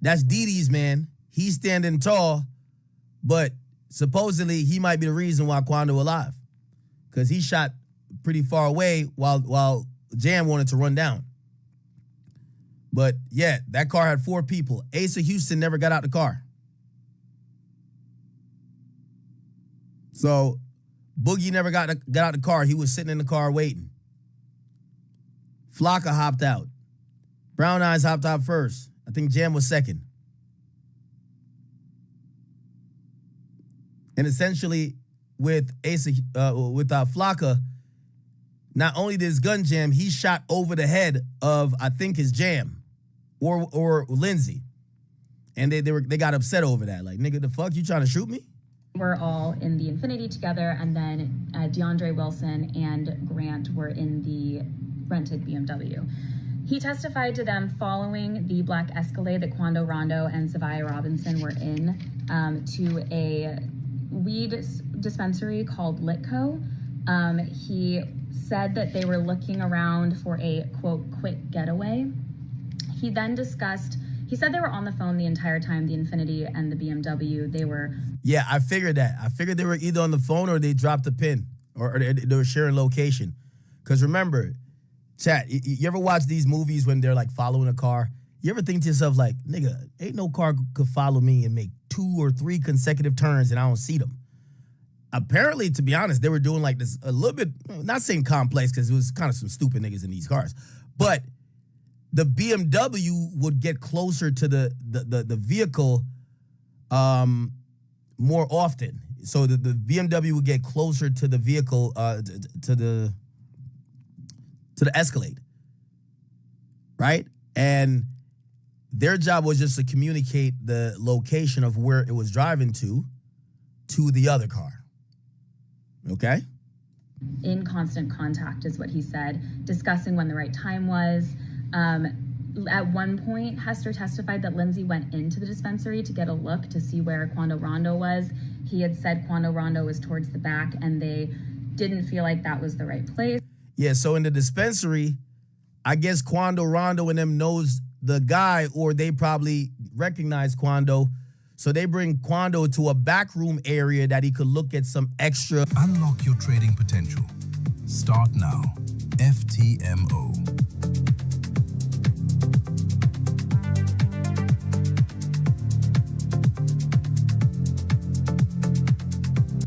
that's Dee Dee's man. He's standing tall, but supposedly he might be the reason why Quando alive. Because he shot pretty far away while Jam wanted to run down. But yeah, that car had 4 people. Asa Houston never got out the car. So Boogie never got out the car. He was sitting in the car waiting. Flocka hopped out. Brown Eyes hopped out first. I think Jam was second. And essentially, with Flocka, not only did his gun jam, he shot over the head of, I think, his Jam or Lindsay. And they got upset over that. Like, nigga, the fuck, you trying to shoot me? We're all in the Infiniti together, and then DeAndre Wilson and Grant were in the rented BMW. He testified to them following the black Escalade that Quando Rondo and Savia Robinson were in to a weed dispensary called Litco. He said that they were looking around for a, quote, quick getaway. He then discussed, he said they were on the phone the entire time, the Infiniti and the BMW. They were... Yeah, I figured that. I figured they were either on the phone or they dropped a pin or they were sharing location. Because remember, chat, you ever watch these movies when they're like following a car? You ever think to yourself like, nigga, ain't no car could follow me and make 2 or 3 consecutive turns and I don't see them. Apparently, to be honest, they were doing like this a little bit, not saying complex because it was kind of some stupid niggas in these cars, but the BMW would get closer to the vehicle more often. So the BMW would get closer to the vehicle, to the Escalade, right? And their job was just to communicate the location of where it was driving to the other car. Okay? In constant contact is what he said, discussing when the right time was. At one point, Hester testified that Lindsay went into the dispensary to get a look to see where Quando Rondo was. He had said Quando Rondo was towards the back and they didn't feel like that was the right place. Yeah, so in the dispensary, I guess Quando Rondo and them knows the guy, or they probably recognize Quando. So they bring Quando to a backroom area that he could look at some extra. Unlock your trading potential. Start now. FTMO.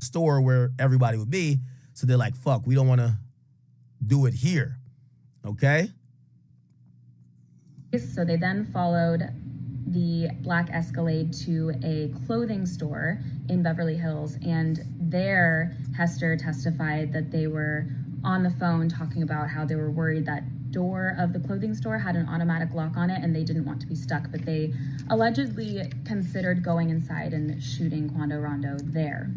Store where everybody would be. So they're like, fuck, we don't want to do it here. Okay? So they then followed the black Escalade to a clothing store in Beverly Hills, and there Hester testified that they were on the phone talking about how they were worried that door of the clothing store had an automatic lock on it and they didn't want to be stuck, but they allegedly considered going inside and shooting Quando Rondo there.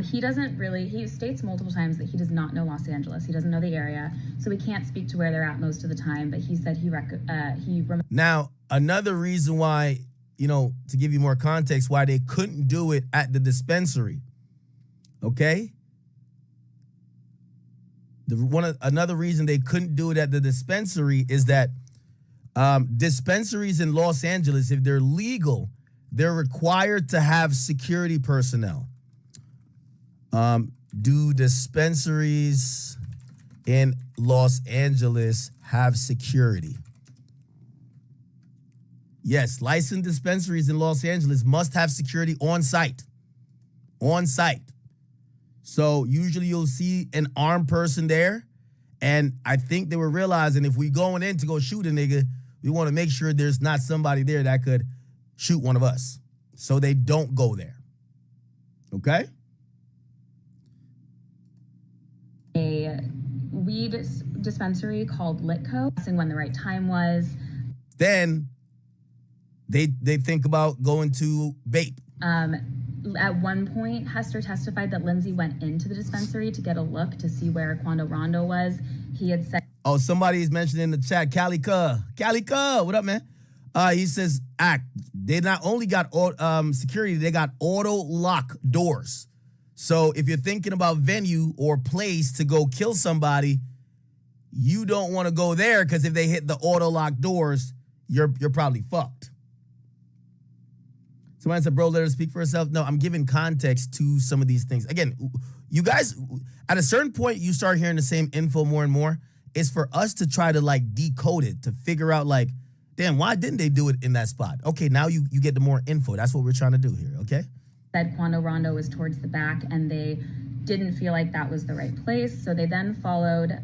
He states multiple times that he does not know Los Angeles. He doesn't know the area, so he can't speak to where they're at most of the time, but he said Now, another reason why, to give you more context, why they couldn't do it at the dispensary, okay? Another reason they couldn't do it at the dispensary is that dispensaries in Los Angeles, if they're legal, they're required to have security personnel. Do dispensaries in Los Angeles have security? Yes, licensed dispensaries in Los Angeles must have security on site. On site. So usually you'll see an armed person there. And I think they were realizing if we going in to go shoot a nigga, we want to make sure there's not somebody there that could shoot one of us. So they don't go there. Okay? A weed dispensary called Litco, asking when the right time was. Then they think about going to vape. At one point, Hester testified that Lindsay went into the dispensary to get a look to see where Quando Rondo was. He had said, "Oh, somebody's mentioned in the chat, Cali Cuh, what up, man?" He says, they not only got security, they got auto lock doors. So if you're thinking about venue or place to go kill somebody, you don't want to go there because if they hit the auto lock doors, you're probably fucked. Somebody said, bro, let her speak for herself. No, I'm giving context to some of these things. Again, you guys, at a certain point, you start hearing the same info more and more. It's for us to try to decode it, to figure out damn, why didn't they do it in that spot? Okay, now you get the more info. That's what we're trying to do here, okay? Said Quando Rondo was towards the back and they didn't feel like that was the right place. So they then followed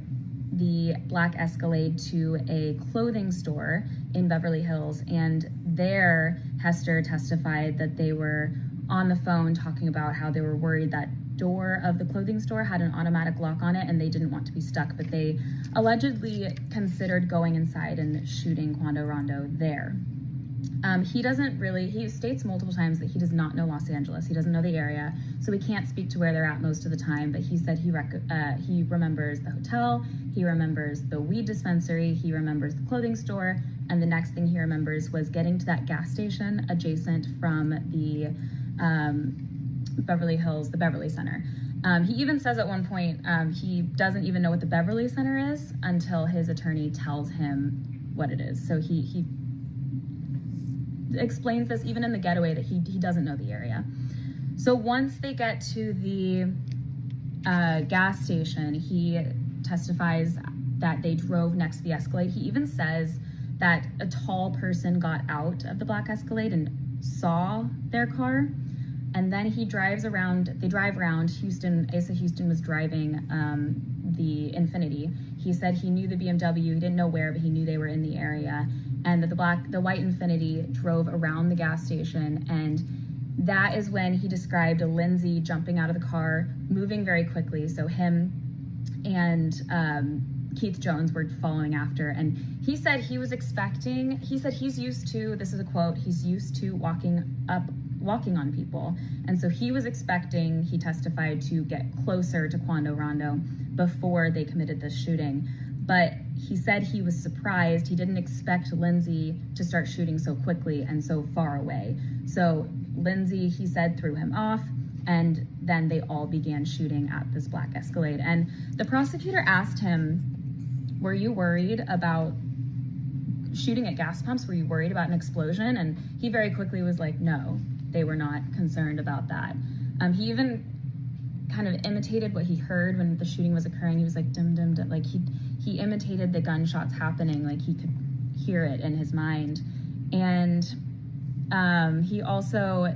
the black Escalade to a clothing store in Beverly Hills, and there Hester testified that they were on the phone talking about how they were worried that door of the clothing store had an automatic lock on it and they didn't want to be stuck, but they allegedly considered going inside and shooting Quando Rondo there. He states multiple times that he does not know Los Angeles. He doesn't know the area, so he can't speak to where they're at most of the time, but he said he remembers the hotel, he remembers the weed dispensary, he remembers the clothing store, and the next thing he remembers was getting to that gas station adjacent from the Beverly Hills, the Beverly Center. He even says at one point he doesn't even know what the Beverly Center is until his attorney tells him what it is. So he explains this even in the getaway that he doesn't know the area. So once they get to the gas station, he testifies that they drove next to the Escalade. He even says that a tall person got out of the black Escalade and saw their car. And then they drive around Houston. Asa Houston was driving the Infiniti. He said he knew the BMW, he didn't know where, but he knew they were in the area. And that the white Infiniti drove around the gas station. And that is when he described Lindsay jumping out of the car, moving very quickly. So him and Keith Jones were following after. And he said he's used to, this is a quote, he's used to walking on people. And so he was expecting, he testified, to get closer to Quando Rondo before they committed this shooting. But he said he was surprised. He didn't expect Lindsay to start shooting so quickly and so far away. So Lindsay, he said, threw him off, and then they all began shooting at this black Escalade. And the prosecutor asked him, were you worried about shooting at gas pumps? Were you worried about an explosion? And he very quickly was like, no, they were not concerned about that. He even kind of imitated what he heard when the shooting was occurring. He was like, dum, dum, dum. Like he imitated the gunshots happening, like he could hear it in his mind. And he also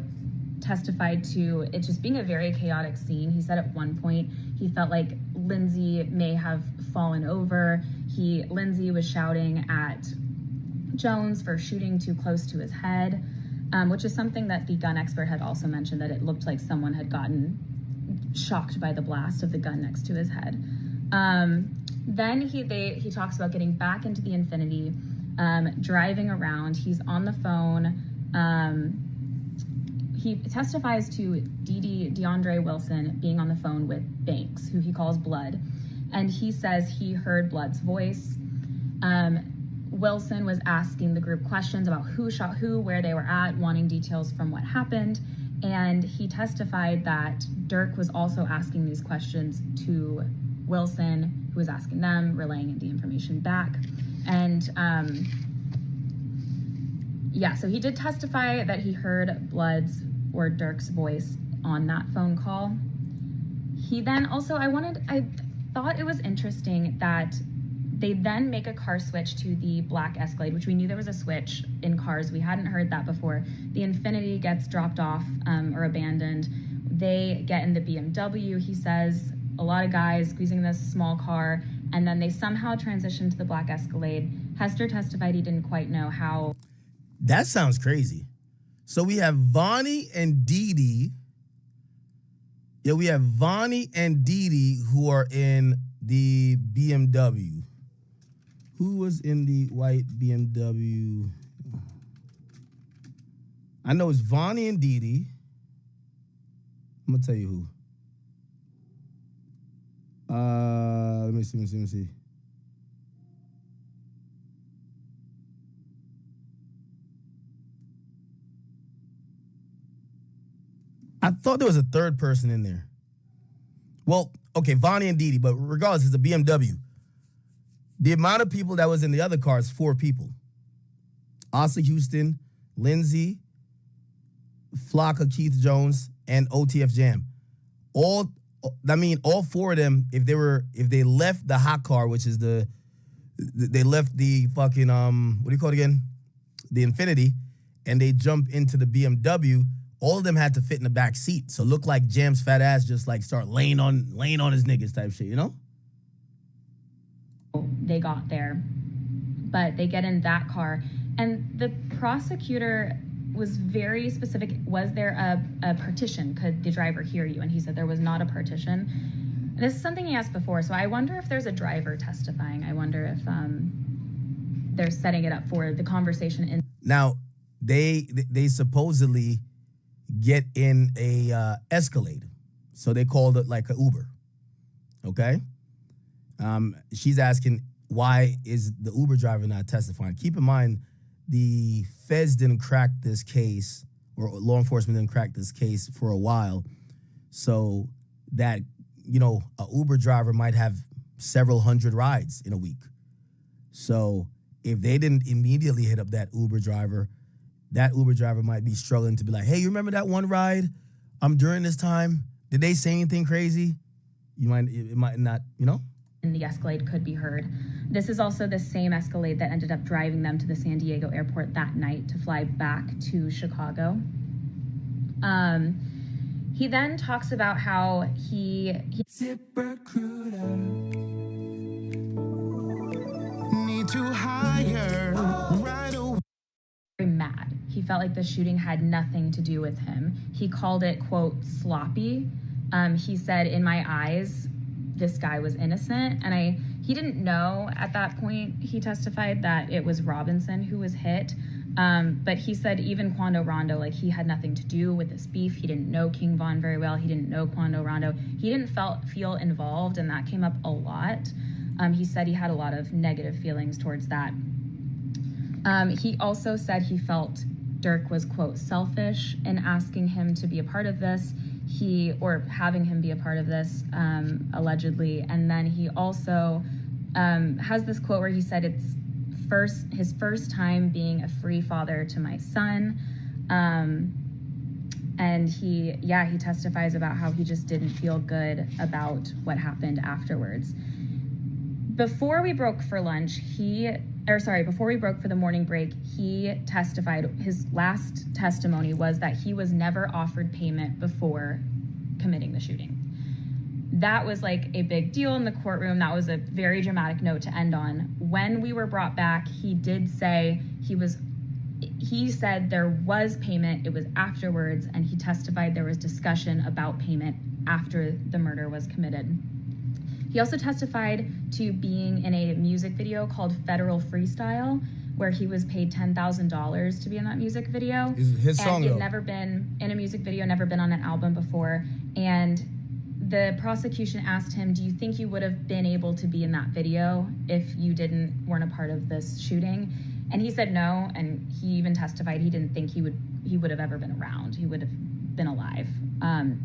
testified to it just being a very chaotic scene. He said at one point he felt like Lindsay may have fallen over. Lindsay was shouting at Jones for shooting too close to his head, which is something that the gun expert had also mentioned, that it looked like someone had gotten shocked by the blast of the gun next to his head. Then he talks about getting back into the Infiniti, driving around. He's on the phone. He testifies to DeAndre Wilson being on the phone with Banks, who he calls Blood, and he says he heard Blood's voice. Wilson was asking the group questions about who shot who, where they were at, wanting details from what happened, and he testified that Durk was also asking these questions to Wilson, who was asking them, relaying the information back. And so he did testify that he heard Blood's or Durk's voice on that phone call. He then also, I thought it was interesting that they then make a car switch to the black Escalade, which we knew there was a switch in cars. We hadn't heard that before. The Infiniti gets dropped off or abandoned. They get in the BMW, he says, a lot of guys squeezing this small car, and then they somehow transition to the black Escalade. Hester testified he didn't quite know how. That sounds crazy. So we have Vonnie and Dee Dee. Yeah, we have Vonnie and Dee Dee who are in the BMW. Who was in the white BMW? I know it's Vonnie and Dee Dee. I'm gonna tell you who. Let me see. I thought there was a third person in there. Well, okay, Vonnie and Dee Dee, but regardless, it's a BMW. The amount of people that was in the other car is 4 people. Asa Houston, Lindsay, Flocka, Keith Jones, and OTF Jam. All 4 of them, if they left the hot car, which is they left the fucking, what do you call it again? The Infiniti, and they jump into the BMW, all of them had to fit in the back seat. So it looked like Jam's fat ass just like start laying on his niggas type shit, you know? They got there, but they get in that car, and the prosecutor was very specific. Was there a partition? Could the driver hear you? And he said there was not a partition. And this is something he asked before, so I wonder if there's a driver testifying. I wonder if they're setting it up for the conversation. Now, they supposedly get in a Escalade, so they called it like an Uber. Okay. She's asking, why is the Uber driver not testifying? Keep in mind, the feds didn't crack this case, or law enforcement didn't crack this case for a while. So that, a Uber driver might have several hundred rides in a week. So if they didn't immediately hit up that Uber driver might be struggling to be like, hey, you remember that one ride during this time? Did they say anything crazy? It might not, And the Escalade could be heard. This is also the same Escalade that ended up driving them to the San Diego airport that night to fly back to Chicago. He then talks about how he need to hire right away. Very mad. He felt like the shooting had nothing to do with him. He called it, quote, sloppy. He said, in my eyes, this guy was innocent, and he didn't know at that point. He testified that it was Robinson who was hit, but he said even Quando Rondo, like, he had nothing to do with this beef. He didn't know King Von very well. He didn't know Quando Rondo. He didn't feel involved, and that came up a lot. He said he had a lot of negative feelings towards that. He also said he felt Durk was, quote, selfish in asking him to be a part of this. Having him be a part of this, allegedly. And then he also has this quote where he said it's his first time being a free father to my son. And he testifies about how he just didn't feel good about what happened afterwards. Before we broke for lunch, before we broke for the morning break, he testified, his last testimony was that he was never offered payment before committing the shooting. That was like a big deal in the courtroom. That was a very dramatic note to end on. When we were brought back, he did say he said there was payment, it was afterwards, and he testified there was discussion about payment after the murder was committed. He also testified to being in a music video called Federal Freestyle, where he was paid $10,000 to be in that music video. His song, and he had though. never been in a music video, never been on an album before. And the prosecution asked him, do you think you would have been able to be in that video if you weren't a part of this shooting? And he said no, and he even testified he didn't think he would have ever been around. He would have been alive,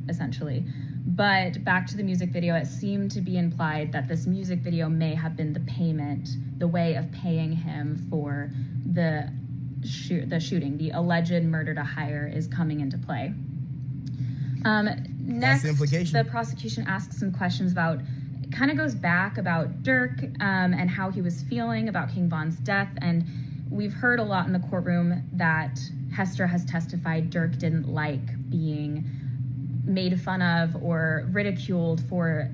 essentially. But back to the music video, it seemed to be implied that this music video may have been the payment, the way of paying him for the shooting. The alleged murder to hire is coming into play. Next, the implication. The prosecution asks some questions about, it kind of goes back about Durk and how he was feeling about King Von's death. And we've heard a lot in the courtroom that Hester has testified Durk didn't like being made fun of or ridiculed for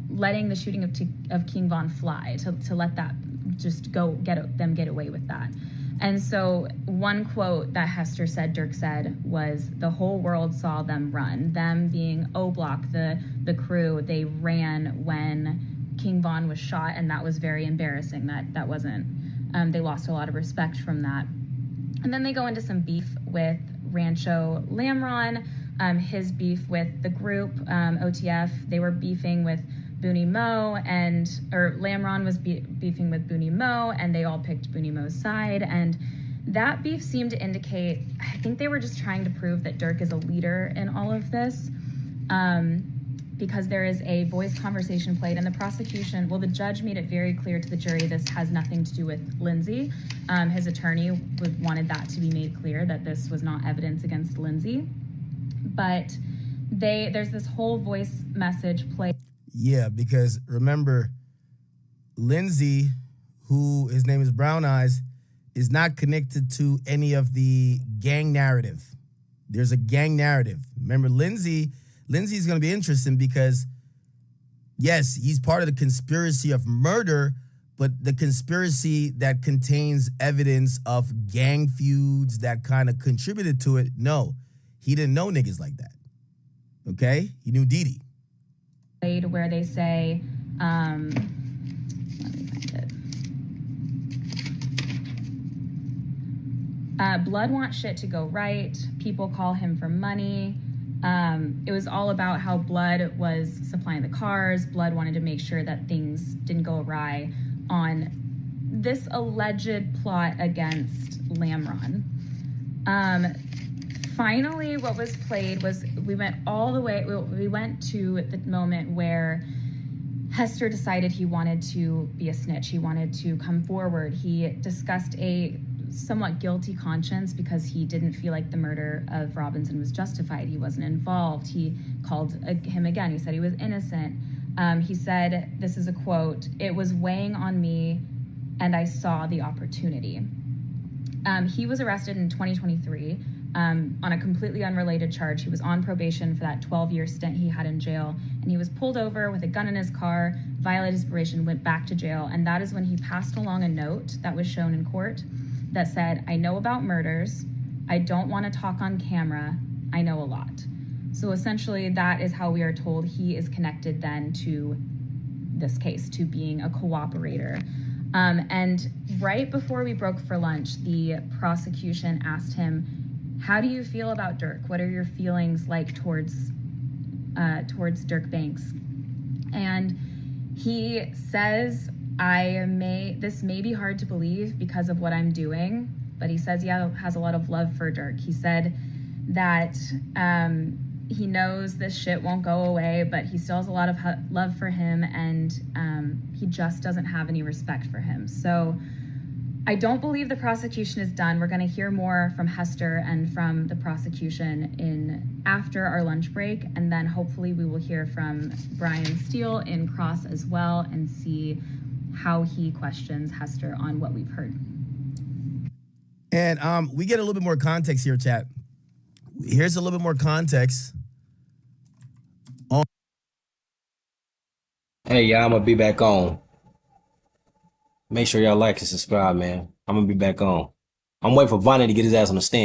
letting the shooting of King Von fly, to let that just get away with that. And so one quote that Hester said, Durk said, was, the whole world saw them run. Them being O-Block, the crew, they ran when King Von was shot, and that was very embarrassing. That wasn't, they lost a lot of respect from that. And then they go into some beef with Rancho Lamron, his beef with the group, OTF. They were beefing with Booney Mo, or Lamron was beefing with Booney Mo, and they all picked Booney Mo's side. And that beef seemed to indicate, I think they were just trying to prove that Durk is a leader in all of this, because there is a voice conversation played, and the prosecution, the judge made it very clear to the jury this has nothing to do with Lindsay. His attorney wanted that to be made clear, that this was not evidence against Lindsay. But there's this whole voice message played. Yeah, because remember, Lindsay, who his name is Brown Eyes, is not connected to any of the gang narrative. There's a gang narrative. Remember, Lindsay's going to be interesting because, yes, he's part of the conspiracy of murder, but the conspiracy that contains evidence of gang feuds that kind of contributed to it, no. He didn't know niggas like that. Okay? He knew Dee Dee. Where they say, let me find it. Blood wants shit to go right. People call him for money. It was all about how Blood was supplying the cars. Blood wanted to make sure that things didn't go awry on this alleged plot against Lamron. Finally, what was played was, we went to the moment where Hester decided he wanted to be a snitch. He wanted to come forward. He discussed a somewhat guilty conscience because he didn't feel like the murder of Robinson was justified. He wasn't involved. He called him again. He said he was innocent. He said, this is a quote, "It was weighing on me and I saw the opportunity." He was arrested in 2023 on a completely unrelated charge. He was on probation for that 12-year stint he had in jail, and he was pulled over with a gun in his car, violated his probation, went back to jail, and that is when he passed along a note that was shown in court that said, "I know about murders. I don't want to talk on camera. I know a lot." So essentially, that is how we are told he is connected then to this case, to being a cooperator. And right before we broke for lunch, the prosecution asked him, "How do you feel about Durk? What are your feelings like towards Durk Banks?" And he says, this may be hard to believe because of what I'm doing, but he says he has a lot of love for Durk. He said that he knows this shit won't go away, but he still has a lot of love for him, and he just doesn't have any respect for him. So I don't believe the prosecution is done. We're going to hear more from Hester and from the prosecution after our lunch break, and then hopefully we will hear from Brian Steele in cross as well and see how he questions Hester on what we've heard. And we get a little bit more context here, chat. Here's a little bit more context. Hey, y'all, I'm going to be back on. Make sure y'all like and subscribe, man. I'm going to be back on. I'm waiting for Vonnie to get his ass on the stand.